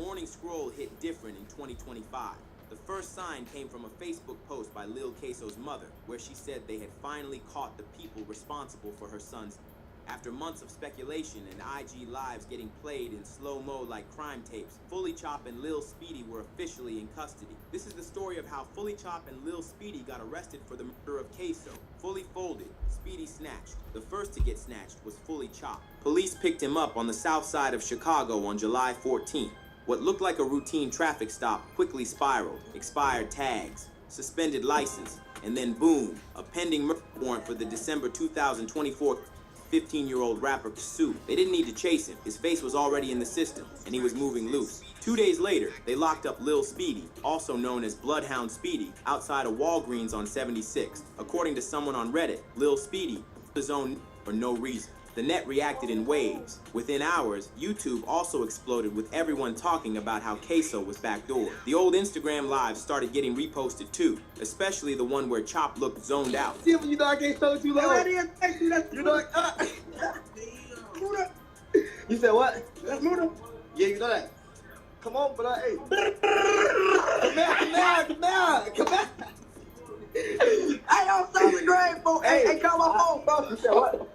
morning scroll hit different in 2025. The first sign came from a Facebook post by Lil Kso's mother, where she said they had finally caught the people responsible for her son's. After months of speculation and IG lives getting played in slow-mo like crime tapes, Fully Chopp and Lil Speedy were officially in custody. This is the story of how Fully Chopp and Lil Speedy got arrested for the murder of Kso. Fully folded, Speedy snatched. The first to get snatched was Fully Chopp. Police picked him up on the south side of Chicago on July 14th. What looked like a routine traffic stop quickly spiraled. Expired tags, suspended license, and then boom, a pending murder warrant for the December 2024 15-year-old rapper Kso. They didn't need to chase him. His face was already in the system, and he was moving loose. 2 days later, they locked up Lil Speedy, also known as Bloodhound Speedy, outside of Walgreens on 76th. According to someone on Reddit, Lil Speedy his own for no reason. The net reacted in waves. Within hours, YouTube also exploded with everyone talking about how Kso was backdoored. The old Instagram lives started getting reposted too, especially the one where Chopp looked zoned out. See, you know I can't show too long. You know, you said what? That's Muda. Yeah, you know that. Come on, but hey. Come back. Hey, I'm so grateful. Hey, come on, bro. You said what?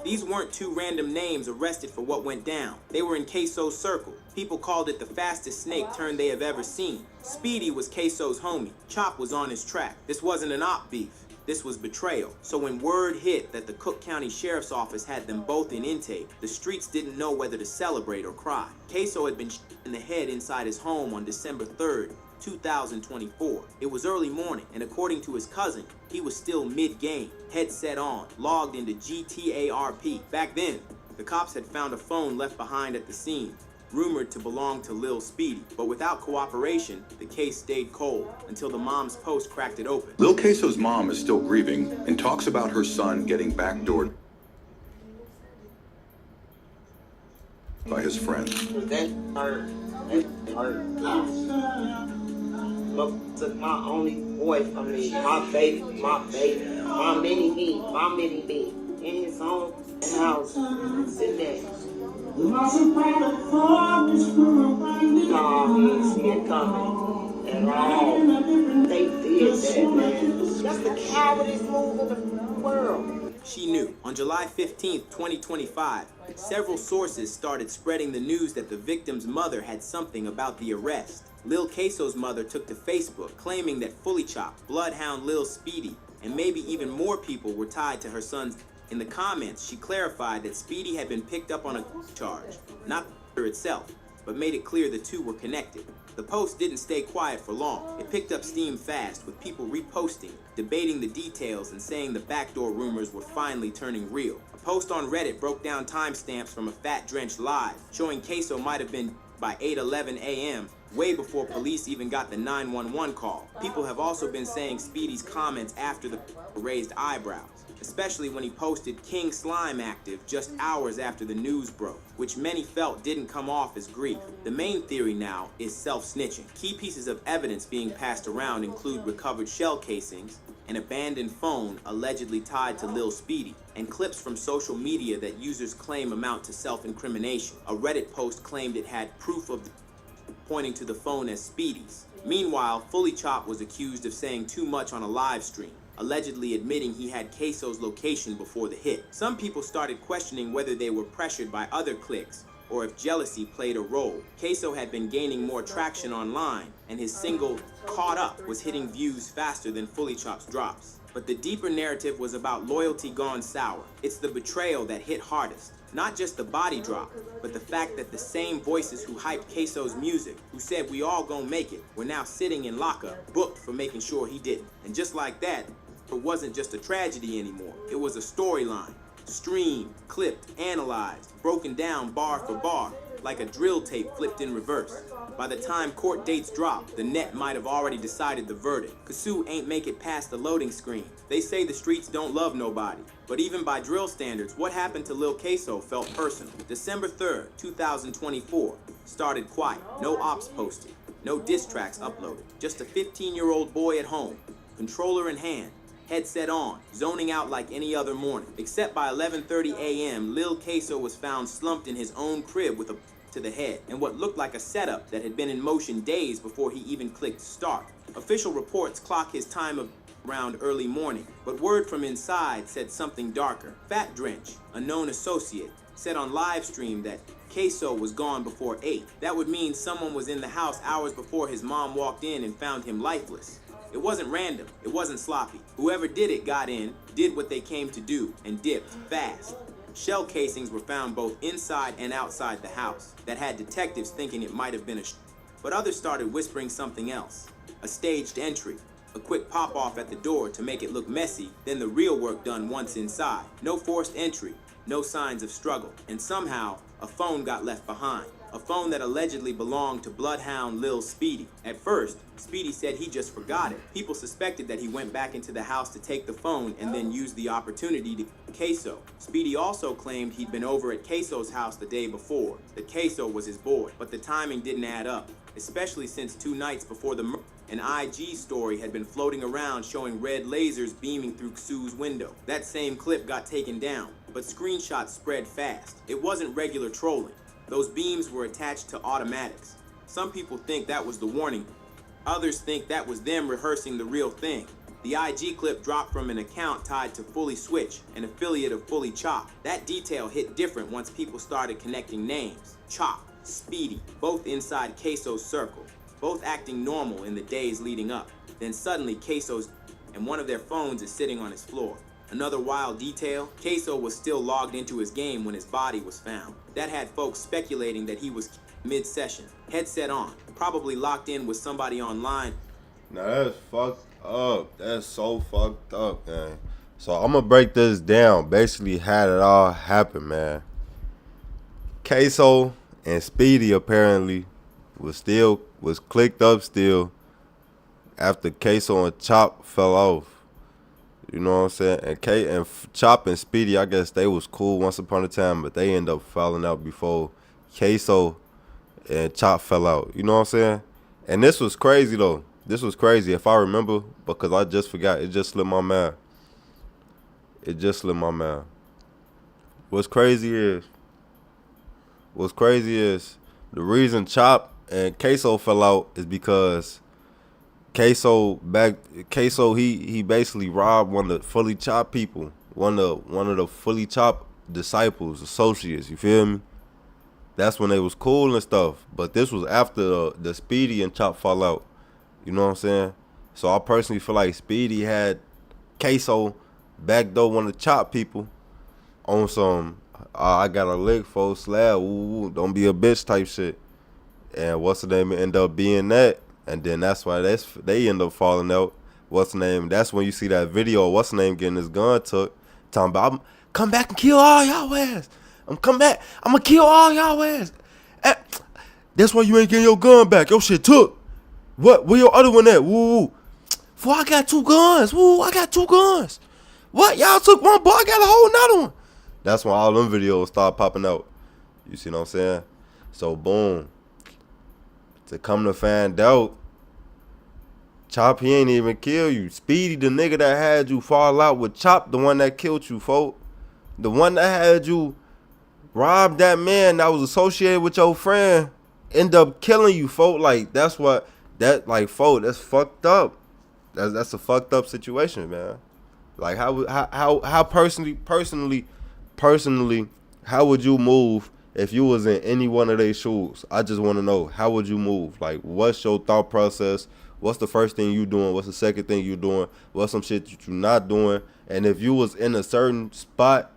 These weren't two random names arrested for what went down. They were in Kso's circle. People called it the fastest snake turn they have ever seen. Speedy was Kso's homie. Chopp was on his track. This wasn't an op beef. This was betrayal. So when word hit that the Cook County Sheriff's Office had them both in intake, the streets didn't know whether to celebrate or cry. Kso had been shot in the head inside his home on December 3rd, 2024. It was early morning, and according to his cousin, he was still mid-game, headset on, logged into GTARP. Back then, the cops had found a phone left behind at the scene, rumored to belong to Lil Speedy. But without cooperation, the case stayed cold until the mom's post cracked it open. Lil Kso's mom is still grieving and talks about her son getting backdoored by his friends. That hurt. Look, took my only boy from me, my baby, my mini me, in his own house, sitting there. Nah, he didn't see it coming at all. They did that, man. That's the cowardest move in the world. She knew. On July 15th, 2025, several sources started spreading the news that the victim's mother had something about the arrest. Lil Kso's mother took to Facebook, claiming that Fully Chopp, Bloodhound Lil Speedy, and maybe even more people were tied to her son's. In the comments, she clarified that Speedy had been picked up on a charge, not the murder itself, but made it clear the two were connected. The post didn't stay quiet for long. It picked up steam fast, with people reposting, debating the details, and saying the backdoor rumors were finally turning real. A post on Reddit broke down timestamps from a fat-drenched live, showing Kso might have been by 8:11 a.m., way before police even got the 911 call. People have also been saying Speedy's comments after the raised eyebrows, especially when he posted King Slime active just hours after the news broke, which many felt didn't come off as grief. The main theory now is self-snitching. Key pieces of evidence being passed around include recovered shell casings, an abandoned phone allegedly tied to Lil Speedy, and clips from social media that users claim amount to self-incrimination. A Reddit post claimed it had proof of pointing to the phone as Speedy's. Meanwhile, Fully Chopp was accused of saying too much on a live stream, allegedly admitting he had Kso's location before the hit. Some people started questioning whether they were pressured by other cliques or if jealousy played a role. Kso had been gaining more traction online, and his single, Caught Up, was hitting views faster than Fully Chopp's drops. But the deeper narrative was about loyalty gone sour. It's the betrayal that hit hardest. Not just the body drop, but the fact that the same voices who hyped Kso's music, who said we all gonna make it, were now sitting in lockup, booked for making sure he didn't. And just like that, it wasn't just a tragedy anymore. It was a storyline. Streamed, clipped, analyzed, broken down bar for bar, like a drill tape flipped in reverse. By the time court dates dropped, the net might have already decided the verdict. Kso ain't make it past the loading screen. They say the streets don't love nobody, but even by drill standards, what happened to Lil Kso felt personal. December 3rd, 2024, started quiet. No ops posted, no diss tracks uploaded. Just a 15-year-old boy at home, controller in hand, headset on, zoning out like any other morning. Except by 11:30 a.m., Lil Kso was found slumped in his own crib with a to the head, and what looked like a setup that had been in motion days before he even clicked start. Official reports clock his time of around early morning, but word from inside said something darker. Fat Drench, a known associate, said on livestream that Kso was gone before 8. That would mean someone was in the house hours before his mom walked in and found him lifeless. It wasn't random, it wasn't sloppy. Whoever did it got in, did what they came to do, and dipped fast. Shell casings were found both inside and outside the house that had detectives thinking it might have been but others started whispering something else. A staged entry, a quick pop-off at the door to make it look messy, then the real work done once inside. No forced entry, no signs of struggle, and somehow a phone got left behind. A phone that allegedly belonged to bloodhound Lil Speedy. At first, Speedy said he just forgot it. People suspected that he went back into the house to take the phone and then used the opportunity to Kso. Speedy also claimed he'd been over at Kso's house the day before, that Kso was his boy, but the timing didn't add up, especially since 2 nights before the murder, an IG story had been floating around showing red lasers beaming through Kso's window. That same clip got taken down, but screenshots spread fast. It wasn't regular trolling. Those beams were attached to automatics. Some people think that was the warning. Others think that was them rehearsing the real thing. The IG clip dropped from an account tied to Fully Switch, an affiliate of Fully Chopp. That detail hit different once people started connecting names. Chopp, Speedy, both inside Kso's circle, both acting normal in the days leading up. Then suddenly Kso's and one of their phones is sitting on his floor. Another wild detail, Kso was still logged into his game when his body was found. That had folks speculating that he was mid-session, headset on, probably locked in with somebody online. Now that's fucked up. That's so fucked up, man. So I'm gonna break this down. Basically, how it all happened, man. Kso and Speedy apparently was clicked up still after Kso and Chopp fell off. You know what I'm saying? And Chopp and Speedy, I guess they was cool once upon a time, but they ended up falling out before Kso and Chopp fell out. You know what I'm saying? And this was crazy though. This was crazy if I remember, because I just forgot. It just slipped my mind. What's crazy is the reason Chopp and Kso fell out is because Kso he basically robbed one of the Fully Chopp people, one of the Fully Chopp disciples, associates, you feel me? That's when they was cool and stuff. But this was after the Speedy and Chopp fall out. You know what I'm saying? So I personally feel like Speedy had Kso backdoor one of the Chopp people on some I got a lick for slab, ooh, don't be a bitch type shit. And what's the name end up being that? And then that's why they end up falling out. What's the name? That's when you see that video of what's the name getting his gun took. Talking about, I'm come back and kill all y'all ass. I'm gonna kill all y'all ass. That's why you ain't getting your gun back. Your shit took. What? Where your other one at? Woo. Fool, I got 2 guns. Woo, I got 2 guns. What? Y'all took one, boy. I got a whole nother one. That's when all them videos start popping out. You see what I'm saying? So boom. To come to find out, Chopp, he ain't even kill you. Speedy, the nigga that had you fall out with Chopp, the one that killed you, folk. The one that had you rob that man that was associated with your friend, end up killing you, folk. Like, that's what, folk, that's fucked up. That's a fucked up situation, man. Like, how personally, how would you move if you was in any one of their shoes? I just want to know, how would you move? Like, what's your thought process? What's the first thing you doing? What's the second thing you doing? What's some shit that you not doing? And if you was in a certain spot,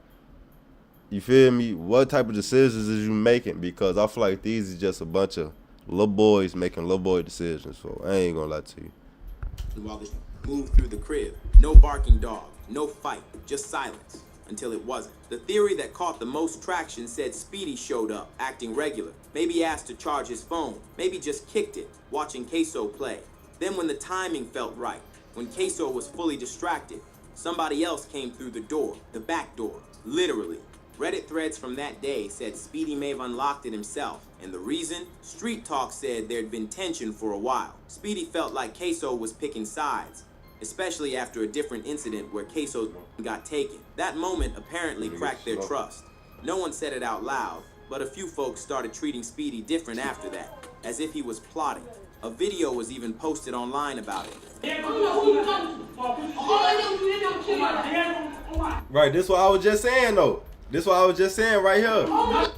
you feel me? What type of decisions is you making? Because I feel like these is just a bunch of little boys making little boy decisions. So I ain't gonna lie to you. While they moved through the crib, no barking dog, no fight, just silence. Until it wasn't. The theory that caught the most traction said Speedy showed up, acting regular. Maybe asked to charge his phone. Maybe just kicked it, watching Kso play. Then when the timing felt right, when Kso was fully distracted, somebody else came through the door, the back door, literally. Reddit threads from that day said Speedy may have unlocked it himself. And the reason? Street Talk said there'd been tension for a while. Speedy felt like Kso was picking sides, especially after a different incident where Kso got taken. That moment apparently cracked their trust. No one said it out loud, but a few folks started treating Speedy different after that, as if he was plotting. A video was even posted online about it. Right, this what I was just saying though. This what I was just saying right here.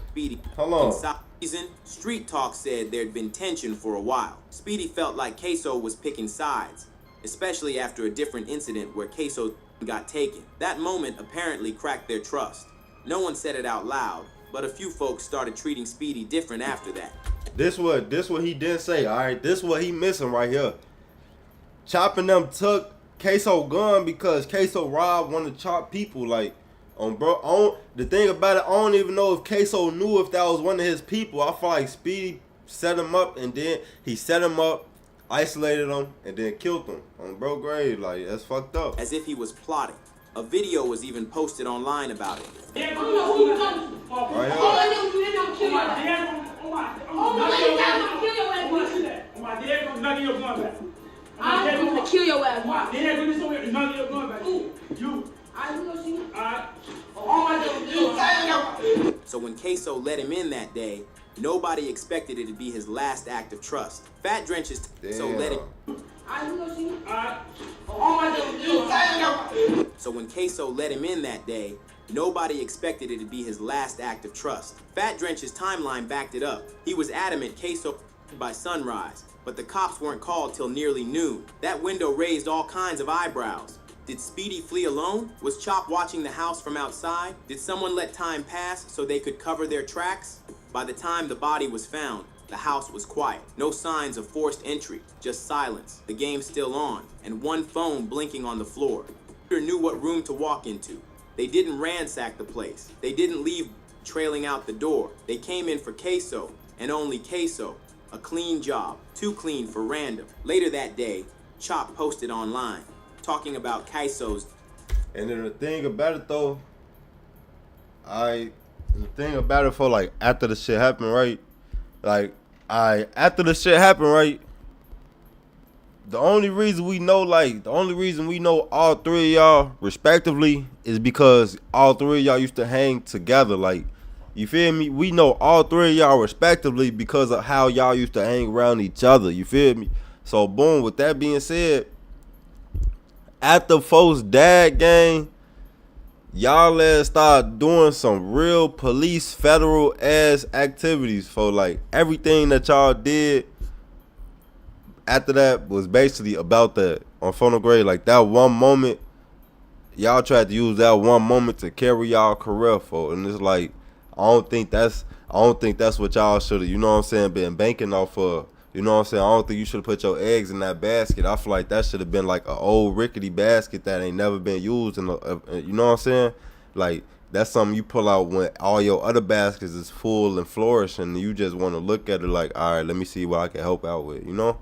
Speedy. Hold on. Inside season, Street Talk said there'd been tension for a while. Speedy felt like Kso was picking sides, especially after a different incident where Kso got taken. That moment apparently cracked their trust. No one said it out loud, but a few folks started treating Speedy different after that. This what he didn't say, alright? This what he missing right here. Chopp and them took Kso gun because Kso robbed one of the Chopp people. Like, the thing about it, I don't even know if Kso knew if that was one of his people. I feel like Speedy set him up, and then he set him up, isolated him, and then killed him on bro grave. Like, that's fucked up. As if he was plotting. A video was even posted online about it. Right here. I'm gonna kill your ass. So when Kso let him in that day, nobody expected it to be his last act of trust. Fat Drenches so let him. So when Kso let him in that day, nobody expected it to be his last act of trust. Fat Drench's timeline backed it up. He was adamant Kso by sunrise, but the cops weren't called till nearly noon. That window raised all kinds of eyebrows. Did Speedy flee alone? Was Chopp watching the house from outside? Did someone let time pass so they could cover their tracks? By the time the body was found, the house was quiet. No signs of forced entry, just silence. The game still on, and one phone blinking on the floor. Peter knew what room to walk into. They didn't ransack the place. They didn't leave trailing out the door. They came in for Kso, and only Kso. A clean job, too clean for random. Later that day, Chopp posted online, talking about Kso's. And then the thing about it though, for like after the shit happened, right? Like, after the shit happened, right? The only reason we know all three of y'all respectively is because all three of y'all used to hang together. Like, you feel me? We know all three of y'all respectively because of how y'all used to hang around each other. You feel me? So boom, with that being said, after folks' dad gang, y'all start doing some real police federal ass activities for like everything that y'all did. After that was basically about that on Phono Grade. Like that one moment, y'all tried to use that one moment to carry y'all career for, and it's like I don't think that's what y'all should have, you know what I'm saying, been banking off of. You know what I'm saying? I don't think you should have put your eggs in that basket. I feel like that should have been like an old rickety basket that ain't never been used. You know what I'm saying? Like, that's something you pull out when all your other baskets is full and flourishing, and you just want to look at it like, all right, let me see what I can help out with, you know?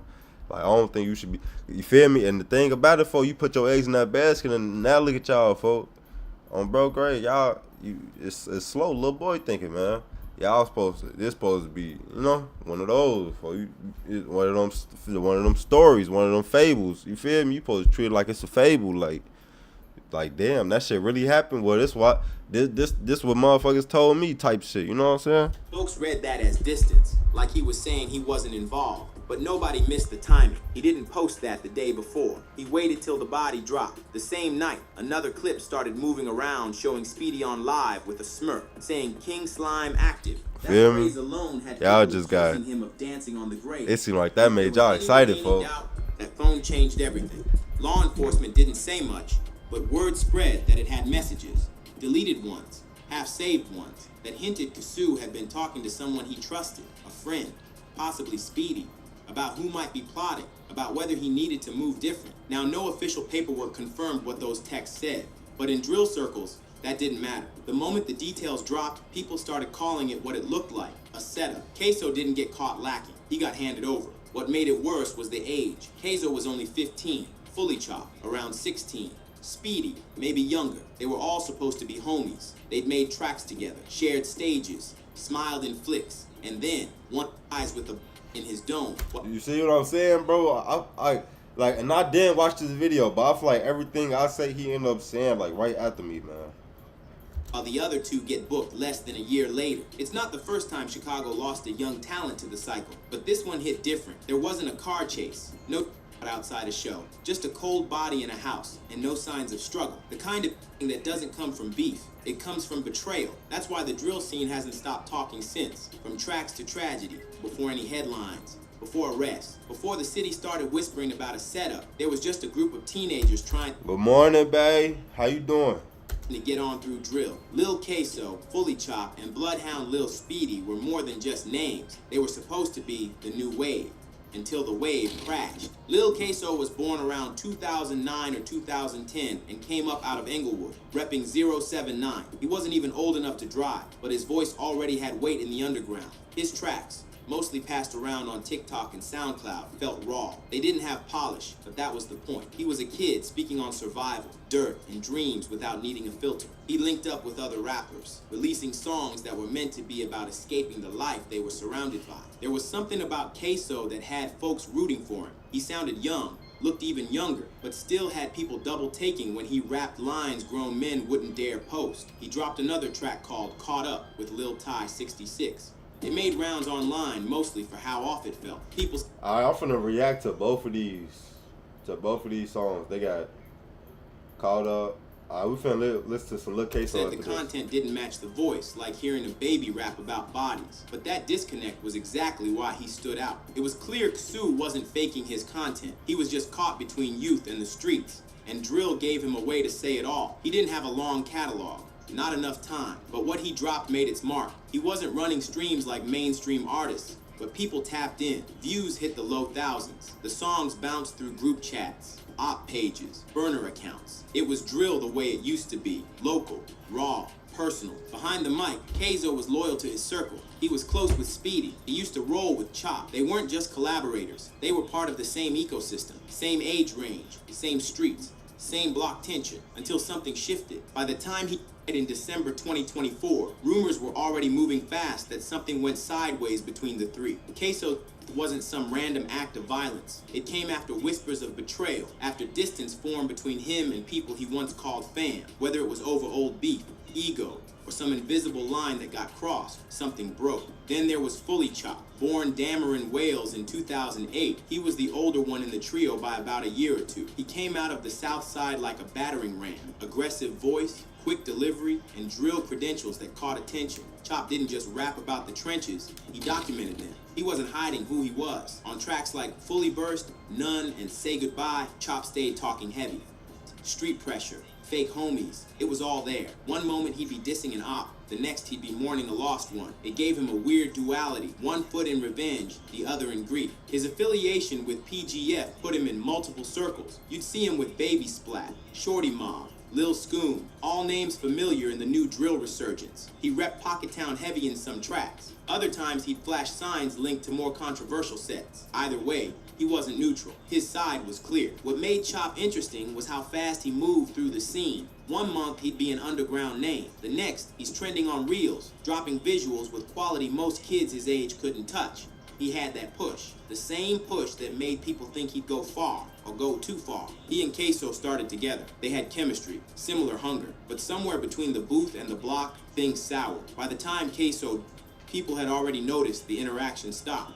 Like, I don't think you should be, you feel me? And the thing about it, folks, you put your eggs in that basket, and now look at y'all, folks. On bro grade, y'all, it's slow little boy thinking, man. Y'all this supposed to be, you know, one of those, for you, one of them stories, one of them fables. You feel me? You supposed to treat it like it's a fable, like damn, that shit really happened. Well, this what motherfuckers told me type shit. You know what I'm saying? Folks read that as distance, like he was saying he wasn't involved. But nobody missed the timing. He didn't post that the day before. He waited till the body dropped. The same night, another clip started moving around showing Speedy on live with a smirk, saying King Slime active. That Feel me? phrase alone had Y'all just got him of dancing on the grave. It seemed like that made y'all excited, folks. That phone changed everything. Law enforcement didn't say much, but word spread that it had messages, deleted ones, half-saved ones, that hinted Kso had been talking to someone he trusted, a friend, possibly Speedy, about who might be plotting, about whether he needed to move different. Now, no official paperwork confirmed what those texts said, but in drill circles, that didn't matter. The moment the details dropped, people started calling it what it looked like, a setup. Kso didn't get caught lacking. He got handed over. What made it worse was the age. Kso was only 15, fully chopped, around 16. Speedy, maybe younger. They were all supposed to be homies. They'd made tracks together, shared stages, smiled in flicks, and then one eyes with a in his dome. You see what I'm saying, bro? I like, and I didn't watch this video, but I feel like everything I say he ended up saying like right after me, man. while the other two get booked less than a year later. It's not the first time Chicago lost a young talent to the cycle, but this one hit different. There wasn't a car chase, no outside a show, just a cold body in a house, and no signs of struggle. The kind of thing that doesn't come from beef, it comes from betrayal. That's why the drill scene hasn't stopped talking since. From tracks to tragedy, before any headlines, before arrests, before the city started whispering about a setup, there was just a group of teenagers trying. Good morning, babe. How you doing? To get on through drill. Lil Kso, Fully Chopp, and Bloodhound Lil Speedy were more than just names. They were supposed to be the new wave, until the wave crashed. Lil Kso was born around 2009 or 2010 and came up out of Englewood, repping 079. He wasn't even old enough to drive, but his voice already had weight in the underground. His tracks, mostly passed around on TikTok and SoundCloud, felt raw. They didn't have polish, but that was the point. He was a kid speaking on survival, dirt, and dreams without needing a filter. He linked up with other rappers, releasing songs that were meant to be about escaping the life they were surrounded by. There was something about Kso that had folks rooting for him. He sounded young, looked even younger, but still had people double taking when he rapped lines grown men wouldn't dare post. He dropped another track called Caught Up with Lil Ty 66. It made rounds online, mostly for how off it felt. I'm finna react to both of these songs. They got Caught Up. We finna listen to some Lil Kso. Said the content didn't match the voice, like hearing a baby rap about bodies. But that disconnect was exactly why he stood out. It was clear Kso wasn't faking his content. He was just caught between youth and the streets. And drill gave him a way to say it all. He didn't have a long catalog. Not enough time, but what he dropped made its mark. He wasn't running streams like mainstream artists, but people tapped in. Views hit the low thousands. The songs bounced through group chats, op pages, burner accounts. It was drill the way it used to be, local, raw, personal. Behind the mic, Kso was loyal to his circle. He was close with Speedy. He used to roll with Chopp. They weren't just collaborators. They were part of the same ecosystem, same age range, same streets, same block tension, until something shifted. By the time he in December 2024, rumors were already moving fast that something went sideways between the three. Kso wasn't some random act of violence. It came after whispers of betrayal, after distance formed between him and people he once called fam. Whether it was over old beef, ego, or some invisible line that got crossed, something broke. Then there was Fully Chopp, born Dameron, Wales in 2008. He was the older one in the trio by about a year or two. He came out of the South Side like a battering ram. Aggressive voice, quick delivery, and drill credentials that caught attention. Chopp didn't just rap about the trenches, he documented them. He wasn't hiding who he was. On tracks like Fully Burst, None, and Say Goodbye, Chopp stayed talking heavy. Street pressure, fake homies, it was all there. One moment he'd be dissing an op, the next he'd be mourning a lost one. It gave him a weird duality, one foot in revenge, the other in grief. His affiliation with PGF put him in multiple circles. You'd see him with Baby Splat, Shorty Mob, Lil Kso, all names familiar in the new drill resurgence. He repped Pocket Town heavy in some tracks. Other times he'd flash signs linked to more controversial sets. Either way, he wasn't neutral. His side was clear. What made Chopp interesting was how fast he moved through the scene. One month he'd be an underground name. The next, he's trending on reels, dropping visuals with quality most kids his age couldn't touch. He had that push, the same push that made people think he'd go far, or go too far. He and Kso started together. They had chemistry, similar hunger, but somewhere between the booth and the block, things soured. By the time Kso, people had already noticed the interaction stopped.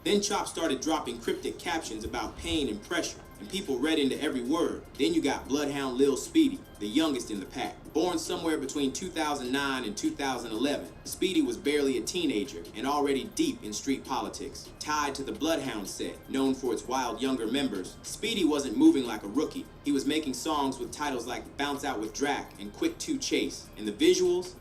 Then Chopp started dropping cryptic captions about pain and pressure, and people read into every word. Then you got Bloodhound Lil Speedy, the youngest in the pack. Born somewhere between 2009 and 2011, Speedy was barely a teenager and already deep in street politics. Tied to the Bloodhound set, known for its wild younger members, Speedy wasn't moving like a rookie. He was making songs with titles like Bounce Out with Drac and Quick 2 Chase, and the visuals?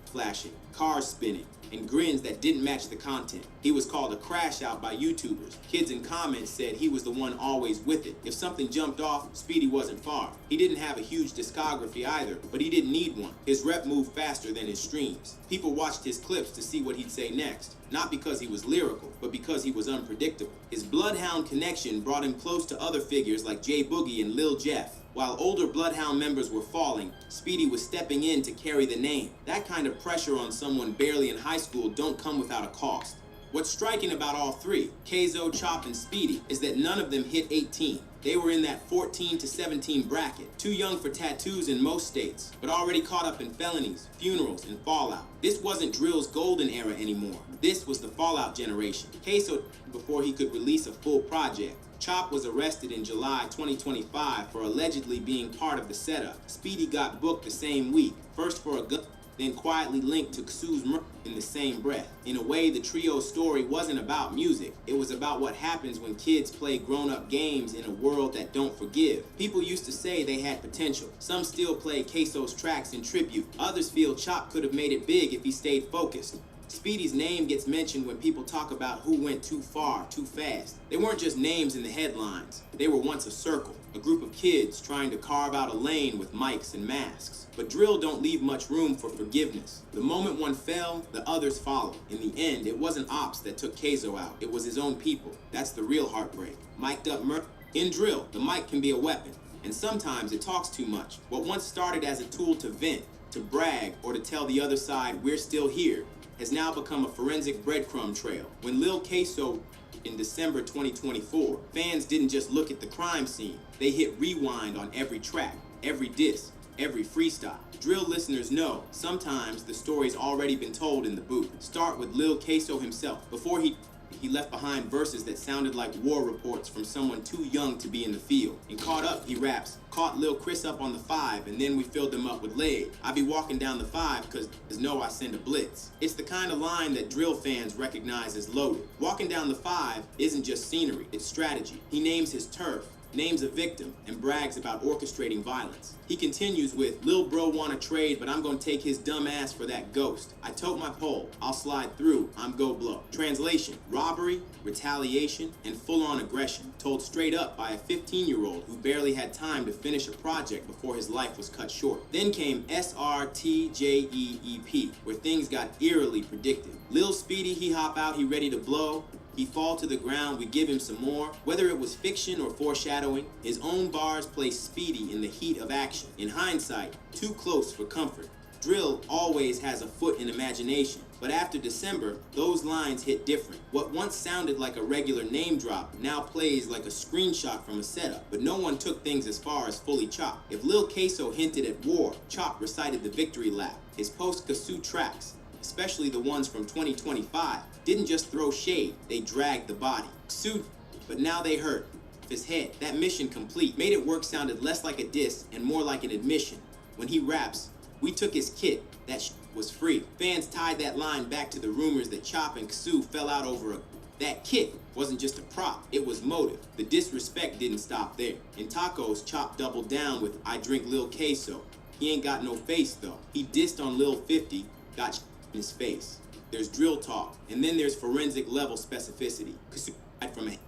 Flashing, cars spinning, and grins that didn't match the content. He was called a crash out by YouTubers. Kids in comments said he was the one always with it. If something jumped off, Speedy wasn't far. He didn't have a huge discography either, but he didn't need one. His rep moved faster than his streams. People watched his clips to see what he'd say next, not because he was lyrical, but because he was unpredictable. His Bloodhound connection brought him close to other figures like J Boogie and Lil Jeff. While older Bloodhound members were falling, Speedy was stepping in to carry the name. That kind of pressure on someone barely in high school don't come without a cost. What's striking about all three, Kso, Chopp, and Speedy, is that none of them hit 18. They were in that 14 to 17 bracket, too young for tattoos in most states, but already caught up in felonies, funerals, and fallout. This wasn't drill's golden era anymore. This was the fallout generation. Kso before he could release a full project. Chopp was arrested in July 2025 for allegedly being part of the setup. Speedy got booked the same week, first for a gun, then quietly linked to Kso's murder in the same breath. In a way, the trio's story wasn't about music. It was about what happens when kids play grown-up games in a world that don't forgive. People used to say they had potential. Some still play Kso's tracks in tribute. Others feel Chopp could have made it big if he stayed focused. Speedy's name gets mentioned when people talk about who went too far, too fast. They weren't just names in the headlines. They were once a circle, a group of kids trying to carve out a lane with mics and masks. But drill don't leave much room for forgiveness. The moment one fell, the others followed. In the end, it wasn't ops that took Kso out. It was his own people. That's the real heartbreak. Mic'd up murder. In drill, the mic can be a weapon. And sometimes it talks too much. What once started as a tool to vent, to brag, or to tell the other side we're still here, has now become a forensic breadcrumb trail. When Lil Kso in December 2024, fans didn't just look at the crime scene. They hit rewind on every track, every diss, every freestyle. Drill listeners know sometimes the story's already been told in the booth. Start with Lil Kso himself. Before he left behind verses that sounded like war reports from someone too young to be in the field. In Caught Up, he raps, "Caught Lil Chris up on the 5, and then we filled him up with lead. I be walking down the 5 cause know I send a blitz." It's the kind of line that drill fans recognize as loaded. Walking down the 5 isn't just scenery, it's strategy. He names his turf, names a victim, and brags about orchestrating violence. He continues with, "Lil bro wanna trade, but I'm gonna take his dumb ass for that ghost. I tote my pole, I'll slide through, I'm go blow." Translation, robbery, retaliation, and full-on aggression, told straight up by a 15-year-old who barely had time to finish a project before his life was cut short. Then came SRTJEEP, where things got eerily predictive. Lil Speedy, he hop out, he ready to blow. He fall to the ground, we give him some more. Whether it was fiction or foreshadowing, his own bars place Speedy in the heat of action. In hindsight, too close for comfort. Drill always has a foot in imagination, but after December, those lines hit different. What once sounded like a regular name drop now plays like a screenshot from a setup, but no one took things as far as fully Chopp. If Lil Kso hinted at war, Chopp recited the victory lap. His post-Kso tracks, especially the ones from 2025, didn't just throw shade, they dragged the body. Kso, but now they hurt. His head, that mission complete, made it work sounded less like a diss and more like an admission. When he raps, "We took his kit, that was free." Fans tied that line back to the rumors that Chopp and Kso fell out over that kit wasn't just a prop, it was motive. The disrespect didn't stop there. In Tacos, Chopp doubled down with "I drink Lil Kso." He ain't got no face though. He dissed on Lil 50, got in his face. There's drill talk, and then there's forensic level specificity. Kso from a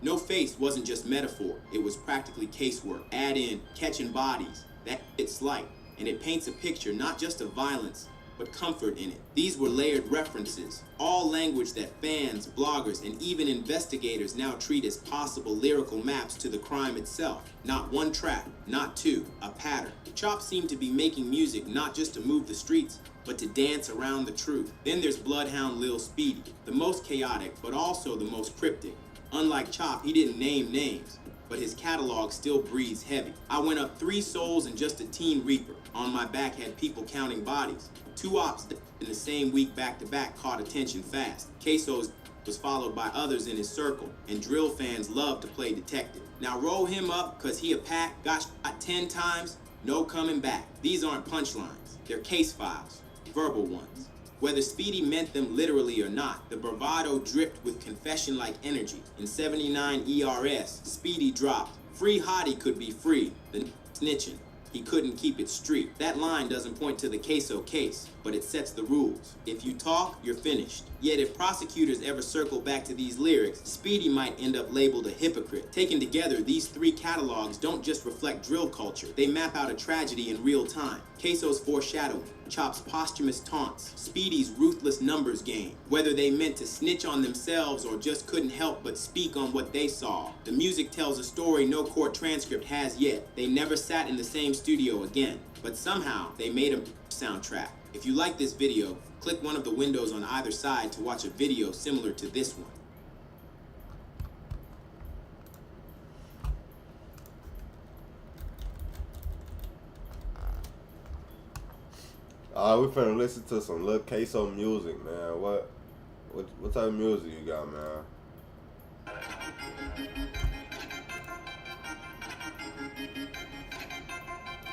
no face wasn't just metaphor, it was practically casework. Add in catching bodies, that it's light, and it paints a picture not just of violence, but comfort in it. These were layered references, all language that fans, bloggers, and even investigators now treat as possible lyrical maps to the crime itself. Not one track, not two, a pattern. Chopp seemed to be making music not just to move the streets, but to dance around the truth. Then there's Bloodhound Lil Speedy, the most chaotic, but also the most cryptic. Unlike Chopp, he didn't name names, but his catalog still breathes heavy. I went up 3 souls and just a teen reaper. On my back had people counting bodies. 2 ops in the same week back-to-back caught attention fast. Kso's was followed by others in his circle, and drill fans love to play detective. Now roll him up, cause he a pack, got shot 10 times, no coming back. These aren't punchlines, they're case files, verbal ones. Whether Speedy meant them literally or not, the bravado dripped with confession-like energy. In 79 ERS, Speedy dropped, "Free Hottie could be free, the snitching. He couldn't keep it street." That line doesn't point to the Kso case, but it sets the rules. If you talk, you're finished. Yet if prosecutors ever circle back to these lyrics, Speedy might end up labeled a hypocrite. Taken together, these 3 catalogs don't just reflect drill culture, they map out a tragedy in real time. Kso's foreshadowing, Chopp's posthumous taunts, Speedy's ruthless numbers game, whether they meant to snitch on themselves or just couldn't help but speak on what they saw. The music tells a story no court transcript has yet. They never sat in the same studio again, but somehow they made a soundtrack. If you like this video, click one of the windows on either side to watch a video similar to this one. We finna listen to some Lil Kso music, man. What type of music you got, man?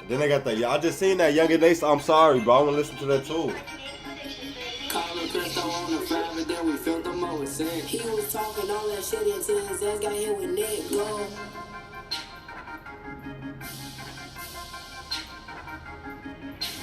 Then they got I just seen that Younger Day. I'm sorry, bro. I wanna listen to that too. He was talking all that shit until his ass got hit with neck, go.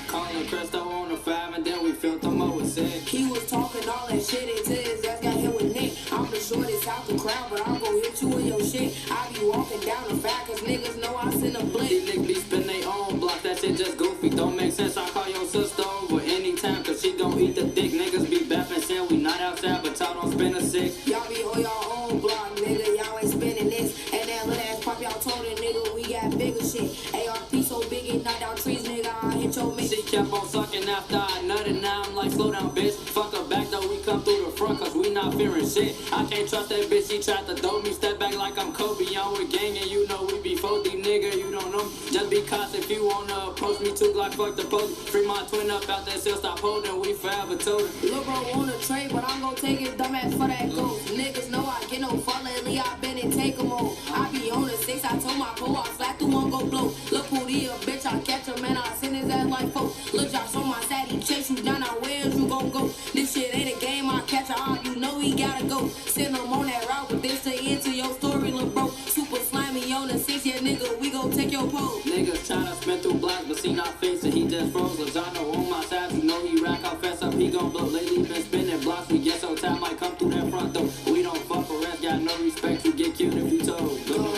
Calling Cristo on the 5 and then we filled them up with sick. He was talking all that shit until his ass got hit with neck. I'm the shortest out the crowd, but I'm gon' hit you with your shit. I be walking down the 5 cause niggas know I send a blink. These niggas be spin they own block, that shit just goofy. Don't make sense, I call your sister over anytime cause she gon' eat the dick. Niggas be bapping saying we not outside, but y'all don't spin a six. Y'all be on y'all own block, nigga, y'all ain't spinning this. And that little ass pop, y'all told it, nigga, we got bigger shit. ARP so big it knock down trees, nigga, I hit your man. She kept on sucking after I nutted, now I'm like, slow down, bitch. Fuck her back though, we come through the front cause we not fearing shit. I can't trust that bitch, she tried to throw me, step back like I'm Kobe. I'm with gang and you know we be 40, nigga, you don't know me. Just because if you wanna approach me, 2 Glock, fuck the post. Free my twin up out there, still stop holding, we forever told it. Lil' bro wanna trade, but I'm gon' take his dumb ass for that ghost. Niggas know I get no fall lately, I been and take them all. I be on the 6, I told my pole, I flat through one go blow. Look who the bitch, I catch him and I send his ass like folk. Look, Josh on my side, he chase you down, now where's you gon' go? This shit ain't a game, I catch a hog, you know he gotta go. Send him on that route, but this the end to your story, look bro. Super slimy on the 6, yeah nigga, we gon' take your pole. Niggas tryna spin through blocks, but see not face and he just froze. Lozano on my side, you know he rack out fast up, he gon' blow. Lately been spinning blocks, we get so time might come through that front door. We don't fuck with rest, got no respect, you get killed if you told. Go.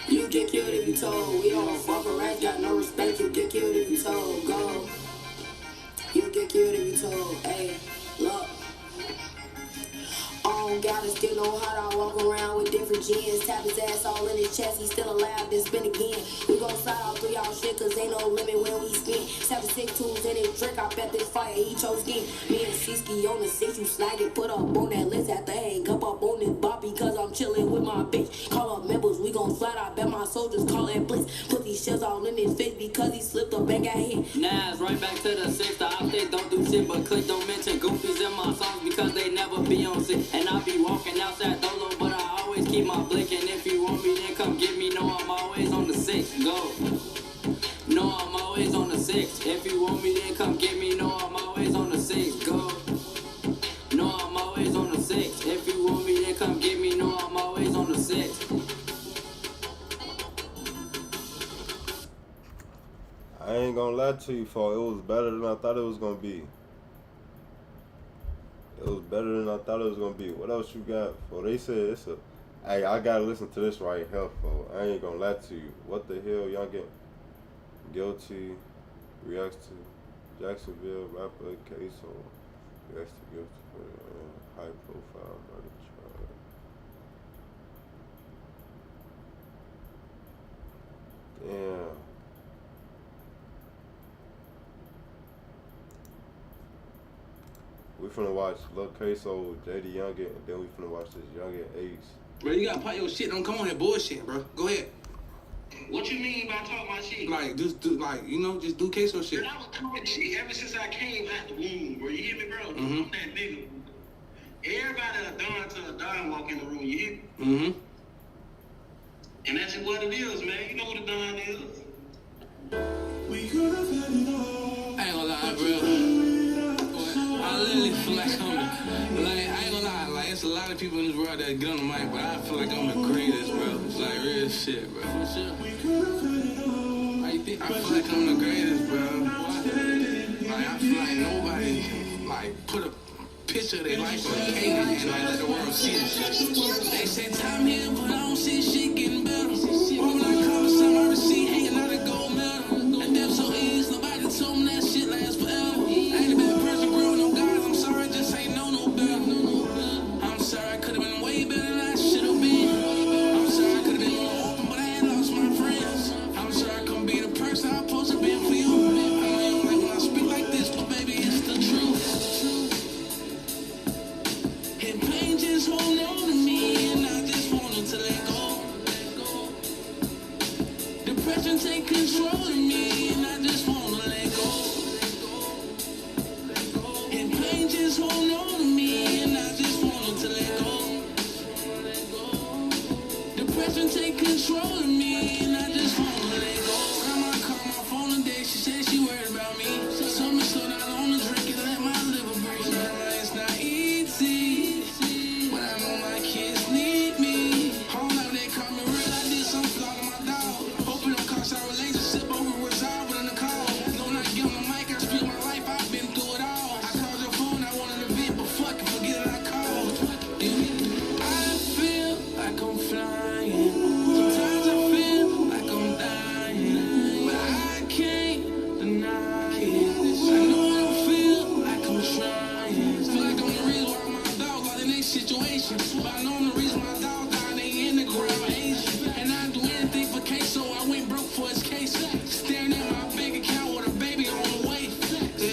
You get killed if you told. We don't fuck around, got no respect. You get killed if you told. Go. You get killed if you told. Hey, look. I don't gotta still know how to walk around with different gens. Tap his ass all in his chest, he's still alive, then spin again. We gon' slide all through y'all shit, cause ain't no limit when we spin. 7-6 tools in his drink, I bet this fire, he chose skin. Me and Siski on the 6, you slag it, put up on that list. Have to hang up on this bop because I'm chillin' with my bitch. Call up members, we gon' slide, I bet my soldiers call that blitz. Put these shells all in his face because he slipped up and got hit. Nah, it's right back to the 6, the update don't do shit, but click don't mention goofies in my songs because they never be on 6. And I be walking outside dolo, but I always keep my blick. And if you want me, then come get me. Know I'm always on the 6. Go. No, I'm always on the 6. If you want me, then come get me. Know I'm always on the 6. Go. No, I'm always on the 6. If you want me, then come get me. Know I'm always on the 6. I ain't gonna lie to you, for it was better than I thought it was gonna be. It was better than I thought it was gonna be. What else you got? For they said it's a. Hey, I gotta listen to this right here, for I ain't gonna lie to you. What the hell, y'all get? Guilty reacts to Jacksonville rapper Kso reacts to guilty for high profile murder trial. Damn. We finna watch Lil Kso, JD Youngin, and then we finna watch this Youngin Ace. Bro, you gotta pop your shit. Don't come on here bullshit, bro. Go ahead. What you mean by talk my shit? Like, just do, like, you know, just do Kso shit. Bro, I was talking shit ever since I came out the womb, bro. You hear me, bro? Mm-hmm. I'm that nigga. Everybody a don to a don walk in the room, you hear me? Mm-hmm. And that's just what it is, man. You know what a don is. We could have had it all. I ain't gonna lie, bro. I literally feel like I ain't gonna lie, like, it's a lot of people in this world that get on the mic, but I feel like I'm the greatest, bro. It's like real shit, bro. For sure. Like, you think, I feel like I'm the greatest, bro. Like, I feel like nobody can, like, put a picture of their life on the page and, like, let the world see this shit. They say time here, but I don't see shit getting better. When I come, some I receive hanging out a gold medal. And them so easy, nobody told me that shit lasts forever. I ain't a bad person, bro, no guys, I'm sorry, just ain't no better. I'm sorry, I could've been way better than I should've been. I'm sorry, I could've been more open, but I had lost my friends. I'm sorry, I couldn't be the person I'm supposed to be for you. I know you don't like when I speak like this, but baby, it's the truth. And pain just won't know to me, and I just wanted to let go. just holding on to me, and I just wanted to let go. Depression take control of me, and I just wanna let go. Grandma called my phone today, she said she worried about me. So told me slow down on the drink and let my liver breathe. Grandma, it's not easy, but I know my kids need me. Home out, they call me real, I did some flaw to my dog. Hope it don't cost our relationship, but we resolve within the call. Don't I get on the mic, I speak my life, I've been through it all. I called your phone, I wanted to vent, but fuck it, forget it, I called. I feel like I'm flying. Sometimes I feel like I'm dying, but I can't deny it. I know I don't feel like I'm trying. Feel like I'm the reason why my dog got in this situation, but I know I'm the reason my dog died. They in the ground Asian, and I do anything for Kso. I went broke for his case. Staring at my bank account with a baby on the way.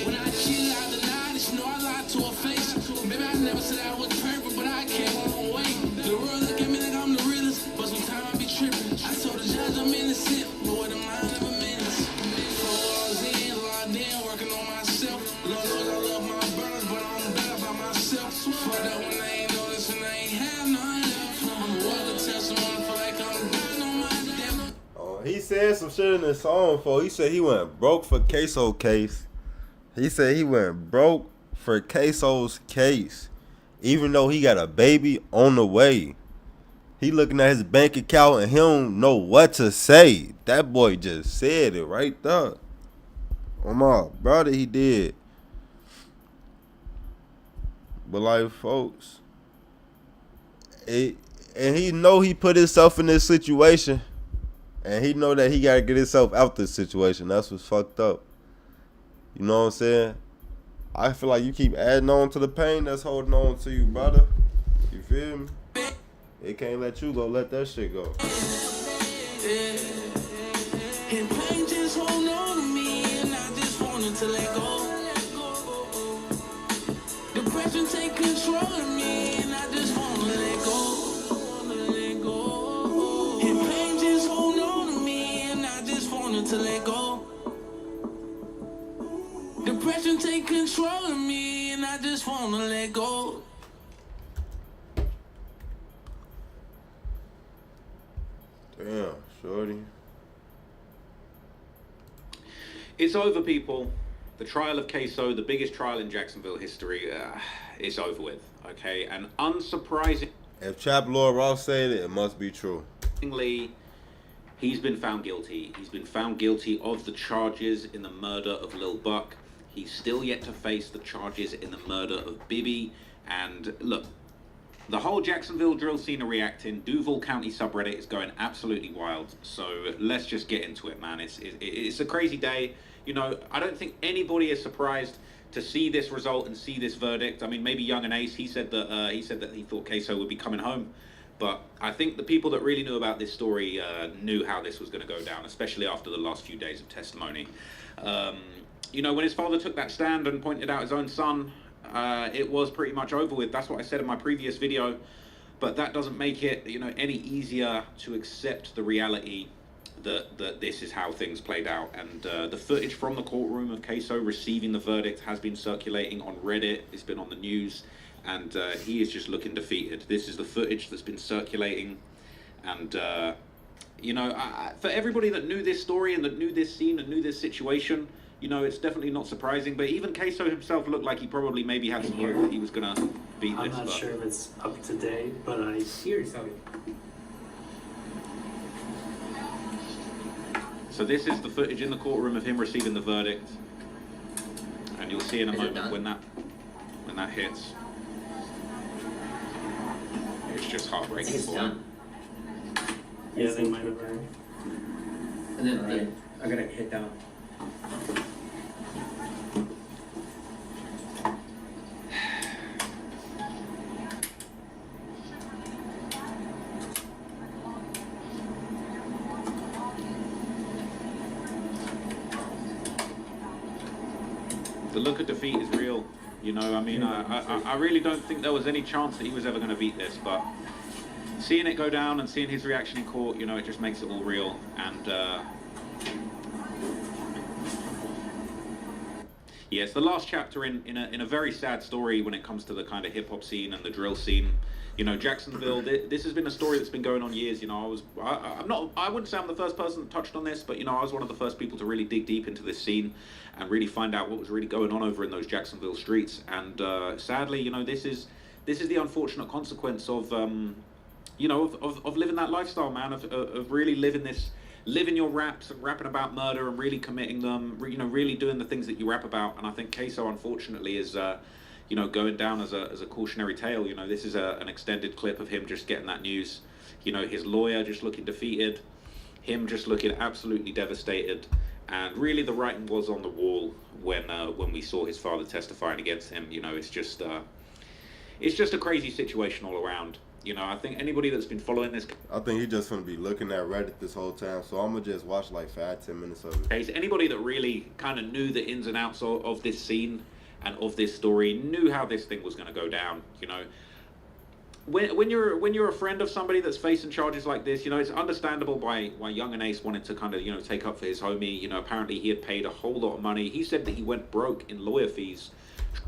When I cheated, I denied it. You know I lied to her face. Maybe I never said I was perfect, but I came a long way. The world look at me like I'm the realest, but sometimes I be tripping. I told the judge I'm innocent, but what am I never menace? 4 hours in, locked in, working on myself. Lord knows I love my brothers, but I'm better by myself. Fuck that when I ain't noticed and I ain't have none left. I'm a walking testimony, feel like I'm dying on my death. Oh, he said some shit in the song, for he said he went broke for Kso case. He said he went broke for Kso's case, even though he got a baby on the way. He looking at his bank account and he don't know what to say. That boy just said it right there. Oh my brother, he did. But like, folks, and he know he put himself in this situation, and he know that he gotta get himself out this situation. That's what's fucked up. You know what I'm saying? I feel like you keep adding on to the pain that's holding on to you, brother. You feel me? It can't let you go. Let that shit go. And pain just holding on to me, and I just wanted to let go. Depression take control of me, and I just wanna let go. And pain just holding on to me, and I just wanted to let go. Depression take control of me, and I just wanna let go. Damn, shorty. It's over, people. The trial of Kso, the biggest trial in Jacksonville history, it's over with, okay? And unsurprisingly, If Chap Lord Ross said it, it must be true. he's been found guilty. He's been found guilty of the charges in the murder of Lil Buck. He's still yet to face the charges in the murder of Bibby. And look, the whole Jacksonville drill scene are reacting. Duval County subreddit is going absolutely wild. So let's just get into it, man. It's a crazy day. You know, I don't think anybody is surprised to see this result and see this verdict. I mean, maybe Young and Ace, he said that he thought Kso would be coming home. But I think the people that really knew about this story knew how this was going to go down, especially after the last few days of testimony. You know, when his father took that stand and pointed out his own son, it was pretty much over with. That's what I said in my previous video. But that doesn't make it, you know, any easier to accept the reality that this is how things played out. And the footage from the courtroom of Kso receiving the verdict has been circulating on Reddit. It's been on the news. And he is just looking defeated. This is the footage that's been circulating. And, you know, for everybody that knew this story and that knew this scene and knew this situation, you know, it's definitely not surprising. But even Kso himself looked like he probably maybe had some hope that he was going to beat this. I'm not sure if it's up to date, but I hear something. So this is the footage in the courtroom of him receiving the verdict. And you'll see in a moment when that hits. It's just heartbreaking for him. Yeah, they might have heard. And then I gotta hit down. The look of defeat is real. You know, I mean, I really don't think there was any chance that he was ever going to beat this, but seeing it go down and seeing his reaction in court, you know, it just makes it all real. And Yeah, it's the last chapter in a very sad story when it comes to the kind of hip hop scene and the drill scene. You know, Jacksonville. This has been a story that's been going on years. You know, I wouldn't say I'm the first person that touched on this, but you know, I was one of the first people to really dig deep into this scene and really find out what was really going on over in those Jacksonville streets. And sadly, you know, this is the unfortunate consequence of you know, of living that lifestyle, man, of really living your raps and rapping about murder and really committing them, you know, really doing the things that you rap about. And I think Kso, unfortunately, is, you know, going down as a cautionary tale. You know, this is an extended clip of him just getting that news. You know, his lawyer just looking defeated, him just looking absolutely devastated. And really the writing was on the wall when we saw his father testifying against him. You know, it's just a crazy situation all around. You know, I think anybody that's been following this... I think he's just going to be looking at Reddit this whole time, so I'm going to just watch like 5-10 minutes of it. Case, anybody that really kind of knew the ins and outs of this scene and of this story, knew how this thing was going to go down, you know. When you're a friend of somebody that's facing charges like this, you know, it's understandable why Young and Ace wanted to kind of, you know, take up for his homie. You know, apparently he had paid a whole lot of money. He said that he went broke in lawyer fees.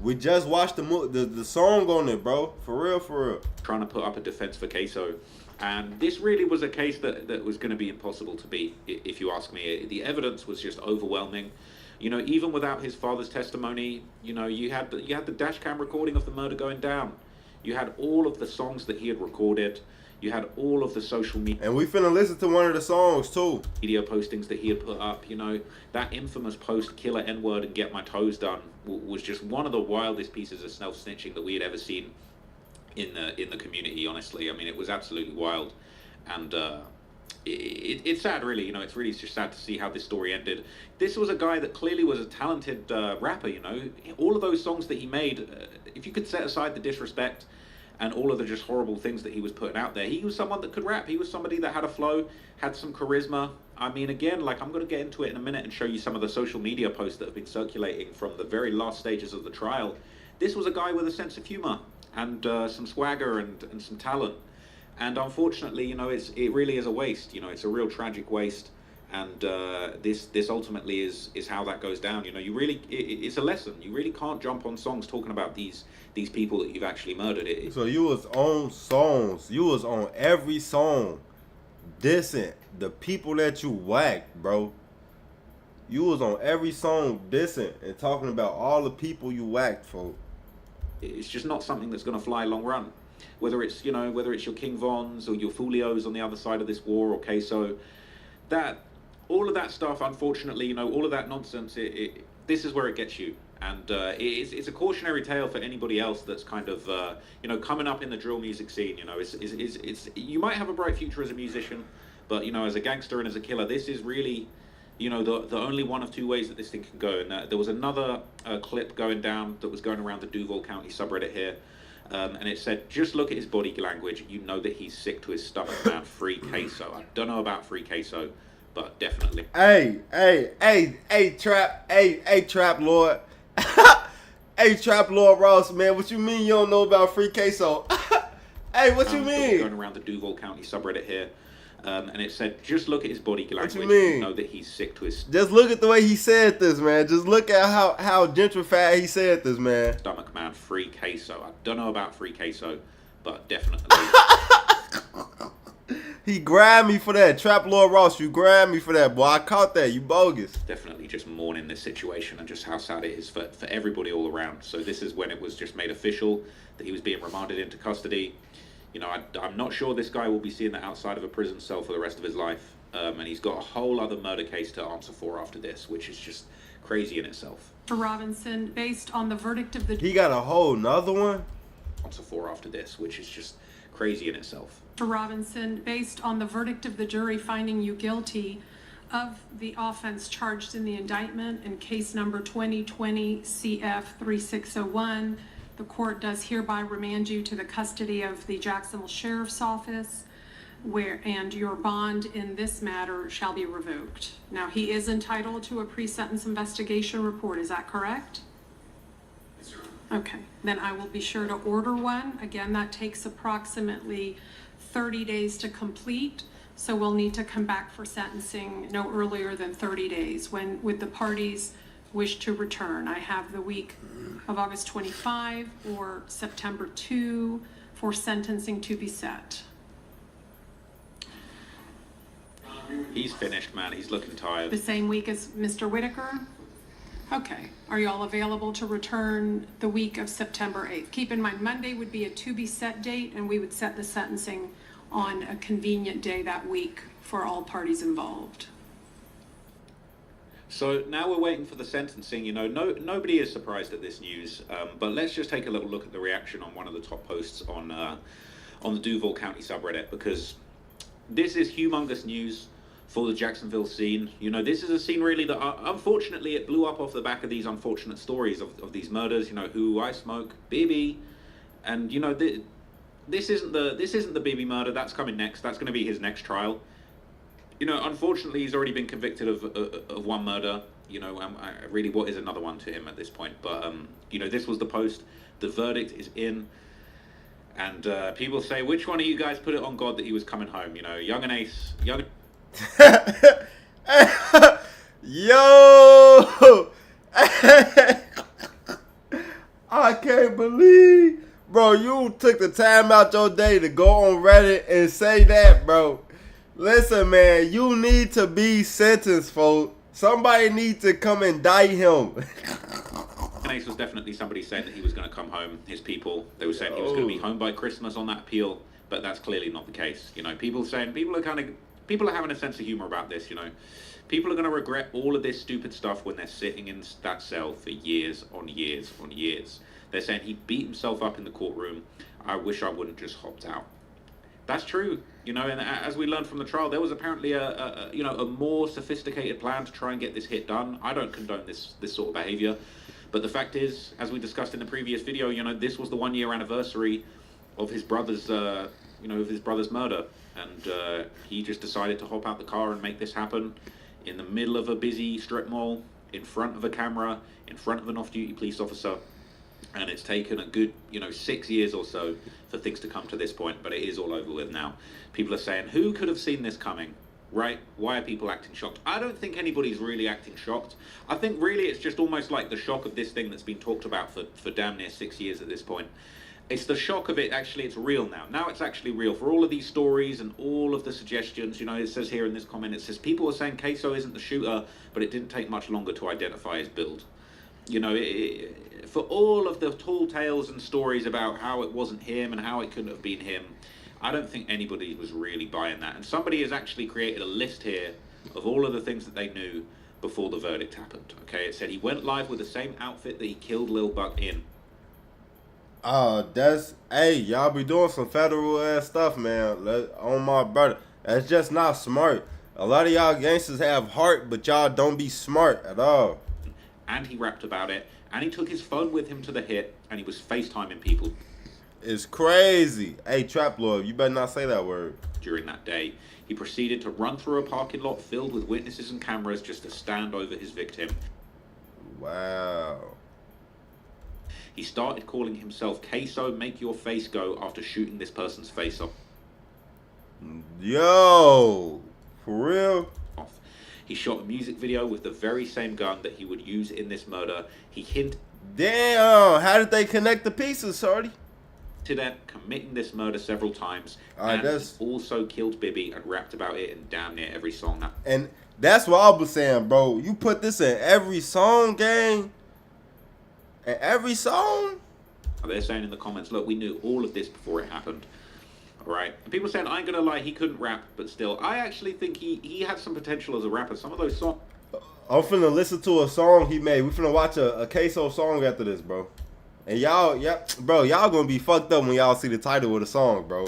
We just watched the song on it, bro. For real. Trying to put up a defense for Kso. And this really was a case that was going to be impossible to beat, if you ask me. The evidence was just overwhelming. You know, even without his father's testimony, you know, you had the dash cam recording of the murder going down. You had all of the songs that he had recorded. You had all of the social media. And we finna listen to one of the songs too. Video postings that he had put up. You know, that infamous post, "Killer N-word and get my toes done," was just one of the wildest pieces of self-snitching that we had ever seen in the community. Honestly, I mean, it was absolutely wild, and it's sad, really. You know, it's just sad to see how this story ended. This was a guy that clearly was a talented rapper. You know, all of those songs that he made. If you could set aside the disrespect and all of the just horrible things that he was putting out there, he was someone that could rap. He was somebody that had a flow, had some charisma. I mean, again, like, I'm going to get into it in a minute and show you some of the social media posts that have been circulating from the very last stages of the trial. This was a guy with a sense of humor and some swagger and some talent. And unfortunately, you know, it really is a waste. You know, it's a real tragic waste. And this ultimately is how that goes down. You know, it's a lesson. You really can't jump on songs talking about these people that you've actually murdered. So you was on songs. You was on every song dissing the people that you whacked, bro. You was on every song dissing and talking about all the people you whacked, folks. It's just not something that's going to fly long run. Whether it's your King Vons or your Fulios on the other side of this war, or Kso, all of that stuff, unfortunately, you know, all of that nonsense, this is where it gets you. And it's a cautionary tale for anybody else that's kind of, you know, coming up in the drill music scene. You know, it's you might have a bright future as a musician, but, you know, as a gangster and as a killer, this is really, you know, the only one of two ways that this thing can go. And there was another clip going down that was going around the Duval County subreddit here. And it said, "Just look at his body language. You know that he's sick to his stomach, man. Free Kso." I don't know about Free Kso, but definitely. Hey, Trap Lord. Hey, Trap Lord Ross, man. What you mean you don't know about Free Kso? Hey, what you mean? Going around the Duval County subreddit here. And it said, "Just look at his body language. What you mean? You know that he's sick to his..." Just look at the way he said this, man. Just look at how gentrified he said this, man. Stomach, man. Free Kso. I don't know about Free Kso, but definitely. He grabbed me for that. Trap Lord Ross, you grabbed me for that, boy. I caught that. You bogus. Definitely just mourning this situation and just how sad it is for everybody all around. So this is when it was just made official that he was being remanded into custody. You know, I'm not sure this guy will be seeing the outside of a prison cell for the rest of his life. And he's got a whole other murder case to answer for after this, which is just crazy in itself. For Robinson, based on the verdict of the... He got a whole nother one? Answer for after this, which is just crazy in itself. For Robinson, based on the verdict of the jury finding you guilty of the offense charged in the indictment in case number 2020 CF 3601, the court does hereby remand you to the custody of the Jacksonville Sheriff's Office, and your bond in this matter shall be revoked. Now, he is entitled to a pre-sentence investigation report. Is that correct? Yes, sir. Okay, then I will be sure to order one. Again, that takes approximately 30 days to complete, so we'll need to come back for sentencing no earlier than 30 days. When would the parties wish to return. I have the week of August 25 or September 2 for sentencing to be set. He's finished, man. He's looking tired. The same week as Mr. Whitaker? Okay. Are y'all available to return the week of September 8th? Keep in mind, Monday would be a to-be-set date, and we would set the sentencing on a convenient day that week for all parties involved. So now we're waiting for the sentencing. You know, nobody is surprised at this news, but let's just take a little look at the reaction on one of the top posts on the Duval County subreddit, because this is humongous news for the Jacksonville scene. You know, this is a scene really that, unfortunately, it blew up off the back of these unfortunate stories of these murders. You know, Who I Smoke, Bibby, and you know, this isn't the Bibby murder. That's coming next. That's going to be his next trial. You know, unfortunately, he's already been convicted of one murder. You know, really, what is another one to him at this point? But you know, this was the post. The verdict is in. And people say, which one of you guys put it on God that he was coming home? You know, Young and Ace, Young. Yo! I can't believe, bro, you took the time out your day to go on Reddit and say that, bro. Listen, man, you need to be sentenced, folks. Somebody needs to come indict him. Ace was definitely somebody saying that he was going to come home. His people, they were saying he was going to be home by Christmas on that appeal, but that's clearly not the case. You know, people are having a sense of humor about this. You know, people are going to regret all of this stupid stuff when they're sitting in that cell for years on years on years. They're saying he beat himself up in the courtroom. I wish I wouldn't just hopped out. That's true. You know, and as we learned from the trial, there was apparently a more sophisticated plan to try and get this hit done. I don't condone this sort of behavior. But the fact is, as we discussed in the previous video, you know, this was the 1 year anniversary of his brother's, murder. And he just decided to hop out the car and make this happen in the middle of a busy strip mall, in front of a camera, in front of an off-duty police officer. And it's taken a good, 6 years or so for things to come to this point, but it is all over with now. People are saying, who could have seen this coming? Right? Why are people acting shocked? I don't think anybody's really acting shocked. I think really it's just almost like the shock of this thing that's been talked about for damn near 6 years at this point. It's the shock of it, actually, it's real now. Now it's actually real. For all of these stories and all of the suggestions, it says here in this comment, it says people are saying Kso isn't the shooter, but it didn't take much longer to identify his build. For all of the tall tales and stories about how it wasn't him and how it couldn't have been him, I don't think anybody was really buying that. And somebody has actually created a list here of all of the things that they knew before the verdict happened. Okay, it said he went live with the same outfit that he killed Lil Buck in. Hey, y'all be doing some federal ass stuff, man. On my brother. That's just not smart. A lot of y'all gangsters have heart, but y'all don't be smart at all. And he rapped about it, and he took his phone with him to the hit, and he was FaceTiming people. It's crazy. Hey, Trap Lord, you better not say that word. During that day, he proceeded to run through a parking lot filled with witnesses and cameras just to stand over his victim. Wow. He started calling himself Kso Make Your Face Go after shooting this person's face off. Yo, for real? He shot a music video with the very same gun that he would use in this murder. He hinted... Damn, how did they connect the pieces, Shorty? At committing this murder several times, and also killed Bibby and rapped about it in damn near every song. And that's what I was saying, bro. You put this in every song, gang. In every song. They're saying in the comments, look, we knew all of this before it happened. All right. And people saying, I ain't gonna lie, he couldn't rap, but still, I actually think he had some potential as a rapper. Some of those songs. I'm finna listen to a song he made. We finna watch a Kso song after this, bro. And y'all gonna be fucked up when y'all see the title of the song, bro.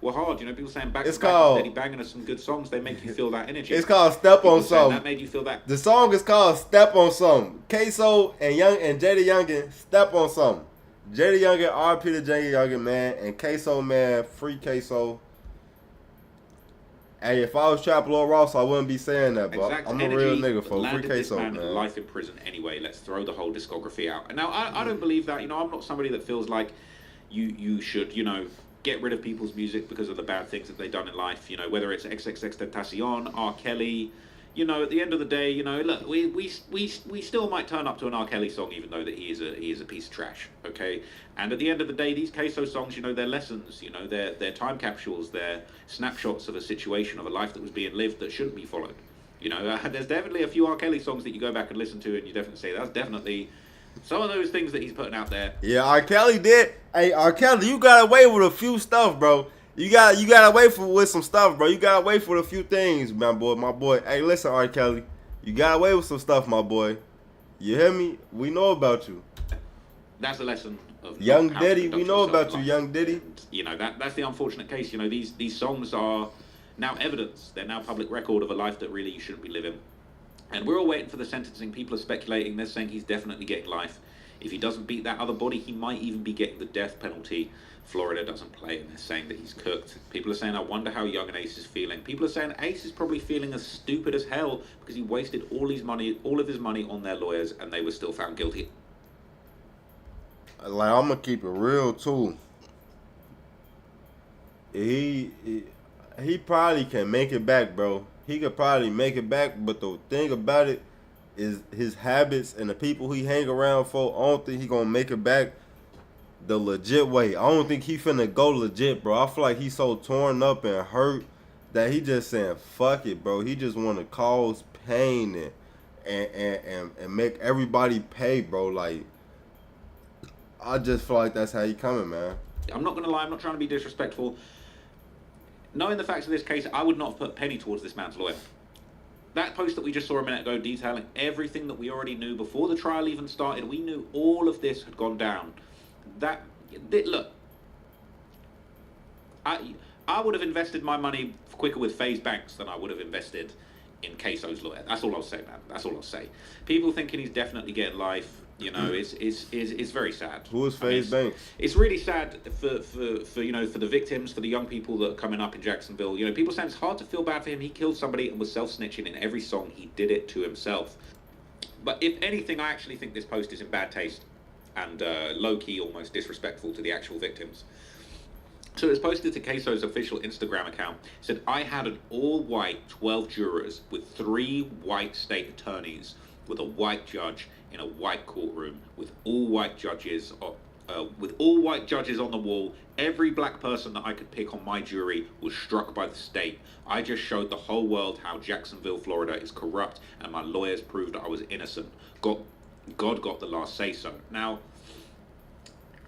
Were hard, people saying back to back steady banging us some good songs. They make you feel that energy. It's called Step on Something. That made you feel that. The song is called Step on Something. Kso and Jada Youngin, Step on Something. Jada Youngin, RP to Jada Youngin, man, and Kso, man, free Kso. Hey, if I was Trap Lord Ross, I wouldn't be saying that, but I'm a real nigga for free Kso, man. Life in prison anyway. Let's throw the whole discography out. And now I don't believe that. I'm not somebody that feels like you should, get rid of people's music because of the bad things that they've done in life. Whether it's XXXTentacion, R. Kelly, you know, at the end of the day, you know, look, we still might turn up to an R. Kelly song, even though that he is a piece of trash, okay? And at the end of the day, these Kso songs, you know, they're lessons, you know, they're time capsules, they're snapshots of a situation, of a life that was being lived that shouldn't be followed. You know, there's definitely a few R. Kelly songs that you go back and listen to, and you definitely say that's definitely some of those things that he's putting out there. Yeah, R. Kelly did. Hey, R. Kelly, you got away with a few stuff, bro. You got away with some stuff, bro. You got away with a few things, my boy. Hey, listen, R. Kelly, you got away with some stuff, my boy. You hear me? We know about you. That's a lesson of Young Diddy. We know about you, Young Diddy. And, you know, that's the unfortunate case. You know, these songs are now evidence. They're now public record of a life that really you shouldn't be living. And we're all waiting for the sentencing. People are speculating. They're saying he's definitely getting life. If he doesn't beat that other body, he might even be getting the death penalty. Florida doesn't play, and they're saying that he's cooked. People are saying, I wonder how young and Ace is feeling. People are saying Ace is probably feeling as stupid as hell because he wasted all of his money on their lawyers, and they were still found guilty. Like, I'm gonna keep it real too. He probably can make it back, bro. He could probably make it back, but the thing about it is his habits and the people he hang around for. I don't think he gonna make it back the legit way. I don't think he finna go legit, bro. I feel like he's so torn up and hurt that he just saying fuck it, bro. He just want to cause pain and make everybody pay, bro. Like, I just feel like that's how he coming, man. I'm not gonna lie. I'm not trying to be disrespectful. Knowing the facts of this case, I would not have put a penny towards this man's lawyer. That post that we just saw a minute ago detailing everything that we already knew before the trial even started, we knew all of this had gone down. Look, I would have invested my money quicker with FaZe Banks than I would have invested in Kso's lawyer. That's all I'll say, man. That's all I'll say. People thinking he's definitely getting life, you know, it's very sad. Who is FaZe Banks? It's really sad for you know, for the victims, for the young people that are coming up in Jacksonville. You know, people saying it's hard to feel bad for him. He killed somebody and was self-snitching in every song. He did it to himself. But if anything, I actually think this post is in bad taste and low-key almost disrespectful to the actual victims. So it was posted to Kso's official Instagram account. It said, I had an all-white 12 jurors with 3 white state attorneys with a white judge in a white courtroom with all white judges on the wall. Every black person that I could pick on my jury was struck by the state. I just showed the whole world how Jacksonville, Florida is corrupt, and my lawyers proved I was innocent. God got the last say-so. Now,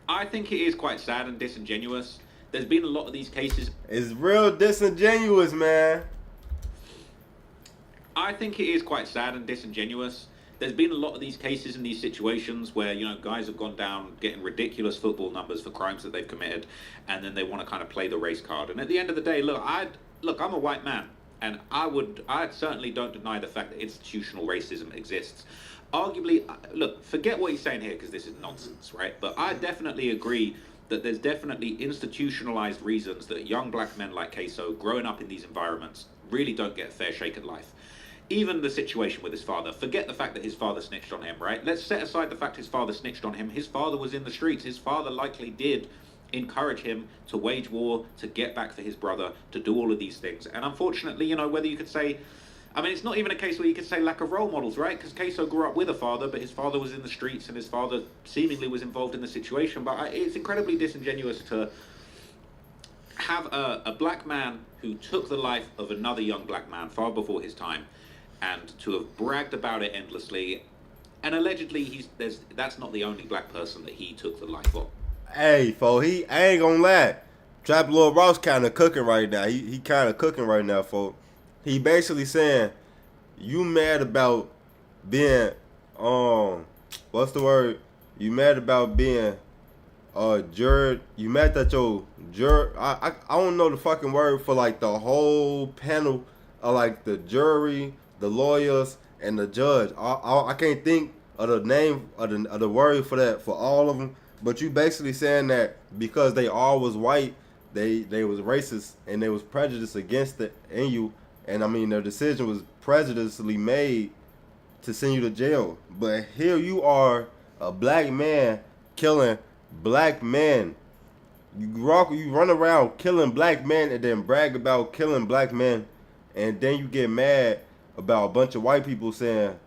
I think it is quite sad and disingenuous. There's been a lot of these cases. It's real disingenuous, man. I think it is quite sad and disingenuous. There's been a lot of these cases and these situations where, you know, guys have gone down getting ridiculous football numbers for crimes that they've committed, and then they want to kind of play the race card. And at the end of the day, look, I'm a white man, and I certainly don't deny the fact that institutional racism exists. Arguably, look, forget what he's saying here because this is nonsense, right? But I definitely agree that there's definitely institutionalized reasons that young black men like Kso growing up in these environments really don't get a fair shake at life. Even the situation with his father, forget the fact that his father snitched on him, right? Let's set aside the fact his father snitched on him. His father was in the streets. His father likely did encourage him to wage war, to get back for his brother, to do all of these things. And unfortunately, you know, whether you could say, I mean, it's not even a case where you could say lack of role models, right? Because Kso grew up with a father, but his father was in the streets and his father seemingly was involved in the situation. But it's incredibly disingenuous to have a black man who took the life of another young black man far before his time, and to have bragged about it endlessly, and allegedly that's not the only black person that he took the life of. Hey, I ain't gonna lie. Trap Lil Ross kind of cooking right now. He kind of cooking right now, folks. He basically saying, you mad about being, what's the word? You mad about being juror. You mad that your juror, I don't know the fucking word for like the whole panel of like the jury, the lawyers, and the judge. I can't think of the name of the word for that for all of them. But you basically saying that because they all was white, they was racist and they was prejudiced against it in you. And I mean, their decision was prejudicially made to send you to jail. But here you are, a black man killing black men. You run around killing black men and then brag about killing black men, and then you get mad about a bunch of white people saying,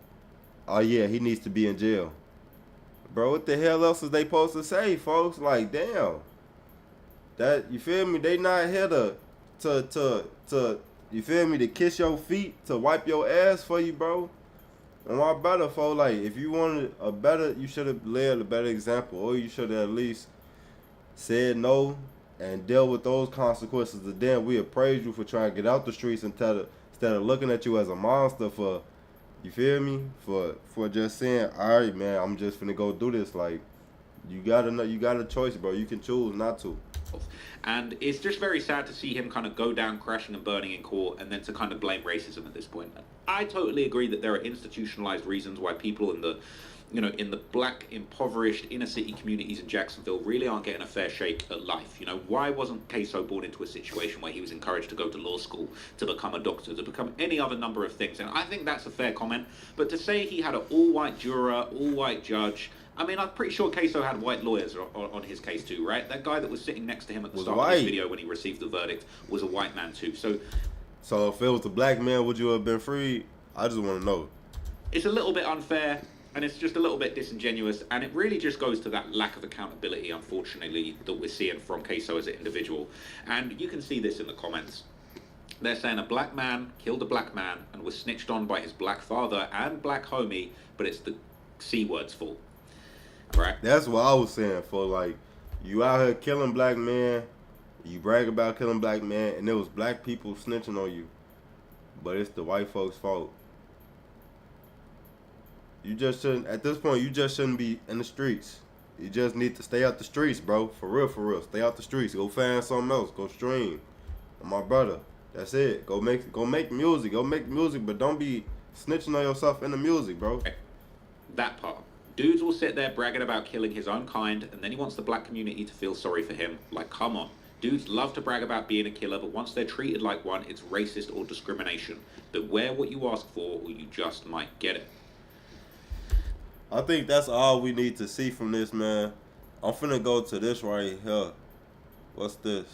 oh yeah, he needs to be in jail. Bro, what the hell else is they supposed to say, folks? Like, damn. That, you feel me? They not here to you feel me, to kiss your feet, to wipe your ass for you, bro. And my brother, folks, like, if you wanted a better, you should have led a better example, or you should have at least said no and dealt with those consequences. And then we appraise you for trying to get out the streets instead of looking at you as a monster for, you feel me, for just saying, all right, man, I'm just finna go do this. Like, you got a choice, bro. You can choose not to. And it's just very sad to see him kind of go down crashing and burning in court, and then to kind of blame racism at this point. I totally agree that there are institutionalized reasons why people in the, you know, in the black, impoverished inner city communities in Jacksonville really aren't getting a fair shake at life. You know, why wasn't Kso born into a situation where he was encouraged to go to law school, to become a doctor, to become any other number of things? And I think that's a fair comment. But to say he had an all-white juror, all-white judge, I mean, I'm pretty sure Kso had white lawyers on his case too, right? That guy that was sitting next to him at the start of this video when he received the verdict was a white man too. So if it was a black man, would you have been free? I just want to know. It's a little bit unfair, and it's just a little bit disingenuous, and it really just goes to that lack of accountability, unfortunately, that we're seeing from Kso as an individual. And you can see this in the comments. They're saying a black man killed a black man and was snitched on by his black father and black homie, but it's the C word's fault. Right. That's what I was saying. For like, you out here killing black men, you brag about killing black men, and there was black people snitching on you, but it's the white folks' fault. You just shouldn't. At this point, you just shouldn't be in the streets. You just need to stay out the streets, bro. For real, for real. Stay out the streets. Go find something else. Go stream. My brother. That's it. Go make music. Go make music, but don't be snitching on yourself in the music, bro. That part. Dudes will sit there bragging about killing his own kind, and then he wants the black community to feel sorry for him. Like, come on. Dudes love to brag about being a killer, but once they're treated like one, it's racist or discrimination. Beware what you ask for, or you just might get it. I think that's all we need to see from this, man. I'm finna go to this right here. What's this?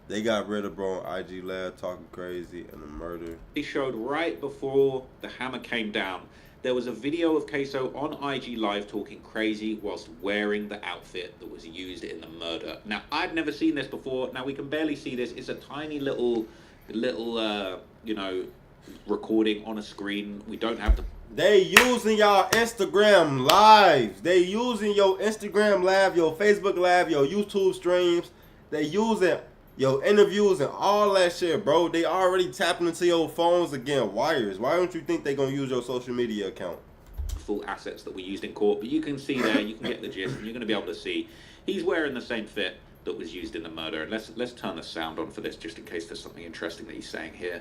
They got rid of bro on IG Lab talking crazy and the murder. He showed right before the hammer came down. There was a video of Kso on IG Live talking crazy whilst wearing the outfit that was used in the murder. Now, I've never seen this before. Now, we can barely see this. It's a tiny little, you know, recording on a screen. We don't have the... They using y'all Instagram lives. They using your Instagram live, your Facebook live, your YouTube streams. They using your interviews and all that shit, bro. They already tapping into your phones again, wires. Why don't you think they gonna use your social media account? Full assets that we used in court, but you can see there, you can get the gist, and you're gonna be able to see he's wearing the same fit that was used in the murder. And let's turn the sound on for this, just in case there's something interesting that he's saying here.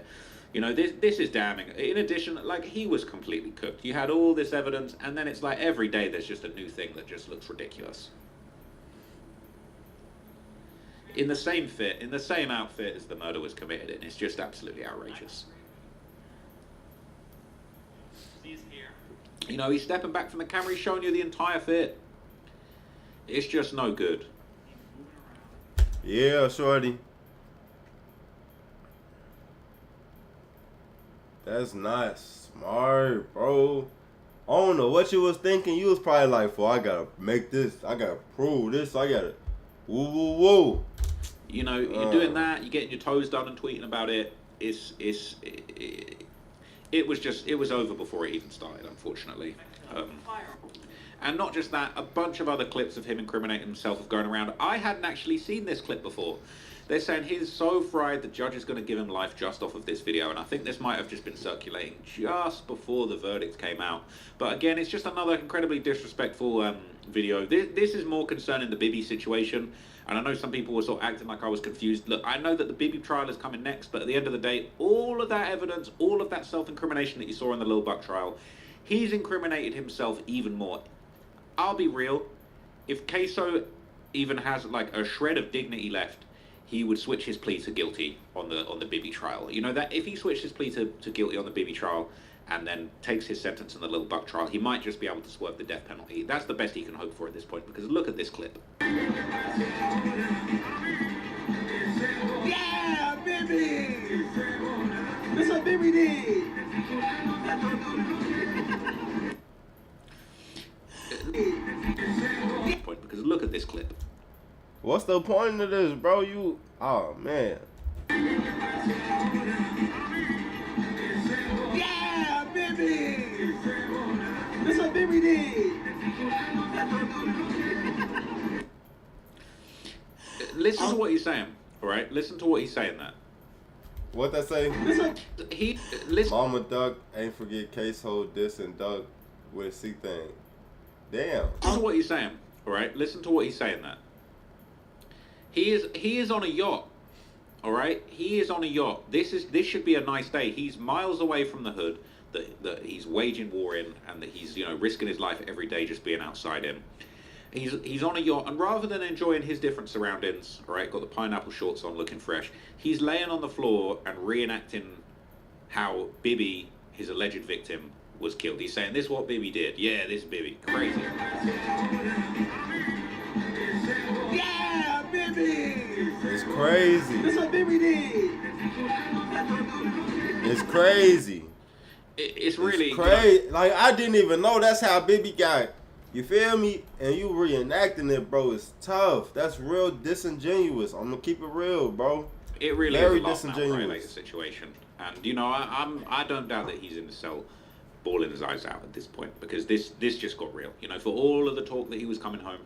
You know, this is damning. In addition, like, he was completely cooked. You had all this evidence, and then it's like every day there's just a new thing that just looks ridiculous. In the same fit, in the same outfit as the murder was committed in. It's just absolutely outrageous. You know, he's stepping back from the camera, he's showing you the entire fit. It's just no good. Yeah, shorty. That's not smart, bro. I don't know what you was thinking. You was probably like, I gotta make this, I gotta prove this, I gotta woo woo woo. You know, you're doing that, you're getting your toes done and tweeting about it. It was over before it even started, unfortunately. And not just that, a bunch of other clips of him incriminating himself have gone around. I hadn't actually seen this clip before. They're saying he's so fried the judge is going to give him life just off of this video, and I think this might have just been circulating just before the verdict came out. But again, it's just another incredibly disrespectful video. This is more concerning the Bibby situation, and I know some people were sort of acting like I was confused. Look, I know that the Bibby trial is coming next, but at the end of the day, all of that evidence, all of that self-incrimination that you saw in the Lil Buck trial, he's incriminated himself even more. I'll be real, if Kso even has like a shred of dignity left, he would switch his plea to guilty on the Bibby trial. You know, that if he switched his plea to guilty on the Bibby trial and then takes his sentence in the Lil Buck trial, he might just be able to swerve the death penalty. That's the best he can hope for at this point, because look at this clip. Yeah, Bibby! That's what Bibby did! Because look at this clip. What's the point of this, bro? You, oh man. Yeah, baby. That's what baby did. Listen to what he's saying, all right? Listen to what he's saying there. What that say? Listen. Mama Duck ain't forget Kso diss and Duck with C thing. Damn. Listen to what he's saying, all right? Listen to what he's saying there. He is on a yacht, all right? He is on a yacht. This should be a nice day. He's miles away from the hood that he's waging war in, and that he's risking his life every day just being outside in. He's on a yacht, and rather than enjoying his different surroundings, all right, got the pineapple shorts on, looking fresh, he's laying on the floor and reenacting how Bibby, his alleged victim, was killed. He's saying, this is what Bibby did. Yeah, this is Bibby. Crazy. Yeah, baby. It's crazy. That's what baby did. It's crazy. It's really crazy. Like, I didn't even know that's how Bibby got. You feel me? And you reenacting it, bro. It's tough. That's real disingenuous. I'm gonna keep it real, bro. It really Very is a disingenuous situation. And I don't doubt that he's in the cell, bawling his eyes out at this point, because this just got real. For all of the talk that he was coming home,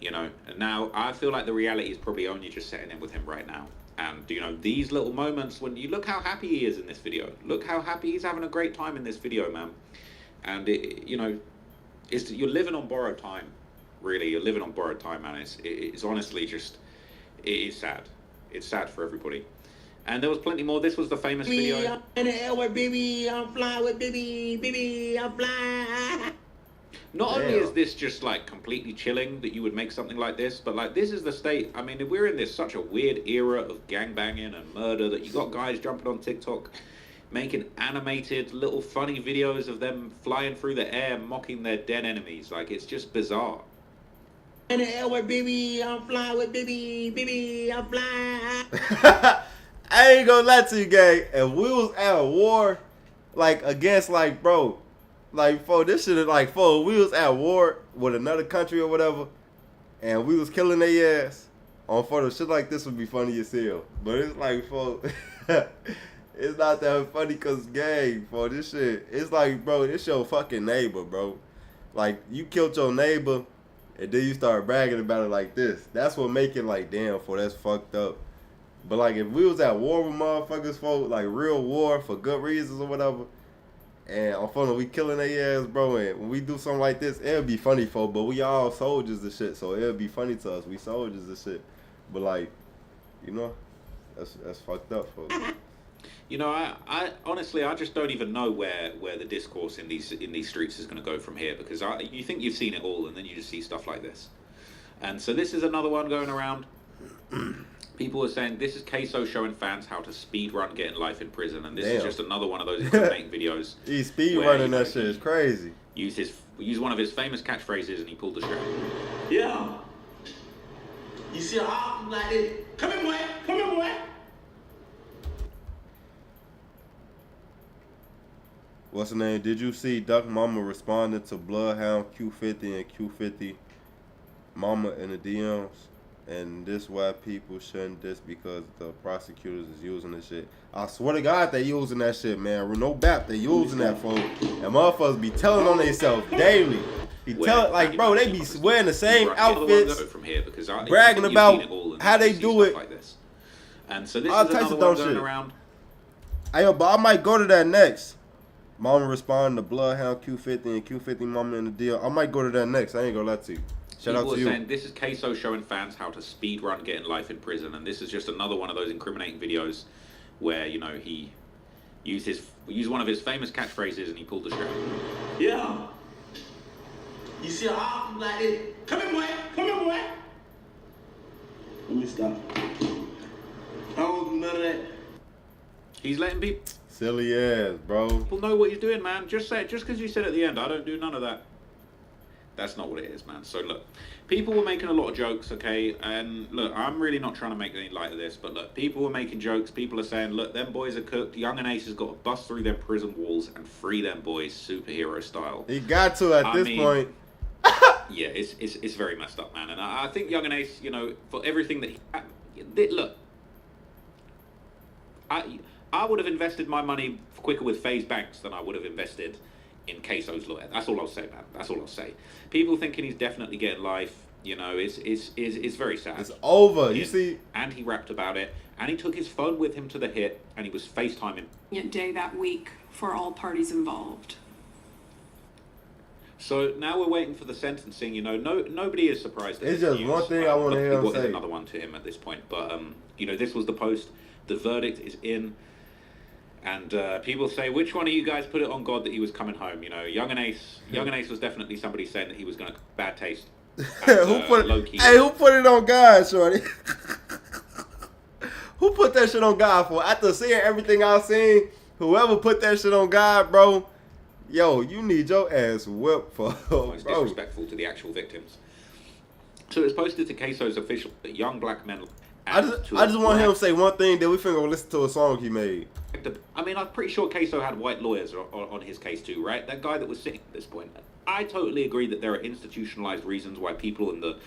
and now I feel like the reality is probably only just setting in with him right now. And these little moments when you look how happy he is in this video. Look how happy he's having a great time in this video, man. And you're living on borrowed time, really. You're living on borrowed time, man. It's honestly just, it is sad. It's sad for everybody. And there was plenty more. This was the famous video. I'm in the air with baby, I'm flying with baby, I'm flying. Not only is this just like completely chilling that you would make something like this, but like this is the state. I mean, we're in this such a weird era of gangbanging and murder that you got guys jumping on TikTok, making animated little funny videos of them flying through the air, mocking their dead enemies. Like, it's just bizarre. In the air with baby, I'm flying with baby, I'm flying. I ain't gonna lie to you, gang. If we was at a war, like, against, like, bro, like, this shit is like, we was at war with another country or whatever, and we was killing their ass, on photo, shit like this would be funny as hell. But it's like, it's not that funny because, gang, this shit, it's like, bro, it's your fucking neighbor, bro. Like, you killed your neighbor, and then you start bragging about it like this. That's what make it like, damn, that's fucked up. But, like, if we was at war with motherfuckers, like, real war for good reasons or whatever, and on phone we killing their ass, bro, and when we do something like this, it'll be funny, but we all soldiers and shit, so it'll be funny to us. We soldiers and shit. But, like, that's fucked up, folks. I honestly, I just don't even know where the discourse in these streets is going to go from here, because you think you've seen it all, and then you just see stuff like this. And so this is another one going around. People are saying this is Kso showing fans how to speed run getting life in prison, and this is just another one of those incriminating videos. He's speed running that shit. Is crazy. Use one of his famous catchphrases, and he pulled the strap. Yeah. You see how I'm like this? Come here, boy. Come here, boy. What's the name? Did you see Duck Mama responding to Bloodhound Q50 and Q50 Mama in the DMs? And this why people shouldn't diss because the prosecutors is using this shit. I swear to God they using that shit, man. No bap, they using that, folks. And motherfuckers be telling on themselves daily. He tell like, bro, they be wearing the same outfits, bragging about how they do it. And so this is another one going around. But I might go to that next. Mama responding to Bloodhound Q50 and Q50 Mama in the deal. I might go to that next. I ain't gonna lie to you. Shout out to you. Saying this is Kso showing fans how to speed run getting life in prison, and this is just another one of those incriminating videos where he used one of his famous catchphrases and he pulled the strap. Yeah. You see how I'm like this? Come here, boy. Come here, boy. Let me stop. I don't do none of that. He's letting people. Silly ass, bro. People know what he's doing, man. Just say it. Just because you said at the end, I don't do none of that. That's not what it is, man. So look, people were making a lot of jokes, okay? And look, I'm really not trying to make any light of this, but look, people were making jokes. People are saying, look, them boys are cooked. Young and Ace has got to bust through them prison walls and free them boys superhero style. He got to at this point. Yeah, it's very messed up, man. And I think Young and Ace, you know, for everything that look, I would have invested my money quicker with FaZe Banks than I would have invested in Kso's lawyer. That's all I'll say, man. That's all I'll say. People thinking he's definitely getting life, you know, it's very sad. It's over. You see? And he rapped about it, and he took his phone with him to the hit, and he was FaceTiming. Day that week for all parties involved. So now we're waiting for the sentencing. You know, nobody is surprised. It's just one thing I want to hear him say. Another one to him at this point, but you know, this was the post. The verdict is in. And people say, which one of you guys put it on God that he was coming home? You know, Young and Ace was definitely somebody saying that he was going to bad taste. And, who put it on God, shorty? Who put that shit on God for? After seeing everything I've seen, whoever put that shit on God, bro, yo, you need your ass whipped for. It's disrespectful to the actual victims. So it's posted to Kso's official that young black men. I just want him to say one thing, then we finna go listen to a song he made. I mean, I'm pretty sure Kso had white lawyers on his case too, right? That guy that was sitting at this point. I totally agree that there are institutionalized reasons why people in the,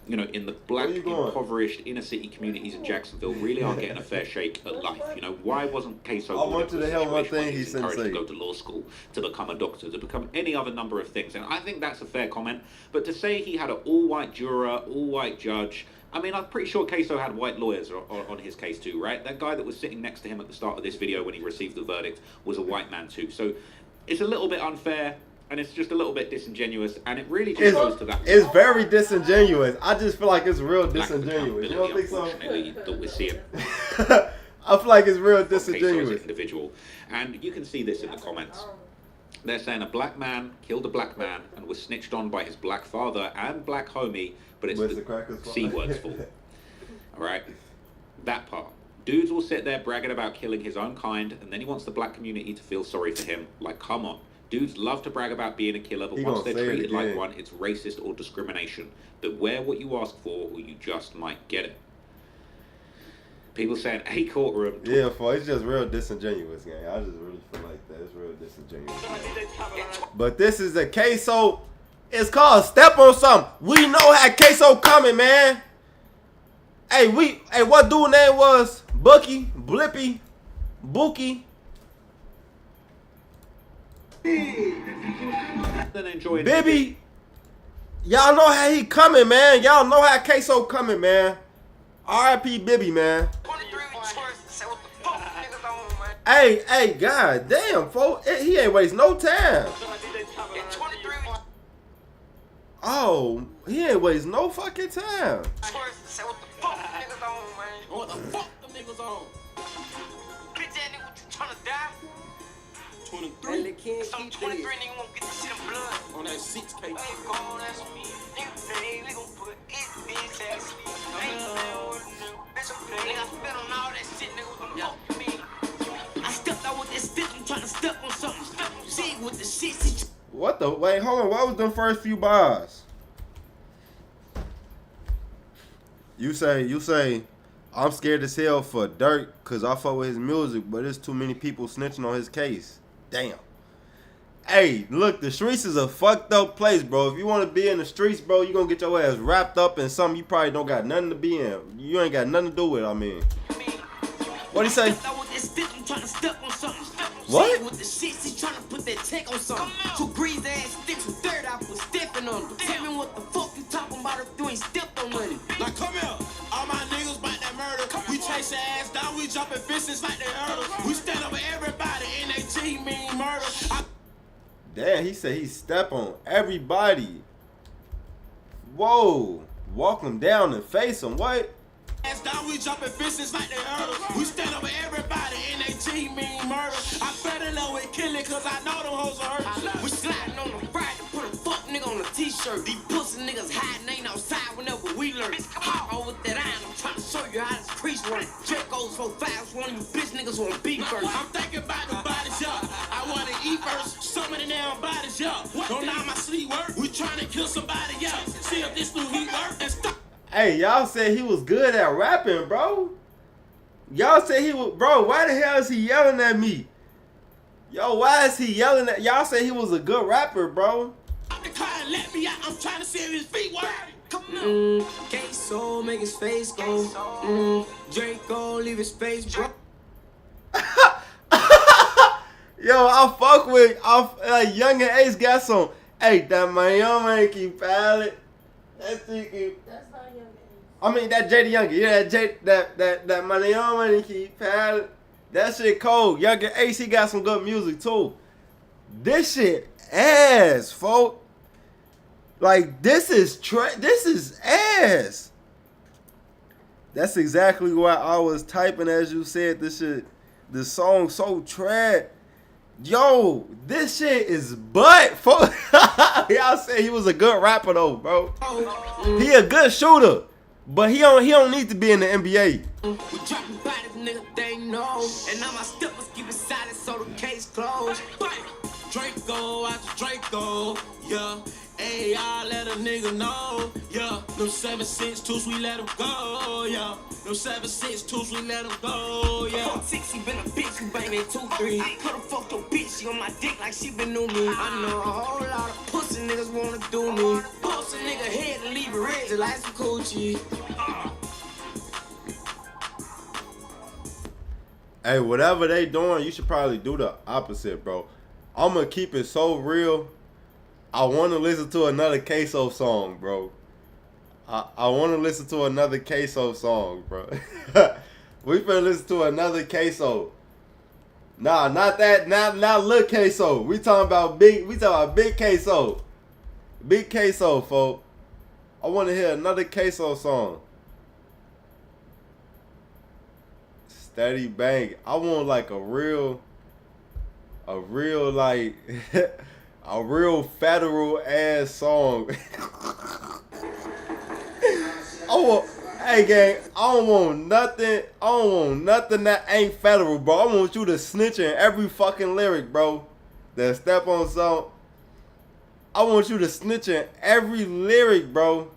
you know, in the black, impoverished inner city communities in Jacksonville really aren't getting a fair shake at life. You know, why wasn't Kso? I want you to hear one thing he said. Encouraged to go to law school, to become a doctor, to become any other number of things, and I think that's a fair comment. But to say he had an all-white juror, all-white judge. I mean, I'm pretty sure Kso had white lawyers on his case too, right? That guy that was sitting next to him at the start of this video when he received the verdict was a white man too. So it's a little bit unfair, and it's just a little bit disingenuous, and it really just goes to that. It's very disingenuous. I just feel like it's real disingenuous. You don't think so? That we're seeing. I feel like it's real disingenuous. Individual, and you can see this in the comments. They're saying a black man killed a black man and was snitched on by his black father and black homie, but it's the C word's fault. All right? That part. Dudes will sit there bragging about killing his own kind, and then he wants the black community to feel sorry for him. Like, come on. Dudes love to brag about being a killer, but once they're treated like one, it's racist or discrimination. Beware what you ask for, or you just might get it. People saying a courtroom. Yeah, it's just real disingenuous, gang. I just really feel like that. It's real disingenuous. But this is a Kso. It's called Step on Something. We know how Kso coming, man. Hey, what dude name was? Bookie, Blippy, Bookie. Bibby. Y'all know how he coming, man. Y'all know how Kso coming, man. R.I.P. Bibby, man. Hey, god damn, folks. He ain't waste no time. Oh, he ain't waste no fucking time. What the fuck them niggas on? Bitch, that nigga, what you tryna die? 23. Some 23 nigga won't get this shit in blood. On that 6K. Hey, come on, that's me. Nigga say we gon' put it, bitch, ass. Nigga, I spit on all that shit, nigga. What the fuck you mean? I stepped out with that stick, I'm tryna step on something. See with the shit. What the? Wait, hold on. What was them first few bars? You say, I'm scared as hell for Dirk because I fuck with his music, but there's too many people snitching on his case. Damn. Hey, look, the streets is a fucked up place, bro. If you want to be in the streets, bro, you going to get your ass wrapped up in something you probably don't got nothing to be in. You ain't got nothing to do with it, I mean. What'd he say? What? With the shit, she tryna put that check on something. 2 greasy ass sticks with dirt, I put stepping on them. Tell me what the fuck you talking about if you ain't stepped on money. Like, come here. All my niggas about that murder. We chase their ass down, we jumping fences like they hurdle. We stand over everybody, NAG mean murder. Damn, he said he step on everybody. Whoa. Walk him down and face him. What? Ass down, we jumping fences like they hurdle. We stand over everybody, NAG mean murder. I fell in love with killing cause I know them hoes are hurt. We sliding on the ride to put a fuck nigga on a t-shirt. These pussy niggas hiding ain't outside whenever we learn. Hop on with that iron, I'm trying to show you how this crease work. Check goes so fast, one of you bitch niggas wanna be first. I'm thinking about the bodies, y'all. I wanna eat first. Some of the damn bodies, y'all. Don't know my sleep work. We trying to kill somebody. Hey, y'all said he was good at rapping, bro. Y'all said he was, bro. Why the hell is he yelling at me? Yo, why is he yelling at? Y'all said he was a good rapper, bro. Let me out. I'm trying to see if his feet work. Come on. Kso make his face go. Draco leave his face, bro. Yo, I fuck with Young and Ace got some. Hey, that Miami keep pallet. That shit keep. That's not Young Ace. I mean that JD Younger. Yeah, that Miami keep pallet. That shit cold. Young and Ace, he got some good music too. This shit ass, folk. Like this is ass. That's exactly what I was typing as you said. This song so trash. Yo, this shit is butt, folks. Y'all say he was a good rapper though, bro. He a good shooter, but he don't need to be in the NBA. We dropping by this nigga, they know. And all my steppers keep it silent so the case closed. Draco after Draco, yeah. Hey, y'all let a nigga know, yeah. No 7.62s, we let him go, yeah. No 7.62s, we let him go, yeah. 6, he been a bitch who bang that 2-3. I could've fucked your bitch, she on my dick like she been new me. I know a whole lot of pussy niggas wanna do me. Post a nigga head and leave it red just like some coochie. Hey, whatever they doing, you should probably do the opposite, bro. I'm gonna keep it so real. I want to listen to another Kso song, bro. I want to listen to another Kso song, bro. We finna listen to another Kso. Nah, not that. Not Lil Kso. We talking about big Kso. Big Kso, folks. I want to hear another Kso song. Steady bang. I want like a real like a real federal ass song. Hey gang, I don't want nothing that ain't federal, bro. I want you to snitch in every fucking lyric, bro. That step on song. I want you to snitch in every lyric, bro.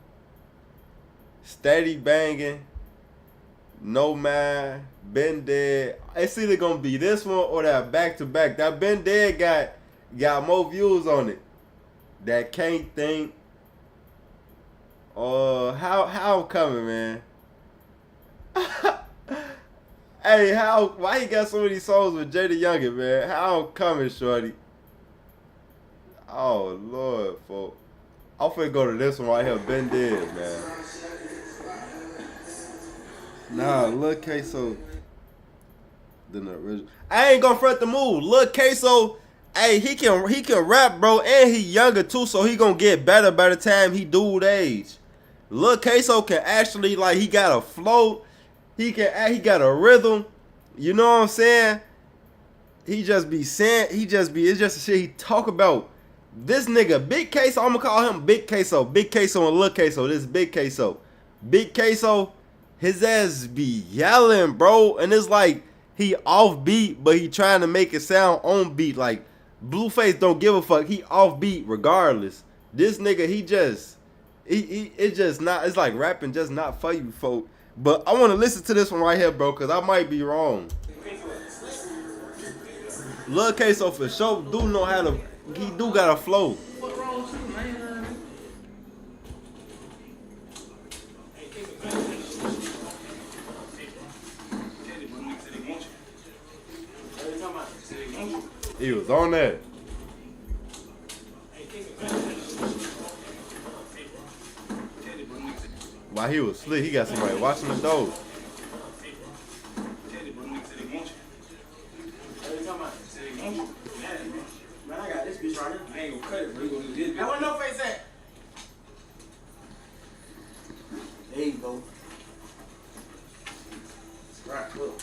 Steady banging. No man. Been Dead. It's either gonna be this one or that back to back. That Been Dead got more views on it. That Can't Think. How coming, man? Hey, why he got so many songs with JD Younger, man? How coming, shorty? Oh Lord, folks. I'm finna go to this one right here, Been Dead, man. Nah, Lil Kso than the original. I ain't gonna front the move. Lil Kso, hey, he can rap, bro, and he younger too, so he gonna get better by the time he dude age. Lil Kso can actually, like, he got a flow, he got a rhythm. You know what I'm saying? It's just the shit he talk about. This nigga, Big Kso, I'm gonna call him Big Kso. Big Kso and Lil Kso. This is Big Kso. Big Kso, his ass be yelling, bro, and it's like he off beat, but he trying to make it sound on beat. Like Blueface don't give a fuck. He off beat regardless. This nigga, it's just not. It's like rapping just not for you, folk. But I want to listen to this one right here, bro, cause I might be wrong. Lil Kso for sure do know how to. He do got a flow. He was on that. While he was asleep, he got somebody watching the door. Man, I got this bitch right here. I ain't gonna cut it, bro. You gonna do this. Now, where No Face at? There you go. Right, look.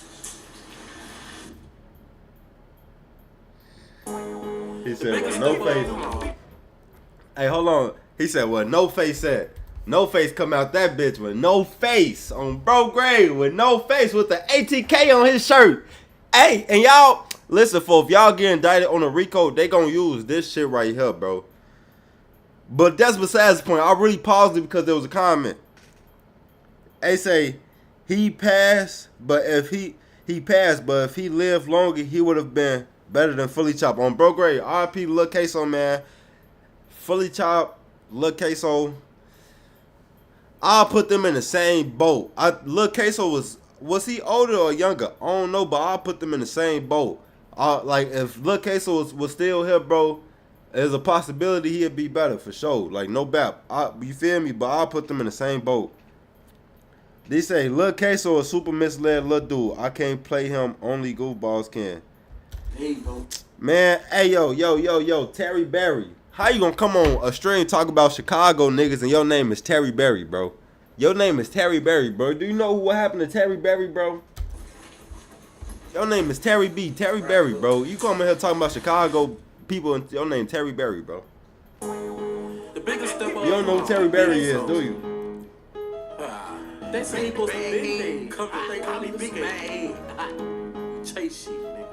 He said, well, No Face. Hey, hold on. He said, well, No Face at. No Face come out that bitch with no face on bro grave with no face with the ATK on his shirt. Hey, and y'all, listen, folks, if y'all get indicted on a RICO, they gonna use this shit right here, bro. But that's besides the point. I really paused it because there was a comment. they say he passed, but if he lived longer, he would have been better than Fully Chopp. On bro grade, RP Lil Kso, man. Fully Chopp, Lil Kso. I'll put them in the same boat. Lil Kso was he older or younger? I don't know, but I'll put them in the same boat. Like if Lil Kso was still here, bro, there's a possibility he'd be better for sure. Like no bap. You feel me? But I'll put them in the same boat. They say Lil Kso a super misled little dude. I can't play him. Only goofballs can. There you go. Man, hey yo, Terry Berry. How you gonna come on a stream talk about Chicago niggas and your name is Terry Berry, bro? Your name is Terry Berry, bro. Do you know what happened to Terry Berry, bro? Your name is Terry Berry, bro. You come in here talking about Chicago people and your name Terry Berry, bro. The biggest step You don't know who Terry Berry is, do you? They say he supposed to be come to think I be big man. Chase shit, nigga.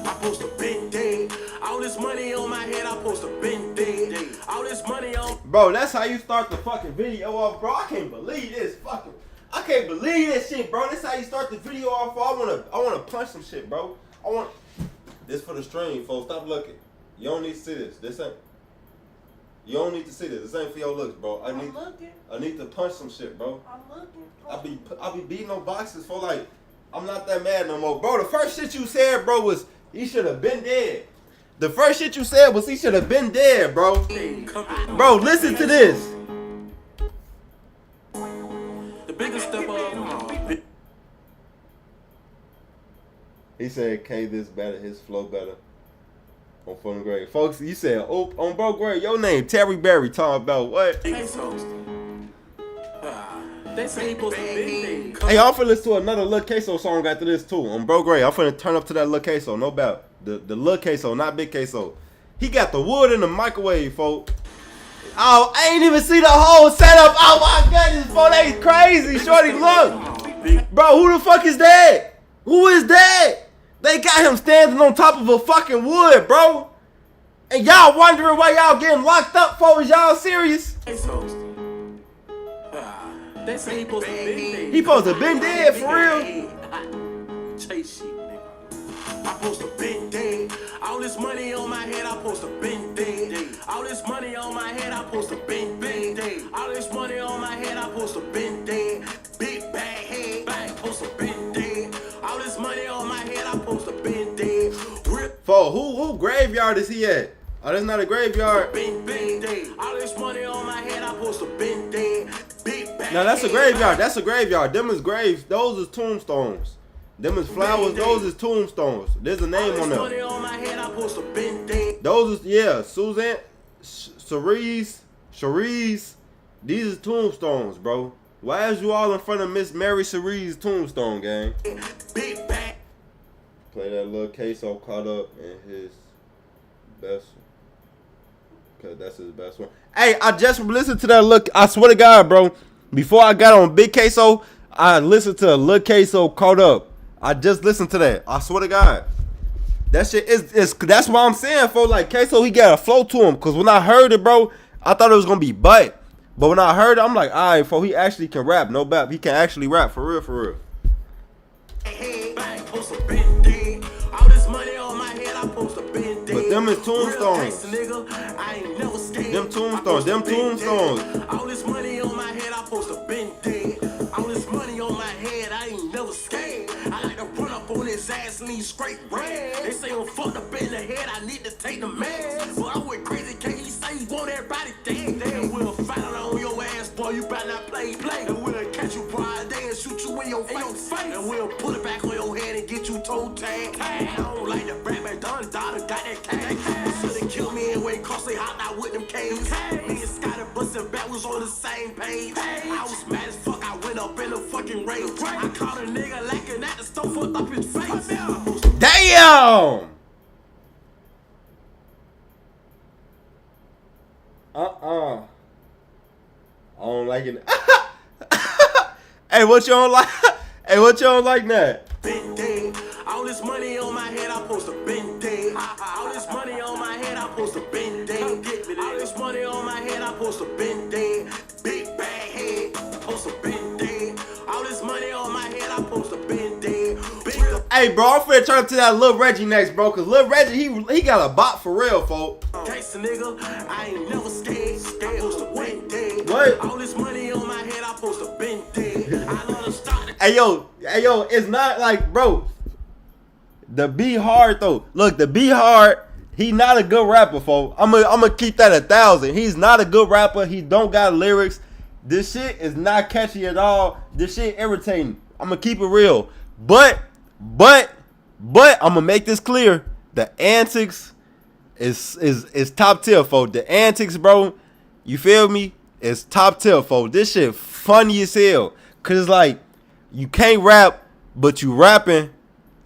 I supposed to been dead. All this money on my head, I supposed to been dead. All this money on. Bro, that's how you start the fucking video off, bro. I can't believe this fucking. I can't believe this shit, bro. This how you start the video off. I wanna punch some shit, bro. This for the stream, folks. Stop looking. You don't need to see this. You don't need to see this. This ain't for your looks, bro. I need to punch some shit, bro. I'm looking. I be beating on boxes for like. I'm not that mad no more, bro. The first shit you said, bro, was he should have been dead. The first shit you said was he should have been dead, bro. Bro, listen to this. The biggest step of. He said, K this better, his flow better. On Phone Grade. Folks, you said, oh, on Bro Grade, your name, Terry Berry, talking about what? They say he supposed to be. Hey, I'm finna listen to another Lil Kso song after this, too. On Bro Grade, I'm finna turn up to that Lil Kso, no doubt. The Lil Kso, not Big Kso. He got the wood in the microwave, folks. Oh, I ain't even see the whole setup. Oh, my goodness, bro, they crazy. Shorty, look. Bro, who the fuck is that? Who is that? They got him standing on top of a fucking wood, bro. And y'all wondering why y'all getting locked up for? Is y'all serious? They say he supposed to be. He supposed to been dead for real. Chase shit, nigga. I supposed to been dead. All this money on my head, I supposed to been dead. All this money on my head, I supposed to been dead. All this money on my head, I supposed to been dead. Big bag head, bag supposed to been dead. All this money on my head, I supposed to been dead. For who graveyard is he at? Oh, that's not a graveyard. Been dead. All this money on my head, I supposed to been dead. No, that's a graveyard. That's a graveyard. Them is graves. Those is tombstones. Them is flowers. Those is tombstones. There's a name on them. Those is, yeah, Suzanne, Cherise. These is tombstones, bro. Why is you all in front of Miss Mary Cherie's tombstone, gang? Play that Lil Kso caught up in his best one. Cause that's his best one. Hey, I just listened to that look. I swear to God, bro. Before I got on Big Kso, I listened to Lil Kso caught up. I just listened to that. I swear to God. That shit is that's what I'm saying, for like Kso, he got a flow to him. Cause when I heard it, bro, I thought it was gonna be butt. But when I heard it, I'm like, alright, for he actually can rap. No bap. He can actually rap for real, for real. But them is tombstones. Them tombstones. All this money on my head, I supposed to been dead. All this money on my head, I ain't never scared. I like to run up on his ass and he straight red. They say I'm fucked up in the head, I need to take the man. But I went crazy, can't he say he want everybody dead? Then we'll fight on your ass, boy, you better not play. And we'll catch you broad day and shoot you in your face. And we'll put it back on your head and get you toe tagged. I don't like the rap, man, Don Dada got that cash. Should've killed me anyway, cause they hot out with them caves. Me and Scotty bustin' back was on the same page. I was mad as fuck, I went up in the fucking rage. I caught a nigga lacking at the store, fucked up his face. Damn! I don't like it. Hey, what you don't like? Hey, what you don't like that? Been dead. All this money on my head, I supposed to been dead. All this money on my head, I supposed to been dead. All this money on my head, I supposed to been dead. Big bag head, supposed to been dead. Hey, bro, I'm finna turn up to that Lil Reggie next, bro, cause Lil Reggie, he got a bot for real, folks. Gangsta nigga, I ain't never scared. Supposed to win dead. What? All this money on my head, I supposed to been dead. I love to start. Hey yo, it's not like, bro. The Be Hard though. Look, the Be Hard, he not a good rapper, folks. I'm gonna keep that 1,000. He's not a good rapper. He don't got lyrics. This shit is not catchy at all. This shit irritating. I'm gonna keep it real. But I'm gonna make this clear. The antics is top tier, folks. The antics, bro. You feel me? It's top tier, folks. This shit funny as hell. Cause it's like you can't rap, but you rapping,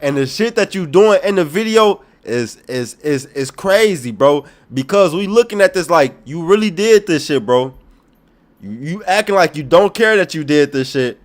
and the shit that you doing in the video is crazy, bro. Because we looking at this like you really did this shit, bro. You acting like you don't care that you did this shit,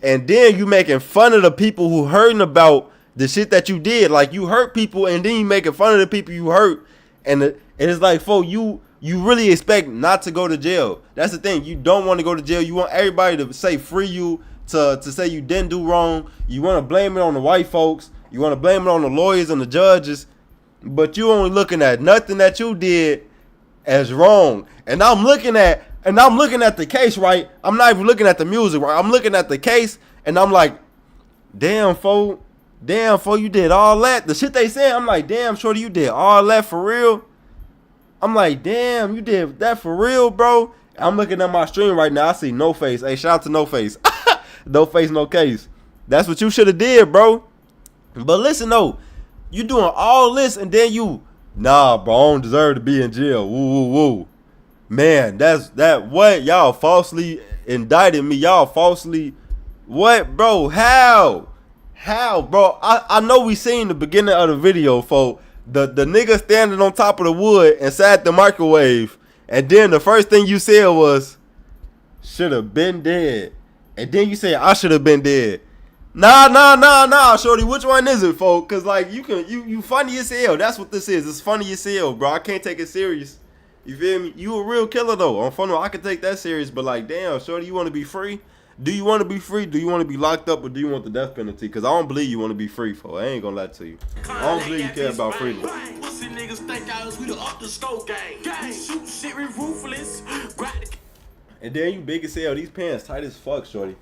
and then you making fun of the people who hurting about the shit that you did. Like you hurt people, and then you making fun of the people you hurt, and it's like, folks, you really expect not to go to jail. That's the thing. You don't want to go to jail. You want everybody to say free you, to say you didn't do wrong. You want to blame it on the white folks. You want to blame it on the lawyers and the judges, but you only looking at nothing that you did as wrong. And I'm looking at the case, right? I'm not even looking at the music, right? I'm looking at the case, and I'm like, damn, fo, you did all that. The shit they said, I'm like, damn, shorty, you did all that for real? I'm like, damn, you did that for real, bro? I'm looking at my stream right now. I see No Face. Hey, shout out to No Face. No Face, no case. That's what you should have did, bro. But listen, though, you doing all this, and then you, nah, bro, I don't deserve to be in jail. Woo, woo, woo. Man, what? Y'all falsely indicted me. Y'all falsely, what, bro? How, bro? I know we seen the beginning of the video, folks. The nigga standing on top of the wood inside the microwave, and then the first thing you said was, should have been dead. And then you say, I should have been dead. Nah, shorty, which one is it, folks? Cause like you funny as hell. That's what this is. It's funny as hell, bro. I can't take it serious. You feel me? You a real killer though. On phone, I can take that serious, but like, damn, shorty, you want to be free? Do you want to be free? Do you want to be locked up, or do you want the death penalty? Cause I don't believe you want to be free, folks. I ain't gonna lie to you. I don't believe you care about freedom. Pussy niggas think I was we the up the scope gang. Shoot shit ruthless. And then you big as hell. These pants tight as fuck, shorty.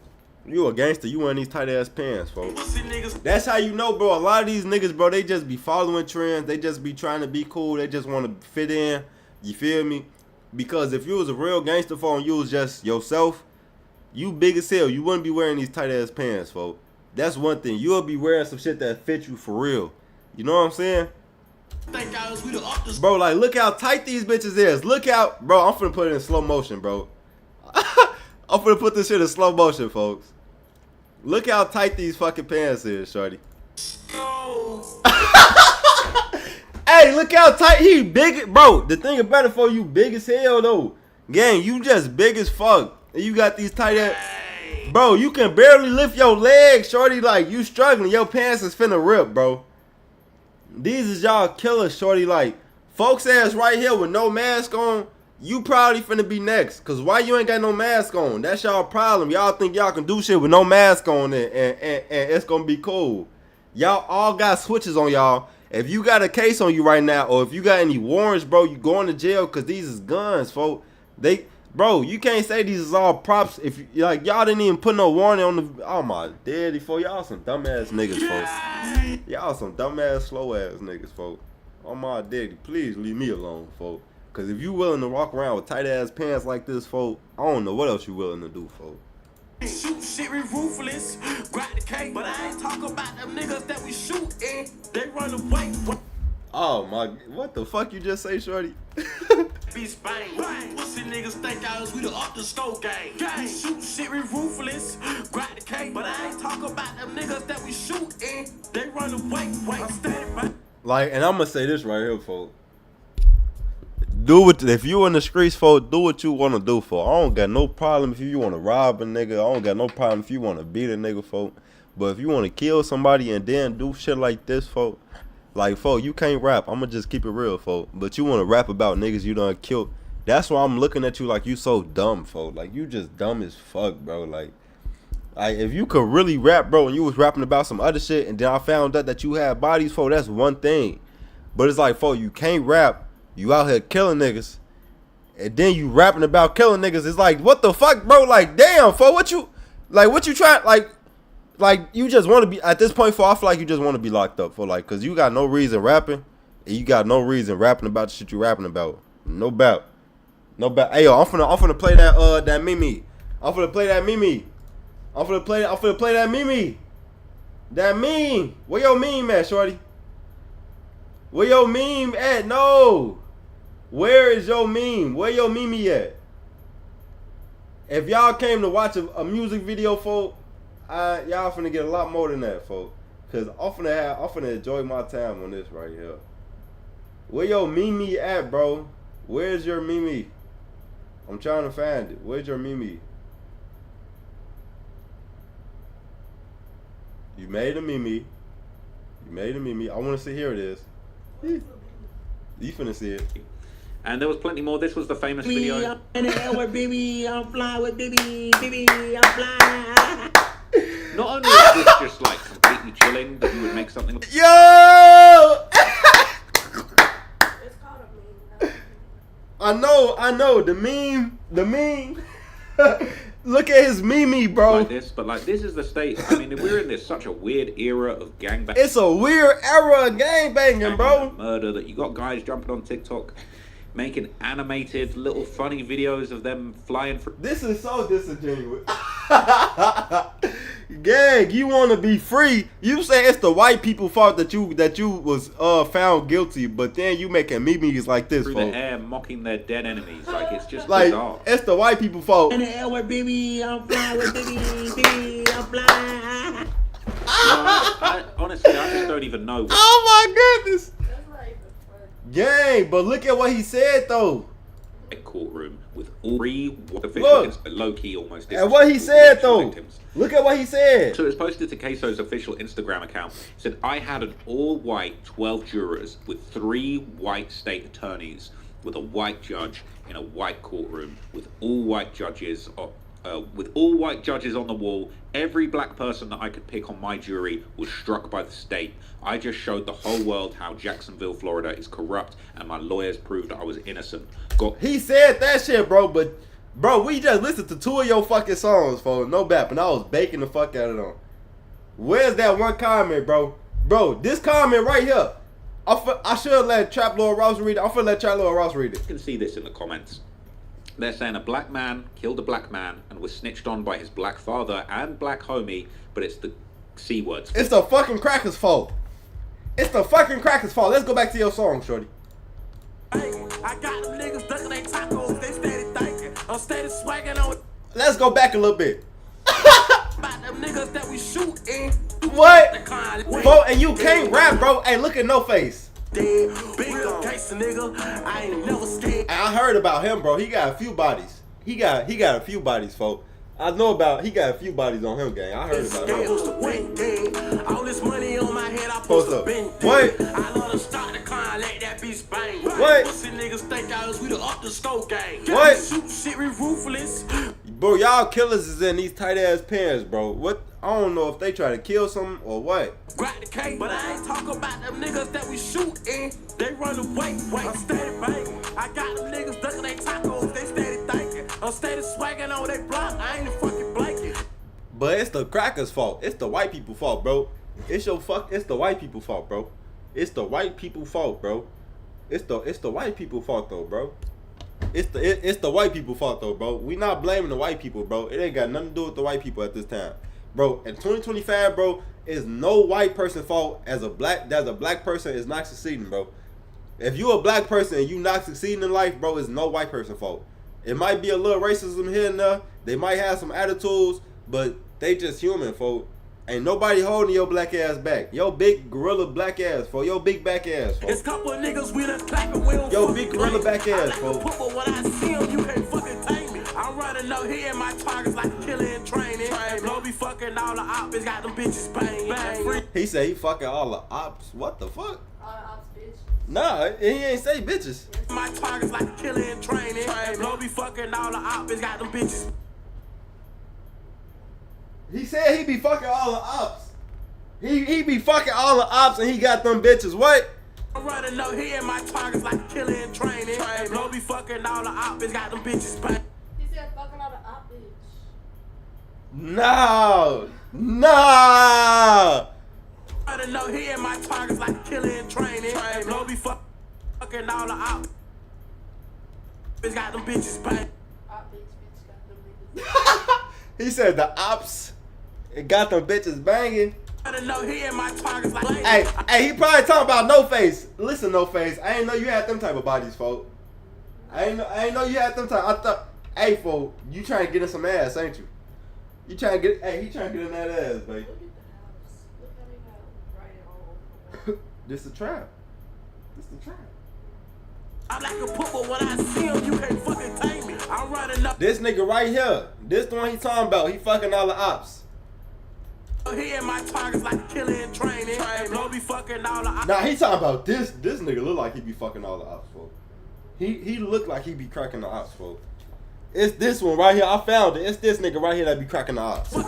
You a gangster. You wearing these tight ass pants, folks. That's how you know, bro. A lot of these niggas, bro, they just be following trends. They just be trying to be cool. They just want to fit in. You feel me? Because if you was a real gangster, folks, and you was just yourself, you big as hell. You wouldn't be wearing these tight ass pants, folks. That's one thing. You'll be wearing some shit that fit you for real. You know what I'm saying? Bro, like, look how tight these bitches is. Look how, bro, I'm finna put it in slow motion, bro. I'm finna put this shit in slow motion, folks. Look how tight these fucking pants is, shorty. Hey, look how tight he big, bro. The thing about it, for you big as hell though. Gang, you just big as fuck. And you got these tight ass, bro. You can barely lift your legs, shorty. Like you struggling. Your pants is finna rip, bro. These is y'all killers, shorty. Like folks ass right here with no mask on. You probably finna be next. Cause why you ain't got no mask on? That's y'all problem. Y'all think y'all can do shit with no mask on and it's gonna be cool. Y'all all got switches on y'all. If you got a case on you right now, or if you got any warrants, bro, you going to jail because these is guns, folks. Bro, you can't say these is all props. If you, like, y'all didn't even put no warning on the. Oh my daddy, folks. Y'all some dumbass niggas, folks. Y'all some dumbass, slow ass niggas, folks. Oh my daddy, please leave me alone, folks. Cause if you willing to walk around with tight ass pants like this, folks, I don't know what else you willing to do, folks. Shoot shit ruthless, grab the cake, but I ain't talking about them niggas that we shoot and they run away. Oh my, what the fuck you just say, shorty? Be Spain. Pussy niggas think I was we the up the scope gang. Shoot shit ruthless, grab the cake, but I ain't talking about them niggas that we shoot and they run away. I'm standing by. Like, and I'm gonna say this right here, folks. Do what, if you in the streets, folks, do what you want to do, folks. I don't got no problem if you want to rob a nigga. I don't got no problem if you want to beat a nigga, folks. But if you want to kill somebody and then do shit like this, folks, like, folks, you can't rap. I'm going to just keep it real, folks. But you want to rap about niggas you done killed. That's why I'm looking at you like you so dumb, folks. Like, you just dumb as fuck, bro. Like, Like, if you could really rap, bro, and you was rapping about some other shit, and then I found out that you had bodies, for that's one thing. But it's like, you can't rap, you out here killing niggas, and then you rapping about killing niggas. It's like, what the fuck, bro? Like, damn, what you trying, like you just want to be, at this point, I feel like you just want to be locked up, because you got no reason rapping, and you got no reason rapping about the shit you rapping about. No doubt. Hey, yo, I'm finna play that Mimi. I'm finna play that Mimi. I'm finna play that Mimi. That meme. Where your meme at, shorty? Where your meme at? No. Where is your meme? Where your Mimi at? If y'all came to watch a music video, folk, y'all finna get a lot more than that, folk. Cause I'm finna enjoy my time on this right here. Where your Mimi at, bro? Where's your Mimi? I'm trying to find it. Where's your Mimi? You made a Mimi. You made a Mimi. I want to see. Here it is. You finna see it. And there was plenty more. This was the famous video. I'm in the air with baby. I'm flying with baby. Baby, I'm flying. Not only is this just like completely chilling, that you would make something. Yo! I know. The meme. Look at his Mimi, bro. Like this, but like this is the state. I mean, we're in this such a weird era of gangbang. It's a weird era of gangbanging, bro. Murder, that you got guys jumping on TikTok, making animated little funny videos of them flying for. This is so disingenuous. Gang, you want to be free. You say it's the white people fault that you was found guilty, but then you making memes like this, through folks. the air, mocking their dead enemies. Like, it's just like bizarre. It's the white people fault. In the air with baby, I'm flying with baby, baby, I'm flying. Honestly, I just don't even know. Oh my goodness. Gang, but look at what he said though. A courtroom with all three officials, low key almost. And what he said though. Victims. Look at what he said. So it was posted to Kso's official Instagram account. It said, I had an all-white 12 jurors with 3 white state attorneys with a white judge in a white courtroom with all white judges on the wall. Every black person that I could pick on my jury was struck by the state. I just showed the whole world how Jacksonville, Florida is corrupt, and my lawyers proved I was innocent. He said that shit, bro, but bro, we just listened to 2 of your fucking songs, folks. No bap, and I was baking the fuck out of them. Where's that one comment, bro? Bro, this comment right here. I should have let Trap Lord Ross read it. I'm finna let Trap Lord Ross read it. You can see this in the comments. They're saying a black man killed a black man and was snitched on by his black father and black homie, but it's the C words. It's the fucking crackers' fault. It's the fucking crackers' fault. Let's go back to your song, shorty. I got them niggas ducking they tacos, they steady thinking. I'm steady swagging on. Let's go back a little bit. About them niggas that we shoot in. What? Bro, and you can't rap, bro. Hey, look at No Face. Big gangster nigga, I ain't never scared. I heard about him, bro. He got a few bodies. He got a few bodies, folks. I know about. He got a few bodies on him, gang. I heard about him. All this money on my head, I post a bend. What? I love to start the car, let that bitch bang. What? Pussy niggas think we the up the scope gang. What? Shoot shit, we ruthless. Bro, y'all killers is in these tight ass pants, bro. What? I don't know if they try to kill some or what. Grab the cake, but I ain't talking about them niggas that we shoot in. They run away, I'm steady banging. I got them niggas ducking they tacos, they steady thinking. I'm steady swagging on they block, I ain't a fucking blanket. But it's the crackers' fault. It's the white people fault, bro. It's the white people fault, bro. It's the white people fault, bro. It's the white people fault though, bro. It's the white people fault though, bro. We not blaming the white people, bro. It ain't got nothing to do with the white people at this time. Bro, in 2025, bro, is no white person fault as a black person is not succeeding, bro. If you a black person and you not succeeding in life, bro, it's no white person fault. It might be a little racism here and there. They might have some attitudes, but they just human, folks. Ain't nobody holding your black ass back. Yo big gorilla black ass, folks. Yo big back ass, folks. It's couple of niggas we done clapping, we don't yo big gorilla back ass, folks. When I see him, you can't fucking take me. I'm running up here in my targets like a killer in training. Blow be fucking all the ops, got them bitches bang. He said he fucking all the ops. What the fuck? All the ops, bitch. Nah, he ain't say bitches. My targets like a killer in training. Blow be fucking all the ops, got them bitches. He said he be fucking all the ops. He be fucking all the ops and he got them bitches. What? I'm running up here in my targets like killer in training. Blow be fucking all the ops, got them bitches back. He said fucking all the op bitch. No. No. Running up here in my targets like killer in training. Blow be fucking all the ops, got them bitches back. Op bitch got them bitches. He said the ops got them bitches banging. Hey, he probably talking about No Face. Listen, No Face, I ain't know you had them type of bodies, folk. I ain't know you had them type. I thought, hey, folk, you trying to get in some ass, ain't you? You trying to get? Hey, he trying to get in that ass, baby. Look at the house. Look how they got right on. This the trap. This the trap. I'm like a pooper when I see him, you can't fucking tame me. I'm running up. This nigga right here. This the one he talking about. He fucking all the ops. He in my targets like killer in training. Blow be fucking all the ops. Nah, he talking about this. This nigga look like he be fucking all the ops, folks. He look like he be cracking the ops, folks. It's this one right here. I found it. It's this nigga right here that be cracking the ops. I'm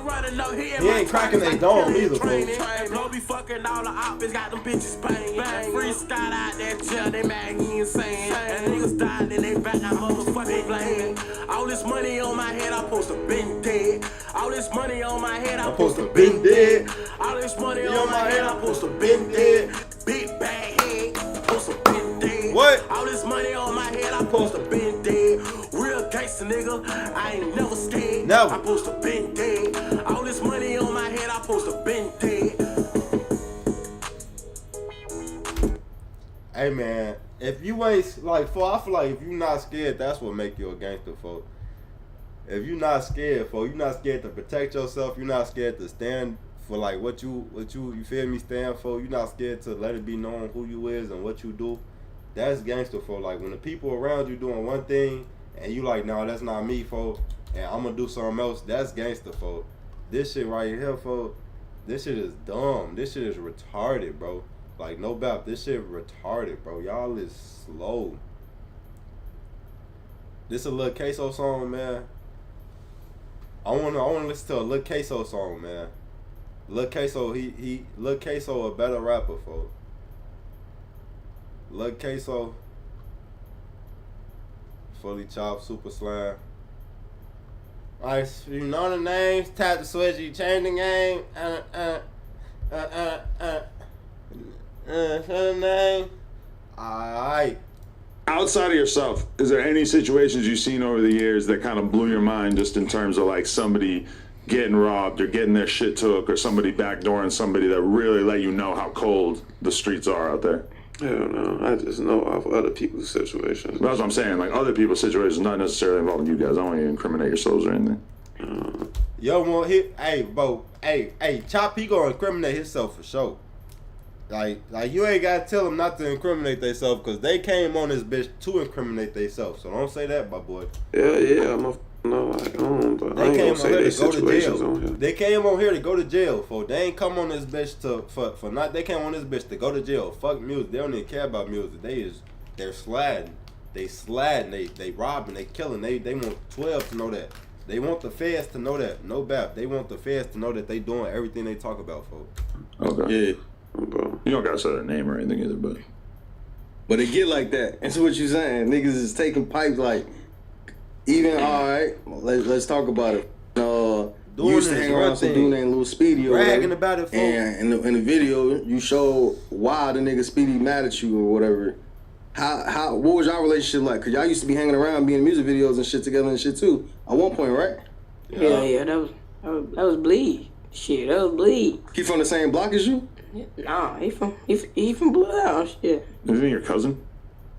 running up here. He ain't cracking they dome either, folks. Blow be fucking all the ops, got them bitches bang. Free Scott out that jail, they mad, he insane. And niggas died in they back, I motherfucking blame. All this money on my head, I'm supposed to been dead. All this money on my head, I'm supposed to been dead. All this money on my head, I'm supposed to been dead. Big bad head, supposed to been dead. What? All this money on my head, I'm supposed to been dead. Real gangster nigga, I ain't never scared. Never. I'm supposed to been dead. All this money on my head, I'm supposed to been dead. Hey man, if you ain't like, I feel like if you not scared, that's what make you a gangster, folks. If you not scared, folks, you not scared to protect yourself. You not scared to stand for like what you feel me, stand for. You not scared to let it be known who you is and what you do. That's gangster, folks. Like when the people around you doing one thing and you like, no, that's not me, folks, and I'm gonna do something else. That's gangster, folks. This shit right here, folks. This shit is dumb. This shit is retarded, bro. Like no doubt, this shit retarded, bro. Y'all is slow. This a Lil Kso song, man. I wanna listen to a Lil Kso song, man. Lil Kso, Lil Kso a better rapper, folks. Lil Kso, fully chopped, super slime. Alright, you know the names. Tap the switch, you change the game. The name. Alright. Outside of yourself, is there any situations you've seen over the years that kind of blew your mind, just in terms of like somebody getting robbed or getting their shit took, or somebody backdooring somebody, that really let you know how cold the streets are out there? I don't know. I just know of other people's situations. That's what I'm saying. Like other people's situations, not necessarily involving you guys. I don't want you to incriminate yourselves or anything. Yo, well, hey, bro, hey, Chopp, he gonna incriminate himself for sure. Like you ain't gotta tell them not to incriminate themselves, because they came on this bitch to incriminate themselves. So don't say that, my boy. Yeah, I'm like, but they came on here to go to jail. They came on here to go to jail, folks. They ain't come on this bitch for not. They came on this bitch to go to jail. Fuck music. They don't even care about music. They're sliding. They sliding. They robbing. They killing. They want 12 to know that. They want the feds to know that. No bap. They want the feds to know that they doing everything they talk about, folks. Okay. Yeah. You don't gotta say their name or anything either, but it get like that. That's what you saying. Niggas is taking pipes like, even alright, let's talk about it. You used to hang around some dude named Lil Speedy or bragging whatever, about it, folks. and in the video you show why the nigga Speedy mad at you or whatever. What was y'all relationship like? Cause y'all used to be hanging around, being in music videos and shit together and shit too. At one point, right? Yeah, that was Bleed. Shit, that was Bleed. He from the same block as you? Nah, he from Bloodhouse. Shit. Isn't he your cousin?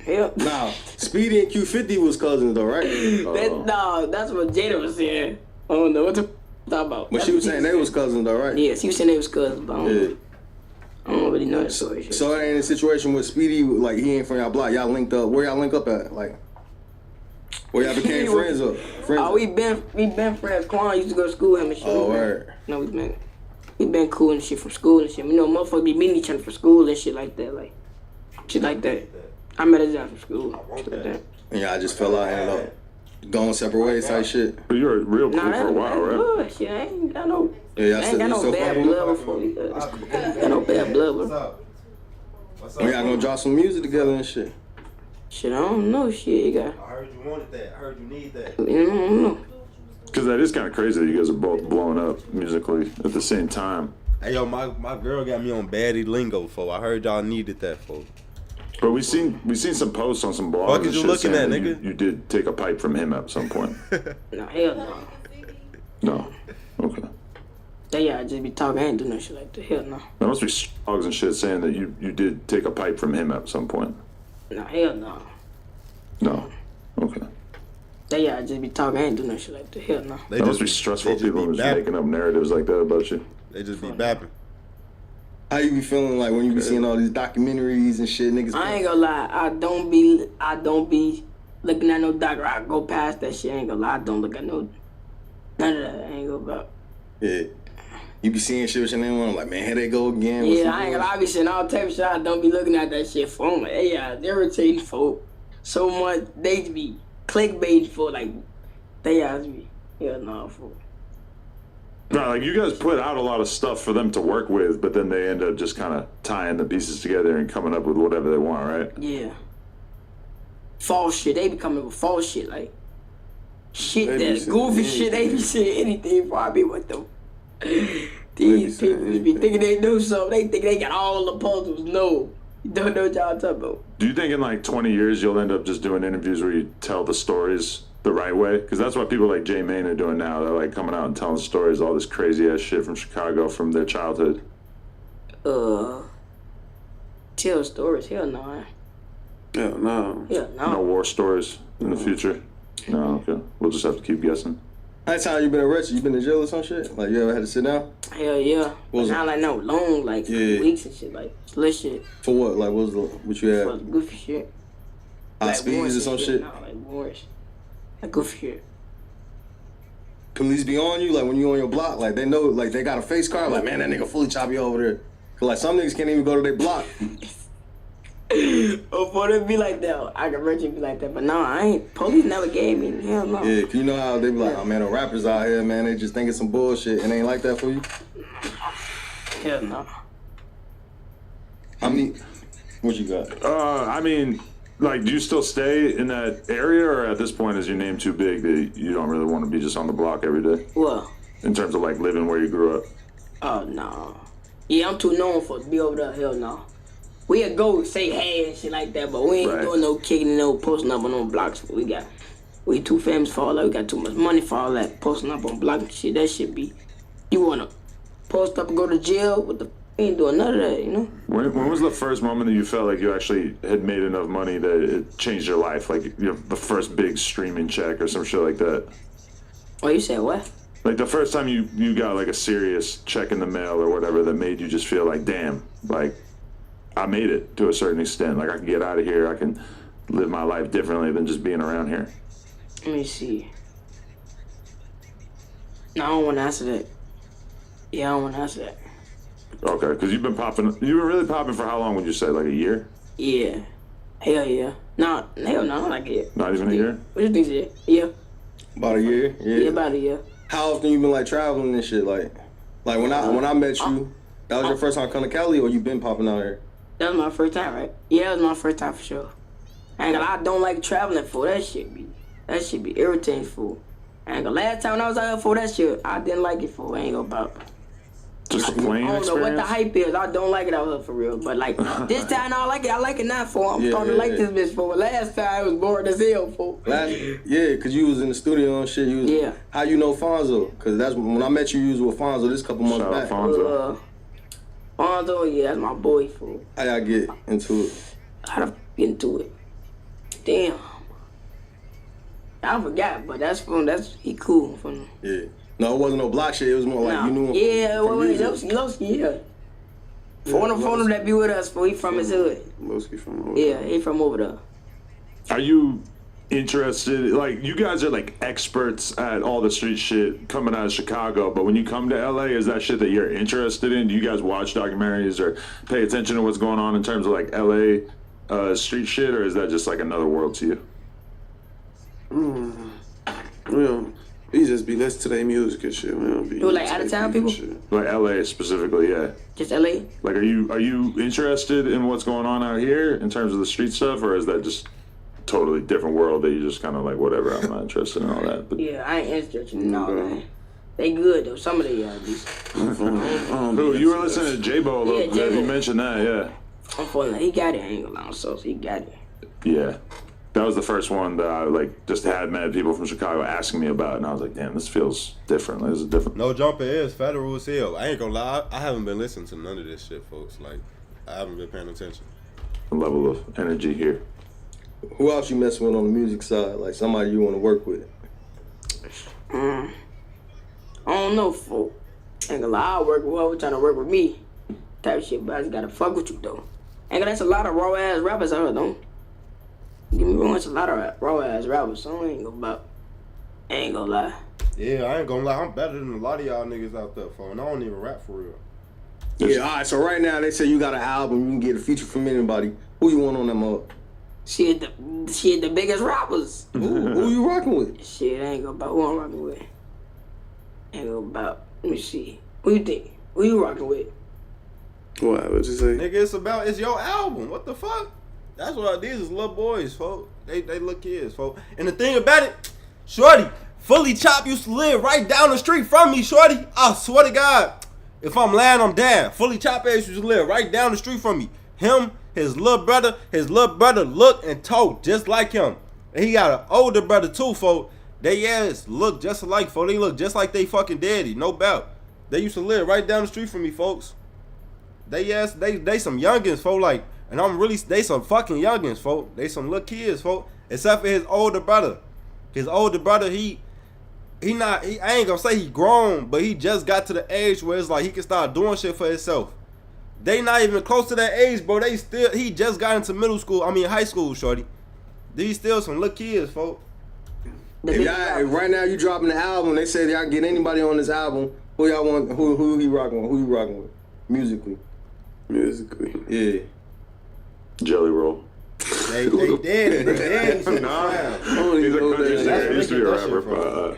Yep. Nah, Speedy and Q50 was cousins though, right? No, that's what Jada was saying. I don't know what to talk about. But she was saying they was cousins though, right? Yeah, she was saying they was cousins, but I don't really know that story. So it ain't a situation with Speedy, like he ain't from y'all block. Y'all linked up. Where y'all link up at? Like, where y'all became friends up? We been friends. Quan used to go to school with him and shit. Oh, right. No, we been cool and shit from school and shit. You know, motherfuckers be meeting each other for school and shit like that. Like, shit like that. I met his ass from school. Shit like that. And y'all just fell out and ended up going separate ways type shit. But you were real cool for a while, right? Good. Shit, shit, I ain't got no. Yeah, I ain't got no bad blood before. Got no bad blood before. We y'all gonna drop some music together and shit. Shit, I don't know. Shit, you got. I heard you wanted that. I heard you need that. I don't know. Because that is kind of crazy that you guys are both blowing up musically at the same time. Hey, yo, my girl got me on baddie lingo, fo. I heard y'all needed that, fo. But we seen some posts on some blogs. What is and you shit looking saying at, that nigga? You did take a pipe from him at some point. No, hell no. No. Okay. Yeah, I just be talking. I ain't do no shit like that. Hell no. There must be blogs and shit saying that you did take a pipe from him at some point. No, hell no. No. Okay. Yeah, I just be talking. I ain't do no shit like that. Hell no. That must be stressful. People just making up narratives like that about you. They just be bapping. How you be feeling like when you be seeing all these documentaries and shit, niggas? I ain't gonna lie. I don't be looking at no doctor. I go past that shit. I ain't gonna lie. I don't look at no none of that. I ain't gonna about. Yeah. You be seeing shit with your name on. I'm like, man, here they go again. Yeah, I ain't gonna lie. I be seeing all type of shit. I don't be looking at that shit for. I'm like, hey, they irritating for so much. They be clickbait for like. They ask me. Yeah, no, for. No, like you guys put out a lot of stuff for them to work with, but then they end up just kind of tying the pieces together and coming up with whatever they want, right? Yeah. False shit. They be coming with false shit, like shit that goofy shit. They be saying anything before I be with them. These people be thinking they do something. They think they got all the puzzles. No, you don't know what y'all talking about. Do you think in like 20 years you'll end up just doing interviews where you tell the stories the right way? Because that's what people like Jay Main are doing now. They're like coming out and telling stories, all this crazy ass shit from Chicago from their childhood. Tell stories? Hell no. Hell no. Hell no. No war stories in the future? No, okay. We'll just have to keep guessing. How time you been arrested? You been in jail or some shit? Like you ever had to sit down? Hell yeah. But not like no long, like weeks and shit, like slit shit. For what? Like what you had? For goofy shit. High like speeds or some shit? No, like wars. Like goofy shit. Police be on you, like when you on your block, like they know, like they got a face card, like man, that nigga fully chop you over there. Cause like some niggas can't even go to their block. Oh, for it be like that, I can virtually be like that, but no, I ain't. Police never gave me. Hell no. Yeah, cause you know how they be like, oh man, the rappers out here, man, they just thinking some bullshit, and ain't like that for you. Hell no. I mean, what you got? I mean, like, do you still stay in that area, or at this point is your name too big that you don't really want to be just on the block every day? What? In terms of like living where you grew up? Oh no. Yeah, I'm too known for to be over there. Hell no. We'll go say hey and shit like that, but we ain't doing no kicking and no posting up on no blocks. We too famous for all that. We got too much money for all that posting up on blocks and shit. That shit be. You wanna post up and go to jail with the. We ain't doing none of that, you know. When was the first moment that you felt like you actually had made enough money that it changed your life? Like the first big streaming check or some shit like that? Oh, you said what? Like the first time you got like a serious check in the mail or whatever that made you just feel like, damn, like I made it to a certain extent. Like I can get out of here. I can live my life differently than just being around here. Let me see. No, I don't want to answer that. Yeah, I don't want to answer that. Okay, because you've been really popping for how long would you say? Like a year? Yeah. Hell yeah. No, hell no, like it. Not even a year? What do you think, yeah? About a year? Yeah, about a year. How often you been like traveling and shit? Like when I met you, that was your first time coming to Cali, or you been popping out here? That was my first time, right? Yeah, that was my first time for sure. And I don't like traveling for that shit be irritating for. And the last time when I was out here for that shit, I didn't like it for. I ain't gonna about. Just a plane I don't know what the hype is. I don't like it out here for real. But like this time I like it. I like it now for. I'm starting to like this bitch for. Last time I was bored as hell for. Yeah, cause you was in the studio and shit. You was, how you know Fonzo? Cause that's when I met you. You was with Fonzo this couple months back. Fonzo. Fonzo, yeah, that's my boy for. How y'all get into it? How to get into it? Damn. I forgot, but he cool for me. Yeah. No, it wasn't no block shit. It was more like you knew him. Yeah, Lowski, yeah. For one of that be with us, for he from his hood. Lowski from over there. Yeah, he from over there. Are you interested? Like, you guys are like experts at all the street shit coming out of Chicago, but when you come to LA, is that shit that you're interested in? Do you guys watch documentaries or pay attention to what's going on in terms of like LA street shit, or is that just like another world to you? Real. We just be listening to their music and shit. We don't be. You like out of town people? Like LA specifically, yeah. Just LA? Like, are you interested in what's going on out here in terms of the street stuff, or is that just totally different world that you just kind of like whatever? I'm not interested in all that. But Yeah, I ain't interested in all that. They good though. Some of they at least. Who you were listening to J-Bo a little bit? J-Bo. You mentioned that, yeah. Unfortunately, he got it. I ain't gonna lie, so he got it. Yeah. That was the first one that I like just had mad people from Chicago asking me about, and I was like, damn, this feels different. Like, this is different. No Jumper is federal as hell. I ain't gonna lie, I haven't been listening to none of this shit, folks. Like, I haven't been paying attention. The level of energy here. Who else you messing with on the music side? Like somebody you want to work with? I don't know, folk. Ain't gonna lie, I work with whoever trying to work with me. Type of shit, but I just gotta fuck with you though. Ain't gonna, that's a lot of raw ass rappers out here, though. Give me wrong, it's a lot of raw ass rappers, so I ain't gonna lie. Yeah, I ain't gonna lie, I'm better than a lot of y'all niggas out there, phone. I don't even rap for real. Yeah, alright, so right now they say you got an album, you can get a feature from anybody. Who you want on that mug? Shit, the biggest rappers. Who you rocking with? Shit, I ain't gonna about who I'm rocking with. Ain't gonna about, let me see. Who you think? Who you rocking with? What you say? Nigga, it's your album. What the fuck? That's what these is little boys, folks. They little kids, folks. And the thing about it, Shorty, Fully Chopp used to live right down the street from me, Shorty. I swear to God, if I'm lying, I'm down. Fully Chopp ass used to live right down the street from me. Him, his little brother look and talk just like him. And he got an older brother too, folks. They ass look just alike, folks. They look just like they fucking daddy, no doubt. They used to live right down the street from me, folks. They some youngins, folks, like, and they some fucking youngins, folks. They some little kids, folks. Except for his older brother. His older brother, I ain't gonna say he grown, but he just got to the age where it's like he can start doing shit for himself. They not even close to that age, bro. He just got into high school, Shorty. These still some little kids, folks. If right now you dropping the album, they say y'all can get anybody on this album. Who y'all want? Who he rocking with? Who you rocking with? Musically. Yeah. Jelly Roll. They did. Nah, he's a country singer. He used to be a rapper, but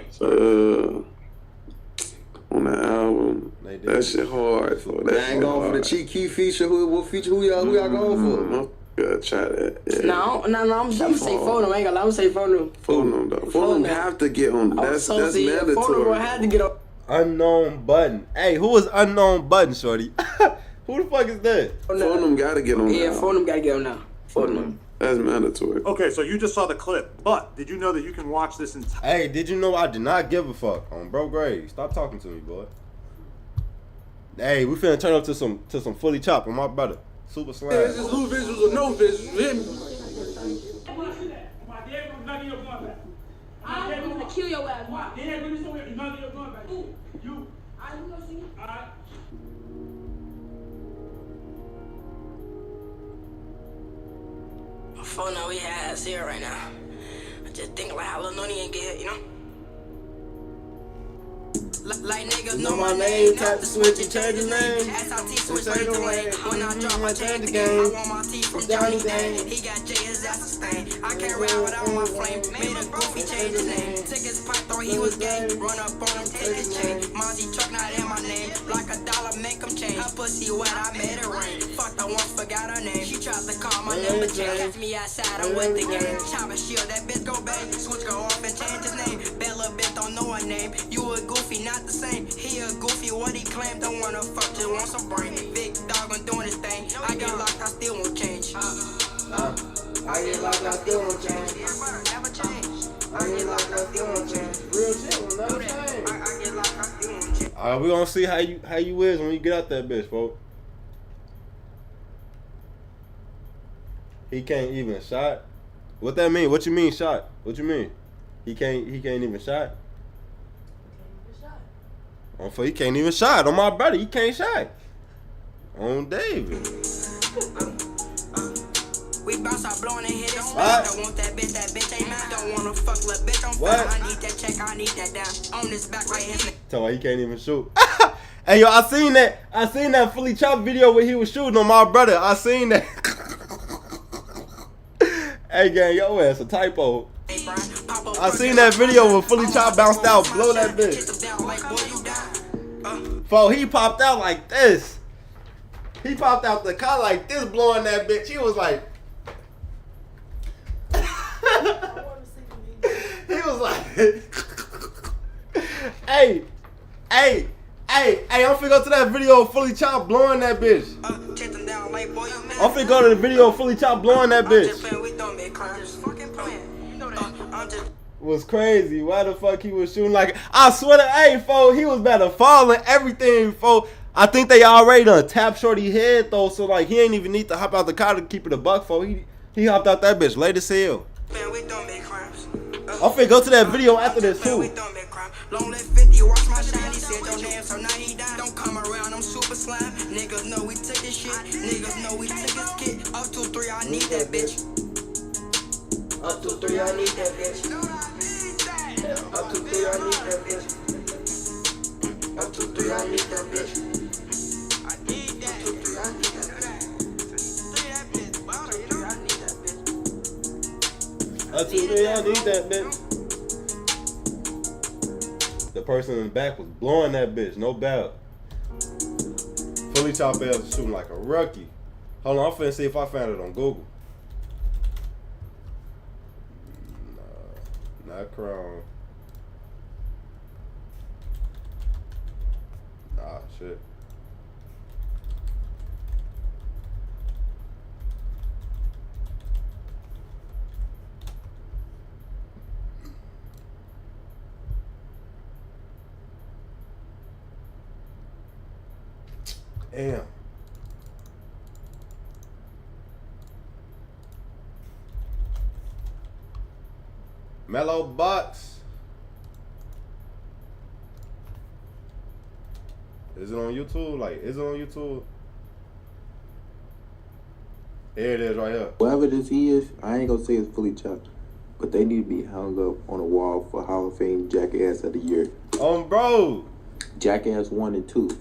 on the album, that shit hard. They ain't going for the Cheat Key feature. What feature? Who y'all going for? Gotta try that. Yeah. No, I'm say phone. I ain't gonna lie, I'm say phone. Phone though. Phone have to get on. That's mandatory. Phone had to get on. Unknown Button. Hey, who is Unknown Button, Shorty? Who the fuck is that? Phone gotta get on. Yeah, phone gotta get on now. Phone. That's mandatory. Okay, so you just saw the clip, but did you know that you can watch this entire? Hey, did you know I did not give a fuck on Bro Gray? Stop talking to me, boy. Hey, we finna turn up to some Fully Chopp on my brother. Super Slime. This is who visuals or no visuals. I'm gonna kill your ass. Phone now we has here right now. I just think like how Lil Noni ain't get hit, you know? Like niggas know my name, tap the switch and change his name. SIT switch right the lane. When I drop, I change the game. I want my teeth from Johnny Dane. He got J, his ass a stain. I can't ride without my flame. Made a goofy, change his name. Took his pipe, thought he was gay. Run up on him, take his chain. Mozzie truck not in my name. Like $1, make him change. Her pussy wet, I made it rain. Fucked her once, forgot her name. She tried to call my number change. Catch me outside, I'm with the game. Chop a shield, that bitch go bang. Switch go off and change his name. Bad little bitch don't know her name. You a goofy, not the same. He a goofy, what he claimed, don't wanna fuck, just want some brain. Big dog on doing his thing. I get locked, I still won't change. I get locked, I still won't change. Never change. I get locked, I still won't change. Real shit will never change. I get locked, I still won't change. Alright, we gonna see how you is when you get out that bitch, folks. He can't even shot. What that mean? What you mean shot? What you mean? He can't even shot. He can't even shot. On my brother, he can't shot. On David. We bounce out blowing and hit it. Don't want that bitch ain't mine. Don't wanna fuck little bitch on fire. I need that check, I need that down. On this back right here. Tell me he can't even shoot. Hey yo, I seen that Fully Chopp video where he was shooting on my brother. I seen that. Hey gang, yo ass a typo. Hey Brian, pop I seen that video where Fully Chop bounced out, blow that bitch. Fo, he popped out like this. He popped out the car like this, blowing that bitch. He was like, he was like, hey, I'm finna go to that video of Fully Chop blowing that bitch. I'm finna go to the video of Fully Chop blowing that bitch. Was crazy. Why the fuck he was shooting like? I swear to, hey, fo, he was about to fall and everything, fo. I think they already done tapped Shorty head though, so like he ain't even need to hop out the car to keep it a buck, fo. He hopped out that bitch late as hell. I'm finna go to that video after this too. Long live 50, watch my shine. He said your name, so now he died. Don't come around, I'm super slime. Niggas know we took his shit. Niggas know we took his kid. Up to 3, I need that bitch. Up to 3, I need that bitch. Up to 3, I need that bitch. Up to 3, I need that bitch. I need that. Up to 3, I need that bitch. Up to 3, I need that bitch. The person in the back was blowing that bitch, no doubt. Fully Chop ass was shooting like a rookie. Hold on, I'm finna see if I found it on Google. Nah, not Chrome. Nah, shit. Damn. Mellow Box. Is it on YouTube? Like, is it on YouTube? There it is right here. Whoever this is, I ain't gonna say it's Fully Chopped, but they need to be hung up on a wall for Hall of Fame Jackass of the Year. Bro. Jackass 1 and 2.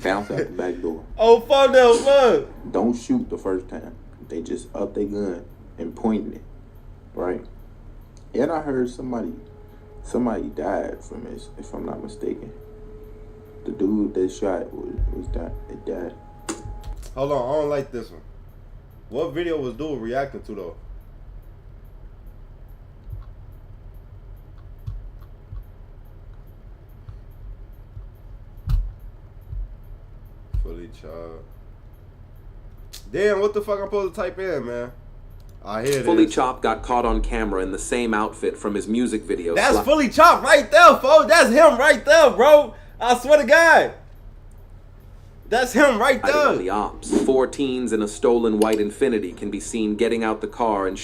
Bounce out the back door. Oh, fuck that, fuck. Don't shoot the first time. They just up their gun and pointing it, right? And I heard somebody died from this, if I'm not mistaken. The dude that shot was died. Hold on, I don't like this one. What video was dude reacting to though? Fully Chopped. Damn, what the fuck I'm supposed to type in, man? I hear this. Fully Chopped got caught on camera in the same outfit from his music video. That's Fully Chopped right there, folks. That's him right there, bro. I swear to God. That's him right there. On the ops. 4 teens in a stolen white Infiniti can be seen getting out the car and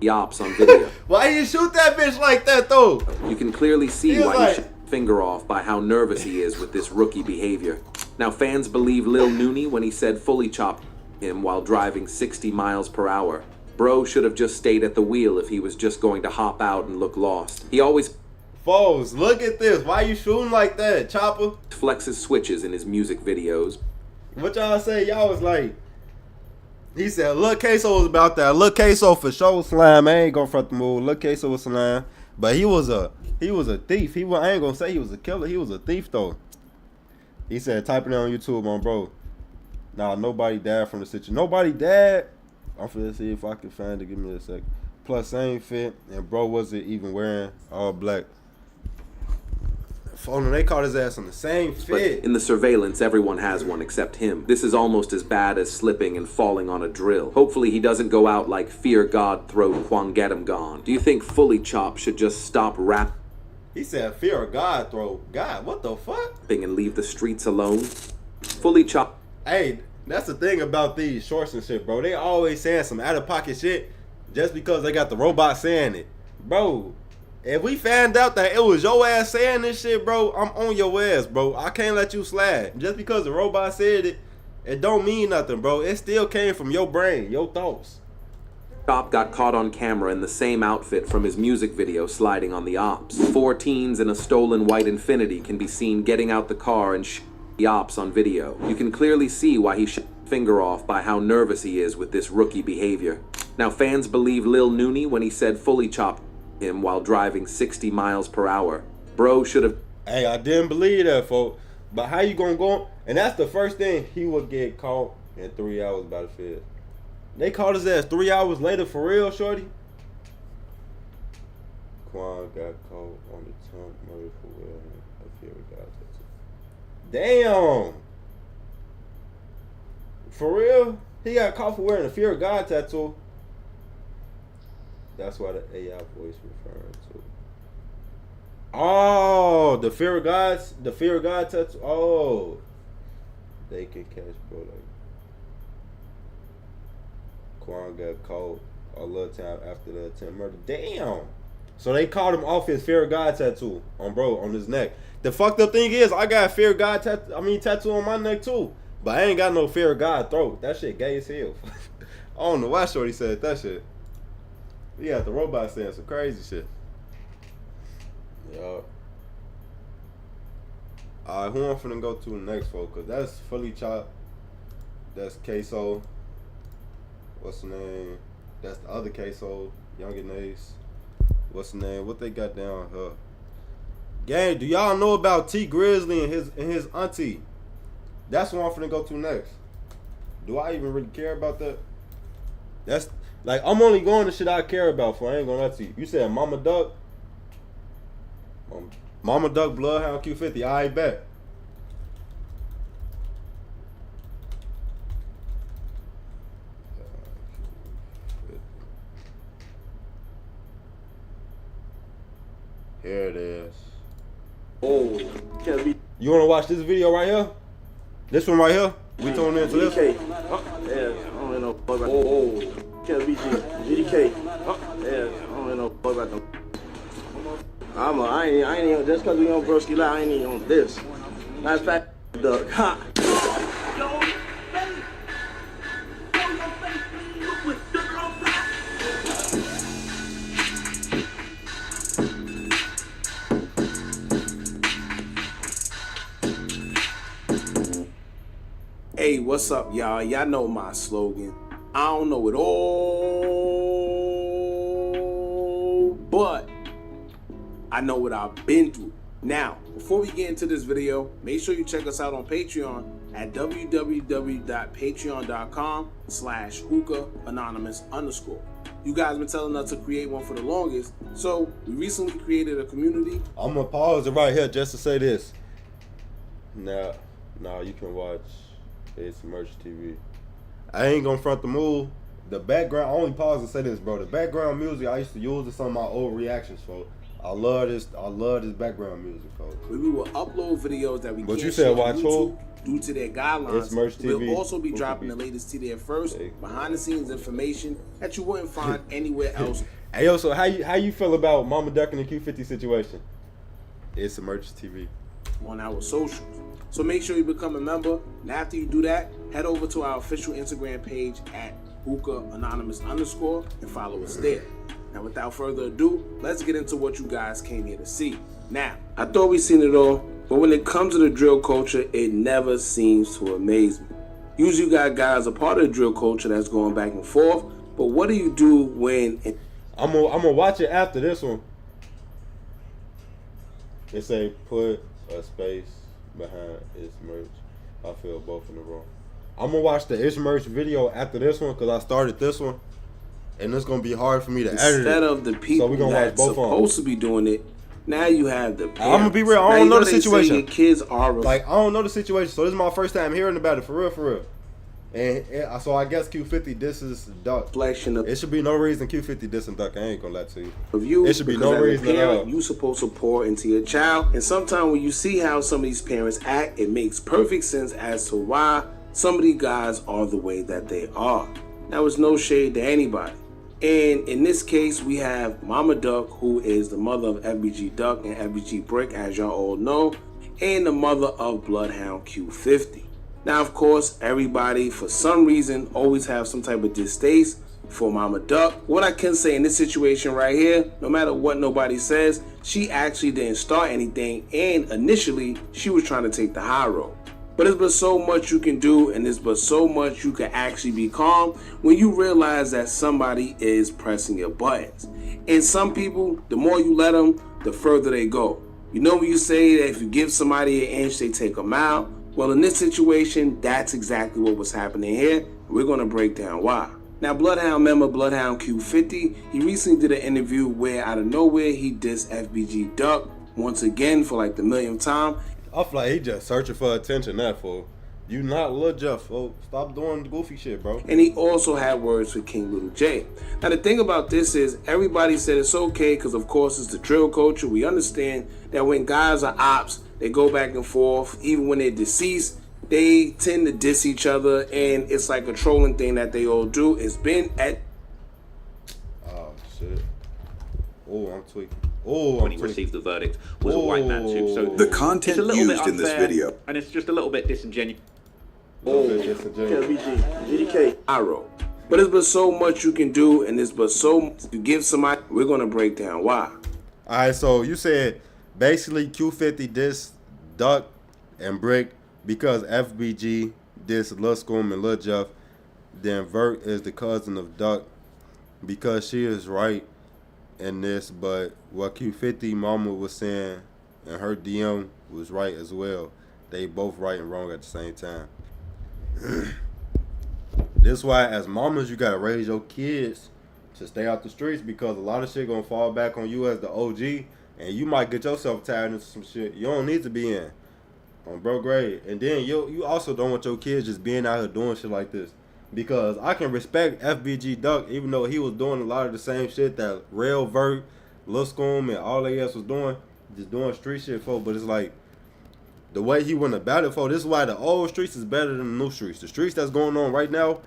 the ops on video. Why you shoot that bitch like that, though? You can clearly see why like... he shot his finger off by how nervous he is with this rookie behavior. Now, fans believe Lil Nooney when he said Fully Chopped him while driving 60 miles per hour. Bro should have just stayed at the wheel if he was just going to hop out and look lost. He always... Foes, look at this. Why you shooting like that, Chopper? Flexes switches in his music videos. What y'all say? Y'all was like... He said, Lil Kso was about that. Lil Kso for sure slime. I ain't gonna front the move. Lil Kso was slime. But he was a thief. I ain't gonna say he was a killer. He was a thief, though. He said, type it on YouTube on bro. Nah, nobody died from the situation. Nobody died. I'm finna see if I can find it. Give me a sec. Plus, same fit. And bro wasn't even wearing all black. Phone, they caught his ass on the same fit. But in the surveillance, everyone has one except him. This is almost as bad as slipping and falling on a drill. Hopefully he doesn't go out like Fear God Throat Kwang Get Him Gone. Do you think Fully Chopped should just stop rapping? He said Fear God Throat. God, what the fuck? And leave the streets alone? Fully Chopped. Hey, that's the thing about these shorts and shit, bro. They always saying some out-of-pocket shit just because they got the robot saying it. Bro, if we found out that it was your ass saying this shit, bro, I'm on your ass, bro. I can't let you slide. Just because the robot said it, it don't mean nothing, bro. It still came from your brain, your thoughts. Chopp got caught on camera in the same outfit from his music video sliding on the ops. 4 teens in a stolen white Infiniti can be seen getting out the car and the ops on video. You can clearly see why he shot his finger off by how nervous he is with this rookie behavior. Now, fans believe Lil Nooney when he said Fully Chopped him while driving 60 miles per hour. Bro should have... Hey, I didn't believe that, folks. But how you gonna go? And that's the first thing, he would get caught in 3 hours by the feds. They caught his ass 3 hours later for real, shorty. Quan got caught on the tongue murder for wearing a fear God tattoo. Damn. For real? He got caught for wearing a fear of God tattoo. That's why the AI voice referring to. Oh, the fear of God tattoo. Oh, they can catch bro. Like Quan got caught a little time after the attempt murder. Damn. So they caught him off his fear of God tattoo on his neck. The fucked up thing is, I got fear of God tattoo on my neck too, but I ain't got no fear of God throat. That shit gay as hell. I don't know why shorty said that shit. We got the robot saying some crazy shit. Yup. Alright, who I'm finna go to next, folks? Cause that's Fully Chopp. That's Kso. What's the name? That's the other Kso. Youngin Ace. What's the name? What they got down here? Gang, do y'all know about T Grizzly and his auntie? That's what I'm finna go to next. Do I even really care about that? That's like, I'm only going to shit I care about for. I ain't gonna lie to you. You said Mama Duck? Mama Duck, Bloodhound, Q50. I bet. Here it is. Oh, you wanna watch this video right here? This one right here? We tune into this one? Yeah, I don't know about oh, GDK. Yeah, I don't know about them. I ain't even, just cause we on Broski Live, I ain't even on this. Matter of fact, Duck. Ha! Hey, what's up, y'all? Y'all know my slogan. I don't know it all, but I know what I've been through. Now, before we get into this video, make sure you check us out on Patreon at www.patreon.com/hookah_anonymous. You guys been telling us to create one for the longest, so we recently created a community. I'm gonna pause it right here just to say this. Now you can watch It's Merch TV. I ain't gonna front the move. The background, I only pause to say this, bro. The background music I used to use in some of my old reactions, folks. I love this background music, folks. We will upload videos that we But can't you said share watch on YouTube due to their guidelines. It's Merch TV. We'll also be dropping the latest to there first, behind the scenes information that you wouldn't find anywhere else. Hey yo, so how you feel about Mama Duck and the Q50 situation? It's Merch TV. On our socials. So make sure you become a member. And after you do that, head over to our official Instagram page at hookah_anonymous and follow us there. Now, without further ado, let's get into what you guys came here to see. Now, I thought we seen it all, but when it comes to the drill culture, it never seems to amaze me. Usually you got guys a part of the drill culture that's going back and forth, but what do you do when... I'm gonna watch it after this one. It say put a space behind It's Merch. I feel both in the wrong. I'm gonna watch the It's Merch video after this one because I started this one, and it's gonna be hard for me to edit it. Instead of the people that's supposed to be doing it, now you have the parents. I'm gonna be real. I don't know the situation. Your kids are like, I don't know the situation, so this is my first time hearing about it for real. And so I guess Q50 disses Duck. It should be no reason Q50 dissing Duck. I ain't gonna lie to you. It should be no reason at all. You supposed to pour into your child, and sometimes when you see how some of these parents act, it makes perfect sense as to why some of these guys are the way that they are. Now, it's no shade to anybody. And in this case, we have Mama Duck, who is the mother of FBG Duck and FBG Brick, as y'all all know, and the mother of Bloodhound Q50. Now, of course, everybody, for some reason, always have some type of distaste for Mama Duck. What I can say in this situation right here, no matter what nobody says, she actually didn't start anything, and initially, she was trying to take the high road. But there's but so much you can do, and there's but so much you can actually be calm when you realize that somebody is pressing your buttons. And some people, the more you let them, the further they go. You know when you say that if you give somebody an inch, they take a mile? Well, in this situation, that's exactly what was happening here. We're going to break down why. Now, Bloodhound member Bloodhound Q50, he recently did an interview where out of nowhere he dissed FBG Duck once again for like the millionth time. I feel like he just searching for attention, that fool. You not Lil Jeff, fool. Stop doing the goofy shit, bro. And he also had words for King Little J. Now, the thing about this is everybody said it's okay because, of course, it's the drill culture. We understand that when guys are ops, they go back and forth. Even when they're deceased, they tend to diss each other, and it's like a trolling thing that they all do. It's been at... Oh, shit. Oh, I'm tweaking. Oh, when he received the verdict was a white man too. So The content it's a little used bit in this unfair, video. and it's just a little bit disingenuous. GDK, Iro. But there's but so much you can do, and there's but so to give somebody. We're gonna break down why. All right, so you said basically Q50 dissed Duck and Brick because FBG dissed Lil Scum and Lil Jeff. Then Vert is the cousin of Duck because she is right in this, but what Q50 mama was saying and her DM was right as well. They both right and wrong at the same time. This why as mamas you gotta raise your kids to stay out the streets because a lot of shit gonna fall back on you as the OG and you might get yourself tied into some shit you don't need to be in on bro grade. And then you also don't want your kids just being out here doing shit like this. Because I can respect FBG Duck even though he was doing a lot of the same shit that Rail Vert, Lil Scum, and all they else was doing, just doing street shit for. But it's like the way he went about it for. This is why the old streets is better than the new streets. The streets that's going on right now,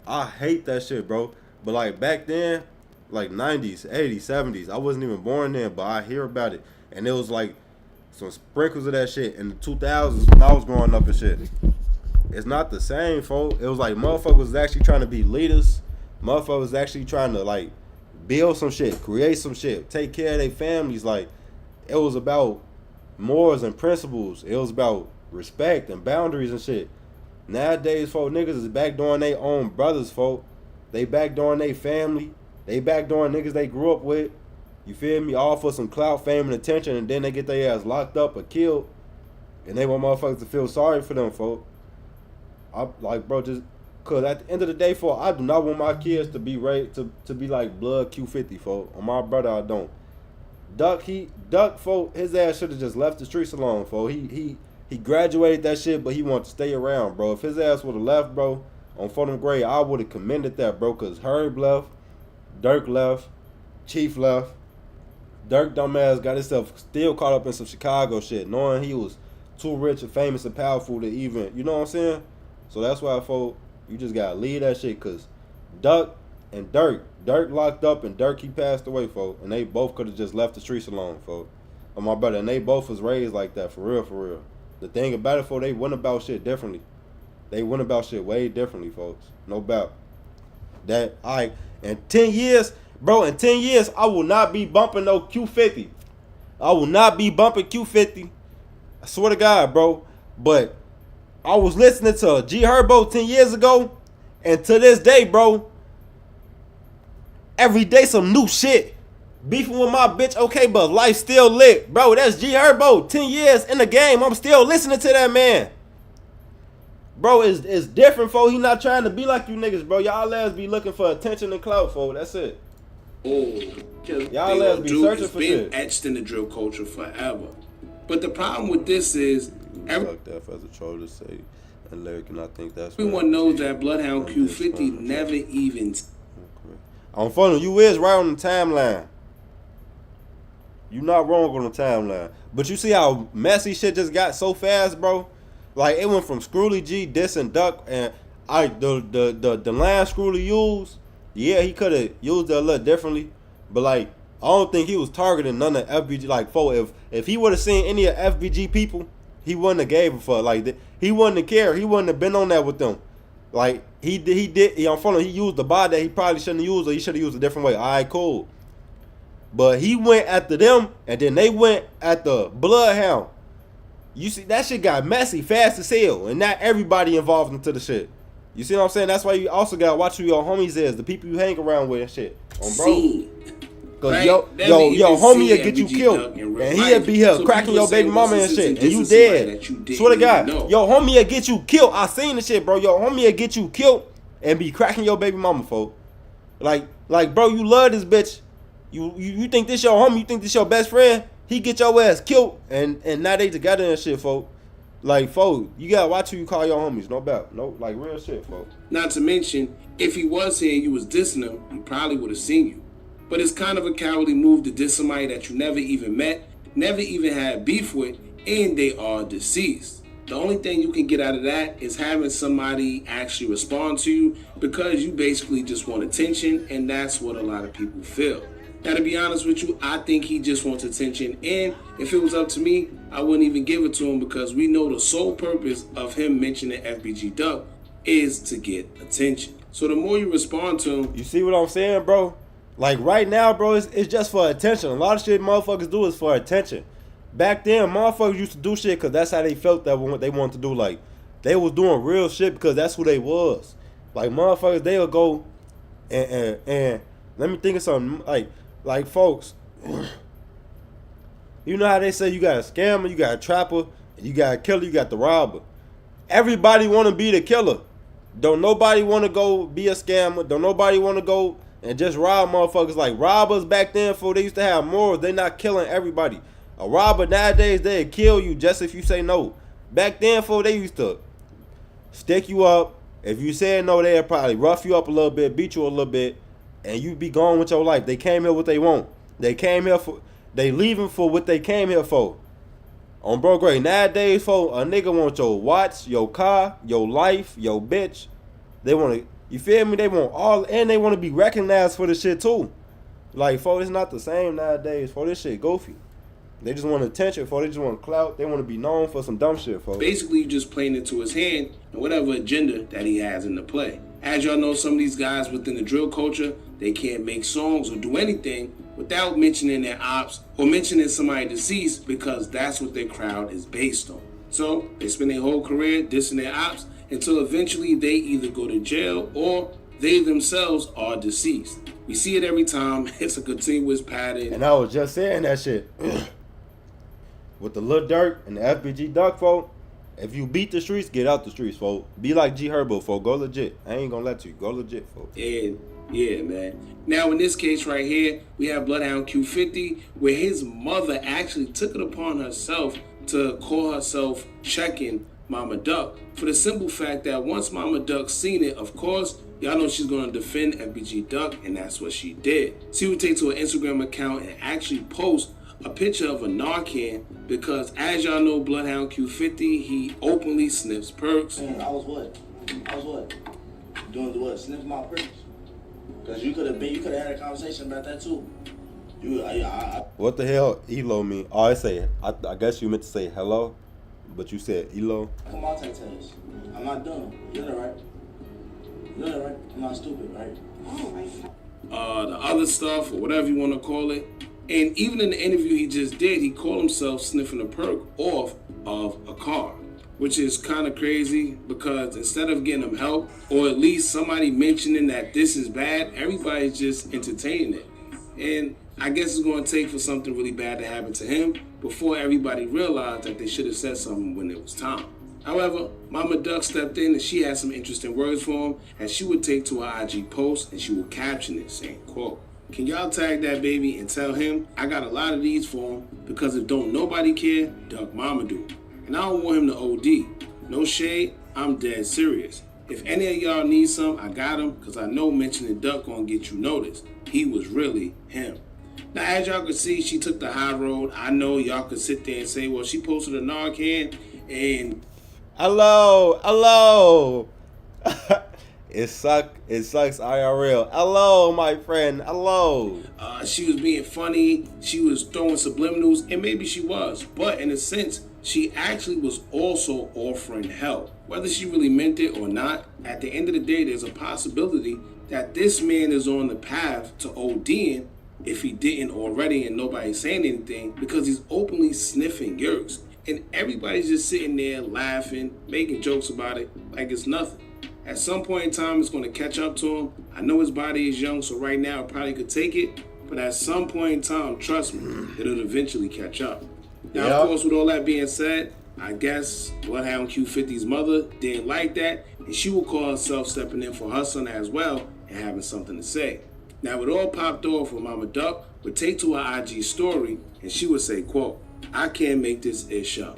I hate that shit, bro. But like back then, like 90s, 80s, 70s, I wasn't even born then, but I hear about it. And it was like some sprinkles of that shit in the 2000s when I was growing up and shit. It's not the same, folks. It was like motherfuckers was actually trying to be leaders. Motherfuckers was actually trying to like build some shit, create some shit, take care of their families. Like it was about morals and principles. It was about respect and boundaries and shit. Nowadays, folk, niggas is backdooring their own brothers, folk. They backdooring their family. They backdooring niggas they grew up with. You feel me? All for some clout, fame, and attention, and then they get their ass locked up or killed. And they want motherfuckers to feel sorry for them, folk. I like, bro, just cause at the end of the day, folk, I do not want my kids to be raised to be like blood Q50, folk. On my brother, I don't. Duck, folk, his ass should have just left the streets alone, folk. He graduated that shit, but he wanted to stay around, bro. If his ass would have left, bro, on Fulham Gray, I would have commended that, bro, cause Herb left, Dirk left, Chief left. Dirk dumbass got himself still caught up in some Chicago shit, knowing he was too rich and famous and powerful to even, you know what I'm saying? So that's why, folk, you just gotta leave that shit, cause Duck and Dirk locked up and Dirk, he passed away, folk, and they both could have just left the streets alone, folk. Oh, my brother, and they both was raised like that, for real, for real. The thing about it, folk, they went about shit differently. They went about shit way differently, folks. No doubt. That, alright, in 10 years, bro, in 10 years, I will not be bumping no Q50. I will not be bumping Q50. I swear to God, bro. But I was listening to G Herbo 10 years ago, and to this day, bro, every day some new shit. Beefing with my bitch, okay, but life still lit. Bro, that's G Herbo. 10 years in the game, I'm still listening to that man. Bro, it's different, folks. He not trying to be like you niggas, bro. Y'all ass be looking for attention and clout, folks. That's it. Y'all ass be searching for shit. Etched in the drill culture forever. But the problem with this is fuck that as a troll to say and lyric, and I think that's everyone knows that Bloodhound Q50 never even. On phone, you is right on the timeline. You not wrong on the timeline. But you see how messy shit just got so fast, bro? Like it went from Screwly G, dissing Duck, and the line Screwly used, yeah, he could have used it a little differently. But like I don't think he was targeting none of FBG. Like, if he would have seen any of FBG people, he wouldn't have gave a fuck. Like, he wouldn't have cared. He wouldn't have been on that with them. Like, he used the bar that he probably shouldn't have used, or he should have used a different way. All right, cool. But he went after them, and then they went at the Bloodhound. You see, that shit got messy fast as hell, and not everybody involved into the shit. You see what I'm saying? That's why you also gotta watch who your homies is, the people you hang around with and shit. On bro. Cause Right? yo Never even homie seen will get you FBG killed, Duck in real and he'll life. be here So cracking people your say, baby what's mama the and sense in shit, and you dissing somebody dead. that you didn't Swear to God, even know? yo homie will get you killed. I seen the shit, bro. Yo homie will get you killed and be cracking your baby mama, folk. Like bro, you love this bitch. You think this your homie? You think this your best friend? He get your ass killed, and now they together and shit, folk. Like, folk, you gotta watch who you call your homies. No doubt, no, like real shit, folk. Not to mention, if he was here and you was dissing him, he probably would have seen you. But it's kind of a cowardly move to diss somebody that you never even met, never even had beef with, and they are deceased. The only thing you can get out of that is having somebody actually respond to you because you basically just want attention, and that's what a lot of people feel. Now, to be honest with you, I think he just wants attention, and if it was up to me, I wouldn't even give it to him because we know the sole purpose of him mentioning FBG Duck is to get attention. So the more you respond to him, you see what I'm saying, bro? Like right now, bro, it's just for attention. A lot of shit motherfuckers do is for attention. Back then, motherfuckers used to do shit because that's how they felt that what they wanted to do. Like, they was doing real shit because that's who they was. Like, motherfuckers, they'll go and let me think of something. Like folks, you know how they say you got a scammer, you got a trapper, you got a killer, you got the robber. Everybody want to be the killer. Don't nobody want to go be a scammer. Don't nobody want to go and just rob motherfuckers. Like robbers back then, for they used to have morals. They not killing everybody. A robber nowadays, they'll kill you just if you say no. Back then, for they used to stick you up. If you said no, they'll probably rough you up a little bit, beat you a little bit, and you be gone with your life. They came here what they want. They came here for, they leaving for what they came here for. On bro grade, nowadays, for a nigga want your watch, your car, your life, your bitch. They want to, you feel me? They want all, and they want to be recognized for the shit too. Like, for it's not the same nowadays. For this shit goofy. They just want attention. For they just want clout. They want to be known for some dumb shit. For basically, you just playing into his hand and whatever agenda that he has in the play. As y'all know, some of these guys within the drill culture, they can't make songs or do anything without mentioning their ops or mentioning somebody deceased because that's what their crowd is based on. So they spend their whole career dissing their ops until eventually they either go to jail or they themselves are deceased. We see it every time. It's a continuous pattern. And I was just saying that shit. With the Lil Durk and the FBG Duck, folk, if you beat the streets, get out the streets, folk. Be like G Herbo, folk. Go legit. I ain't gonna let you. Go legit, folk. Yeah, man. Now, in this case right here, we have Bloodhound Q50, where his mother actually took it upon herself to call herself checking Mama Duck. For the simple fact that once Mama Duck seen it, of course, y'all know she's going to defend FBG Duck, and that's what she did. She would take to her Instagram account and actually post a picture of a Narcan because, as y'all know, Bloodhound Q50, he openly sniffs perks. I was what? Doing what? Sniffing my perks? Because you could have had a conversation about that too. What the hell Elo mean? Oh, I say, I guess you meant to say hello, but you said Elo. I can multitask. I'm not dumb. You know that, right? You know that, right? I'm not stupid, right? The other stuff, or whatever you want to call it. And even in the interview he just did, he called himself sniffing a perk off of a car, which is kind of crazy because instead of getting him help, or at least somebody mentioning that this is bad, everybody's just entertaining it. And I guess it's going to take for something really bad to happen to him before everybody realized that they should have said something when it was time. However, Mama Duck stepped in and she had some interesting words for him, and she would take to her IG post and she would caption it saying, quote, "Can y'all tag that baby and tell him I got a lot of these for him because if don't nobody care, Duck Mama do. And I don't want him to OD. No shade, I'm dead serious. If any of y'all need some, I got him because I know mentioning Duck gonna get you noticed. He was really him." Now, as y'all can see, she took the high road. I know y'all could sit there and say, well, she posted a Narcan and... Hello. It sucks IRL. Hello, my friend. Hello. She was being funny. She was throwing subliminals, and maybe she was. But in a sense, she actually was also offering help. Whether she really meant it or not, at the end of the day, there's a possibility that this man is on the path to ODing if he didn't already and nobody's saying anything because he's openly sniffing yerks. And everybody's just sitting there laughing, making jokes about it like it's nothing. At some point in time, it's going to catch up to him. I know his body is young, so right now it probably could take it. but at some point in time, trust me, it'll eventually catch up. Now, Yep. of course, with all that being said, I guess Bloodhound Q50's mother didn't like that, and she will call herself stepping in for her son as well and having something to say. Now, it all popped off when Mama Duck would take to her IG story, and she would say, quote, "I can't make this ish up."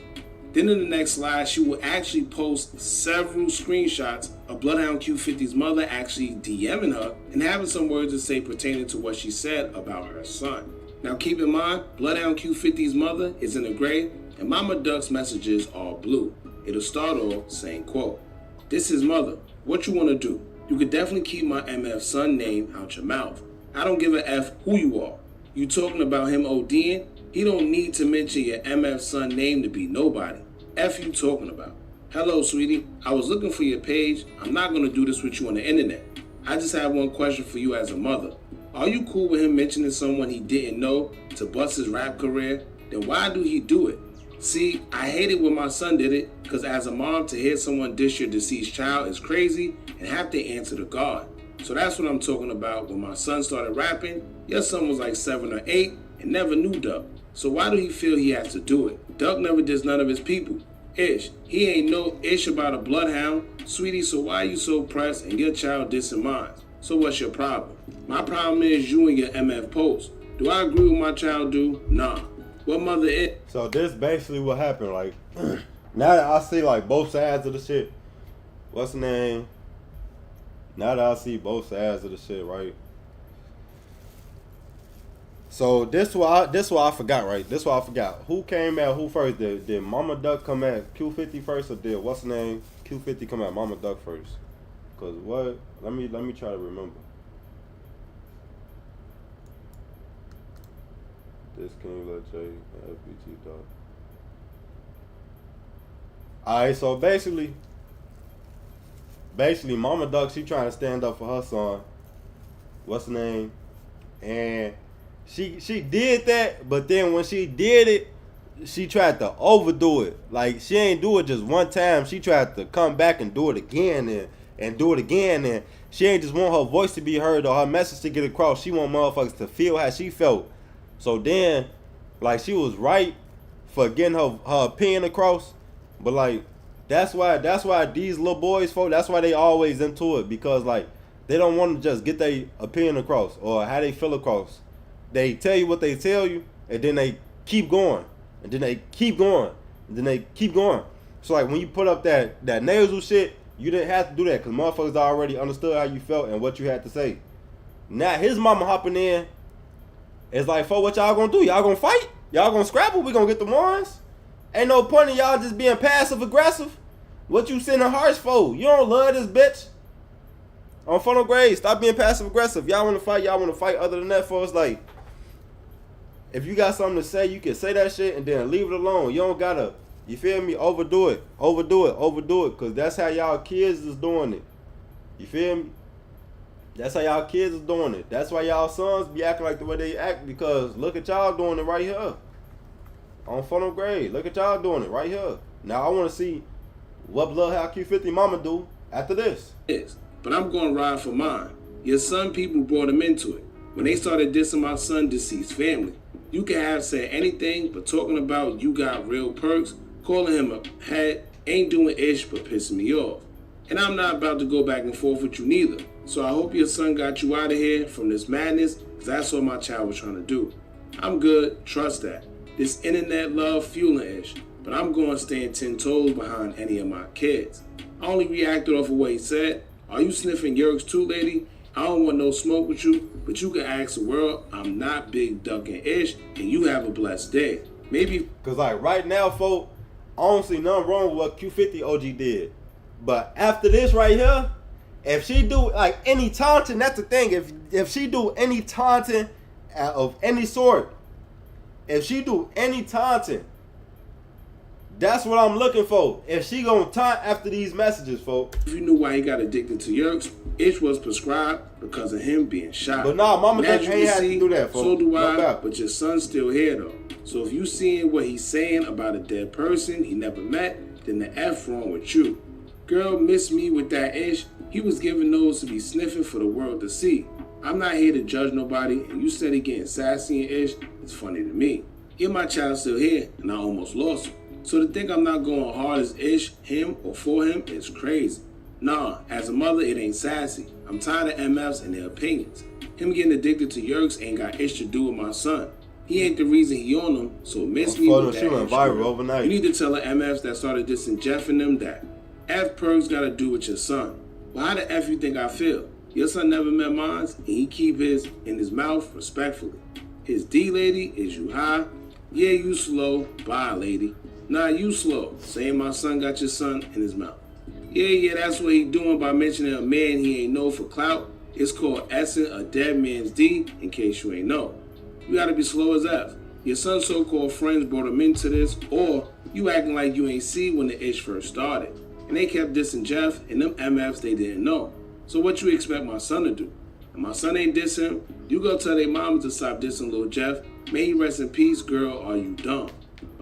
Then in the next slide, she will actually post several screenshots of Bloodhound Q50's mother actually DMing her and having some words to say pertaining to what she said about her son. Now keep in mind, Bloodhound Q50's mother is in the gray and Mama Duck's messages are blue. It'll start off saying, quote, "This is mother. What you want to do? You could definitely keep my MF son name out your mouth. I don't give a F who you are. You talking about him ODing? He don't need to mention your MF son name to be nobody. F you talking about. Hello, sweetie. I was looking for your page. I'm not going to do this with you on the internet. I just have one question for you as a mother. Are you cool with him mentioning someone he didn't know to bust his rap career? Then why do he do it? See, I hate it when my son did it, because as a mom, to hear someone diss your deceased child is crazy and have to answer to God. So that's what I'm talking about. When my son started rapping, your son was like 7 or 8 and never knew Duck. So why do he feel he has to do it? Duck never dissed none of his people. Ish, he ain't no ish about a bloodhound. Sweetie, so why you so pressed and your child dissing mine? So what's your problem? My problem is you and your MF post. Do I agree with my child do? Nah. What mother is? So this basically what happened. Like, now that I see like both sides of the shit, what's the name? Now that I see both sides of the shit, right? So this what I forgot, right? This what I forgot. Who came at who first? Did Mama Duck come at Q50 first, or did what's the name? Q50 come at Mama Duck first? Cause what? Let me try to remember. This King Lil J FBG Duck. Alright, so basically Mama Duck, she trying to stand up for her son. What's the name? And she did that, but then when she did it, she tried to overdo it. Like, she ain't do it just one time. She tried to come back and do it again and do it again. And she ain't just want her voice to be heard or her message to get across. She want motherfuckers to feel how she felt. So then, like, she was right for getting her opinion across. But, like, that's why these little boys, folk, that's why they always into it. Because, like, they don't want to just get their opinion across or how they feel across. They tell you what they tell you, and then they keep going. And then they keep going. And then they keep going. So, like, when you put up that nasal shit, you didn't have to do that because motherfuckers already understood how you felt and what you had to say. Now, his mama hopping in. It's like, for what y'all gonna do? Y'all gonna fight? Y'all gonna scrabble? We gonna get the ones? Ain't no point in y'all just being passive aggressive. What you sending hearts for? You don't love this bitch. On funnel grade, stop being passive aggressive. Y'all wanna fight? Y'all wanna fight? Other than that, for us, like, if you got something to say, you can say that shit and then leave it alone. You don't gotta, you feel me? Overdo it, cause that's how y'all kids is doing it. You feel me? That's how y'all kids is doing it. That's why y'all sons be acting like the way they act, because look at y'all doing it right here. On funnel grade. Look at y'all doing it right here. Now I want to see what Bloodhound Q50 mama do after this. But I'm going to ride for mine. Your son people brought him into it. When they started dissing my son deceased family. You can have said anything, but talking about you got real perks, calling him a head, ain't doing ish but pissing me off. And I'm not about to go back and forth with you neither. So I hope your son got you out of here from this madness, because that's what my child was trying to do. I'm good, trust that. This internet love fueling ish, but I'm going to stand 10 toes behind any of my kids. I only reacted off of what he said. Are you sniffing yerks too, lady? I don't want no smoke with you, but you can ask the world. I'm not big ducking ish, and you have a blessed day. Maybe. Because, like, right now, folk, I don't see nothing wrong with what Q50 OG did. But after this right here, if she do like any taunting, that's the thing. If she do any taunting of any sort, if she do any taunting, that's what I'm looking for. If she gonna taunt after these messages, folks. If you knew why he got addicted to yerks, ish was prescribed because of him being shot. But nah, Mama Duck ain't had to do that, folks. So do I, but your son's still here though. So if you seeing what he's saying about a dead person he never met, then the F wrong with you. Girl, miss me with that ish. He was giving those to be sniffing for the world to see. I'm not here to judge nobody, and you steady getting sassy and ish, it's funny to me. Yeah, my child's still here, and I almost lost him. So to think I'm not going hard as ish, him, or for him, is crazy. Nah, as a mother, it ain't sassy. I'm tired of MFs and their opinions. Him getting addicted to yerks ain't got ish to do with my son. He ain't the reason he on them, so miss me with that. She went viral overnight. You need to tell the MFs that started dissing Jeff and them that F perks gotta do with your son. Well, how the F you think I feel? Your son never met mine, and he keep his in his mouth respectfully. His D lady is you high. Yeah, you slow. Bye, lady. Nah, you slow. Saying my son got your son in his mouth. Yeah, that's what he doing by mentioning a man he ain't know for clout. It's called essing a dead man's D, in case you ain't know. You gotta be slow as F. Your son's so-called friends brought him into this, or you acting like you ain't see when the ish first started. And they kept dissing Jeff and them MFs they didn't know. So what you expect my son to do? If my son ain't dissing him, you go tell their mama to stop dissing Lil Jeff. May he rest in peace, girl, are you dumb?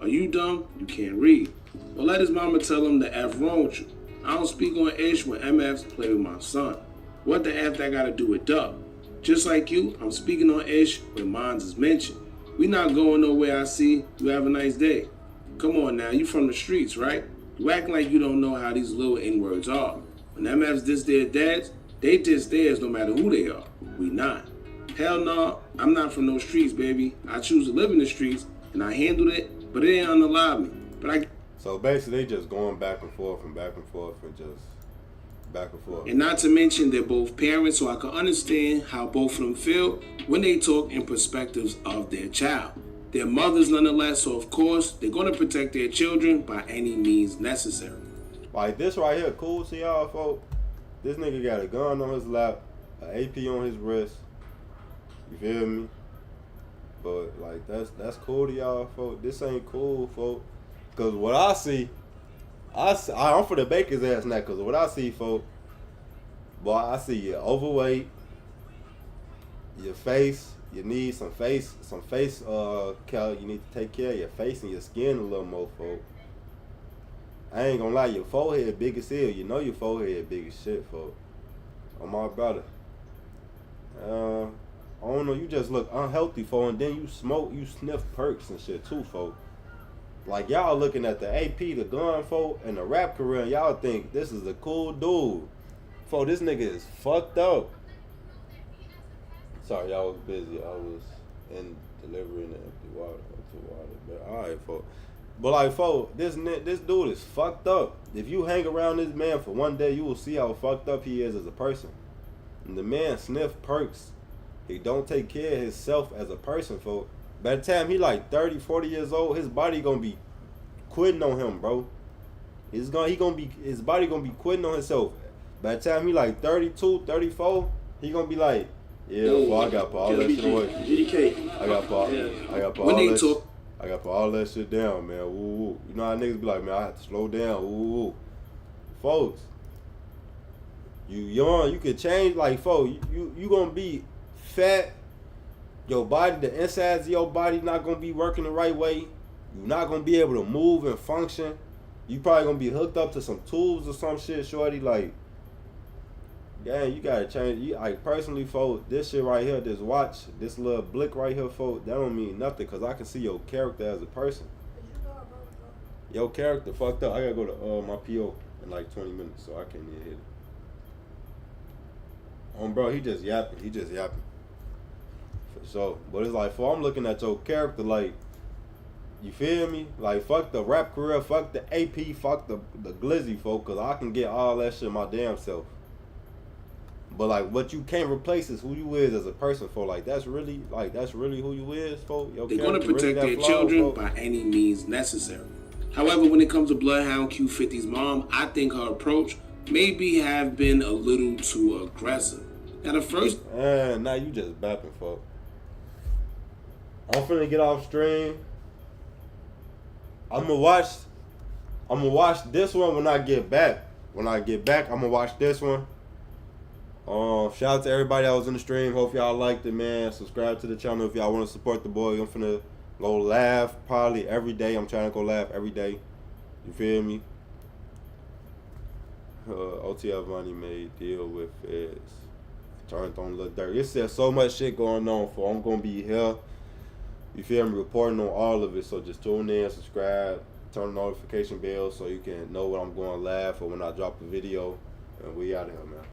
Are you dumb? You can't read. Well, let his mama tell him the F wrong with you. I don't speak on ish when MFs play with my son. What the F that gotta do with Dub? Just like you, I'm speaking on ish when mines is mentioned. We not going nowhere, I see. You have a nice day. Come on now, you from the streets, right? You acting like you don't know how these little N-words are. When MFs diss their dads, they diss theirs no matter who they are. We not. Hell no, I'm not from those streets, baby. I choose to live in the streets, and I handled it, but it ain't unalive me. So basically, they just going back and forth and back and forth and just back and forth. And not to mention they're both parents, so I can understand how both of them feel when they talk in perspectives of their child. They're mothers nonetheless, so of course, they're going to protect their children by any means necessary. Like this right here, cool to y'all, folks. This nigga got a gun on his lap, an AP on his wrist. You feel me? But like that's cool to y'all, folks. This ain't cool, folks. Cause what I see, I'm for the baker's ass now. Cause what I see, folks, boy, I see you overweight, your face. You need some face care. You need to take care of your face and your skin a little more, folks. I ain't gonna lie, your forehead big as hell. You know your forehead big as shit, folks. Oh my brother. I don't know, you just look unhealthy, folks, and then you sniff perks and shit too, folks. Like y'all looking at the AP, the gun, folks, and the rap career, and y'all think this is a cool dude. Folks, this nigga is fucked up. Sorry, y'all was busy. I was in delivering the empty water. But alright, folks. But like, folks, this dude is fucked up. If you hang around this man for one day, you will see how fucked up he is as a person. And the man sniff perks. He don't take care of himself as a person, folks. By the time he like 30, 40 years old, his body gonna be quitting on him, bro. His body gonna be quitting on himself. By the time he like 32, 34, he gonna be like, yeah, well, I got put all that shit away. I got put all that shit down, man. Woo. You know how niggas be like, man, I have to slow down. Woo. Folks, you young, you can change. Like, folks, you gonna be fat. Your body, the insides of your body not gonna be working the right way. You're not gonna be able to move and function. You probably gonna be hooked up to some tools or some shit, shorty. Like, yeah, you gotta change. Like, personally, folks, this shit right here, this watch, this little blick right here, folks, that don't mean nothing, cause I can see your character as a person. Your character fucked up. I gotta go to my PO in like 20 minutes, so I can't even hit it. Bro, he just yapping. For sure. But it's like, I'm looking at your character, like, you feel me? Like, fuck the rap career, fuck the AP, fuck the glizzy, folk, cause I can get all that shit my damn self. But like, what you can't replace is who you is as a person, for like that's really who you is, folks. They're gonna protect their children by any means necessary. However, when it comes to Bloodhound Q50's mom, I think her approach maybe have been a little too aggressive. Now the first now you just bapping, folks. I'm finna get off stream. I'm gonna watch this one when I get back. I'm gonna watch this one. Shout out to everybody that was in the stream. Hope y'all liked it, man. Subscribe to the channel if y'all want to support the boy. I'm finna go laugh probably every day. I'm trying to go laugh every day. You feel me? OTF money made deal with feds. turned on a little dirt. It's just so much shit going on, for I'm gonna be here. You feel me? Reporting on all of it. So just tune in, subscribe, turn the notification bell so you can know when I'm going live or when I drop a video. And we out of here, man.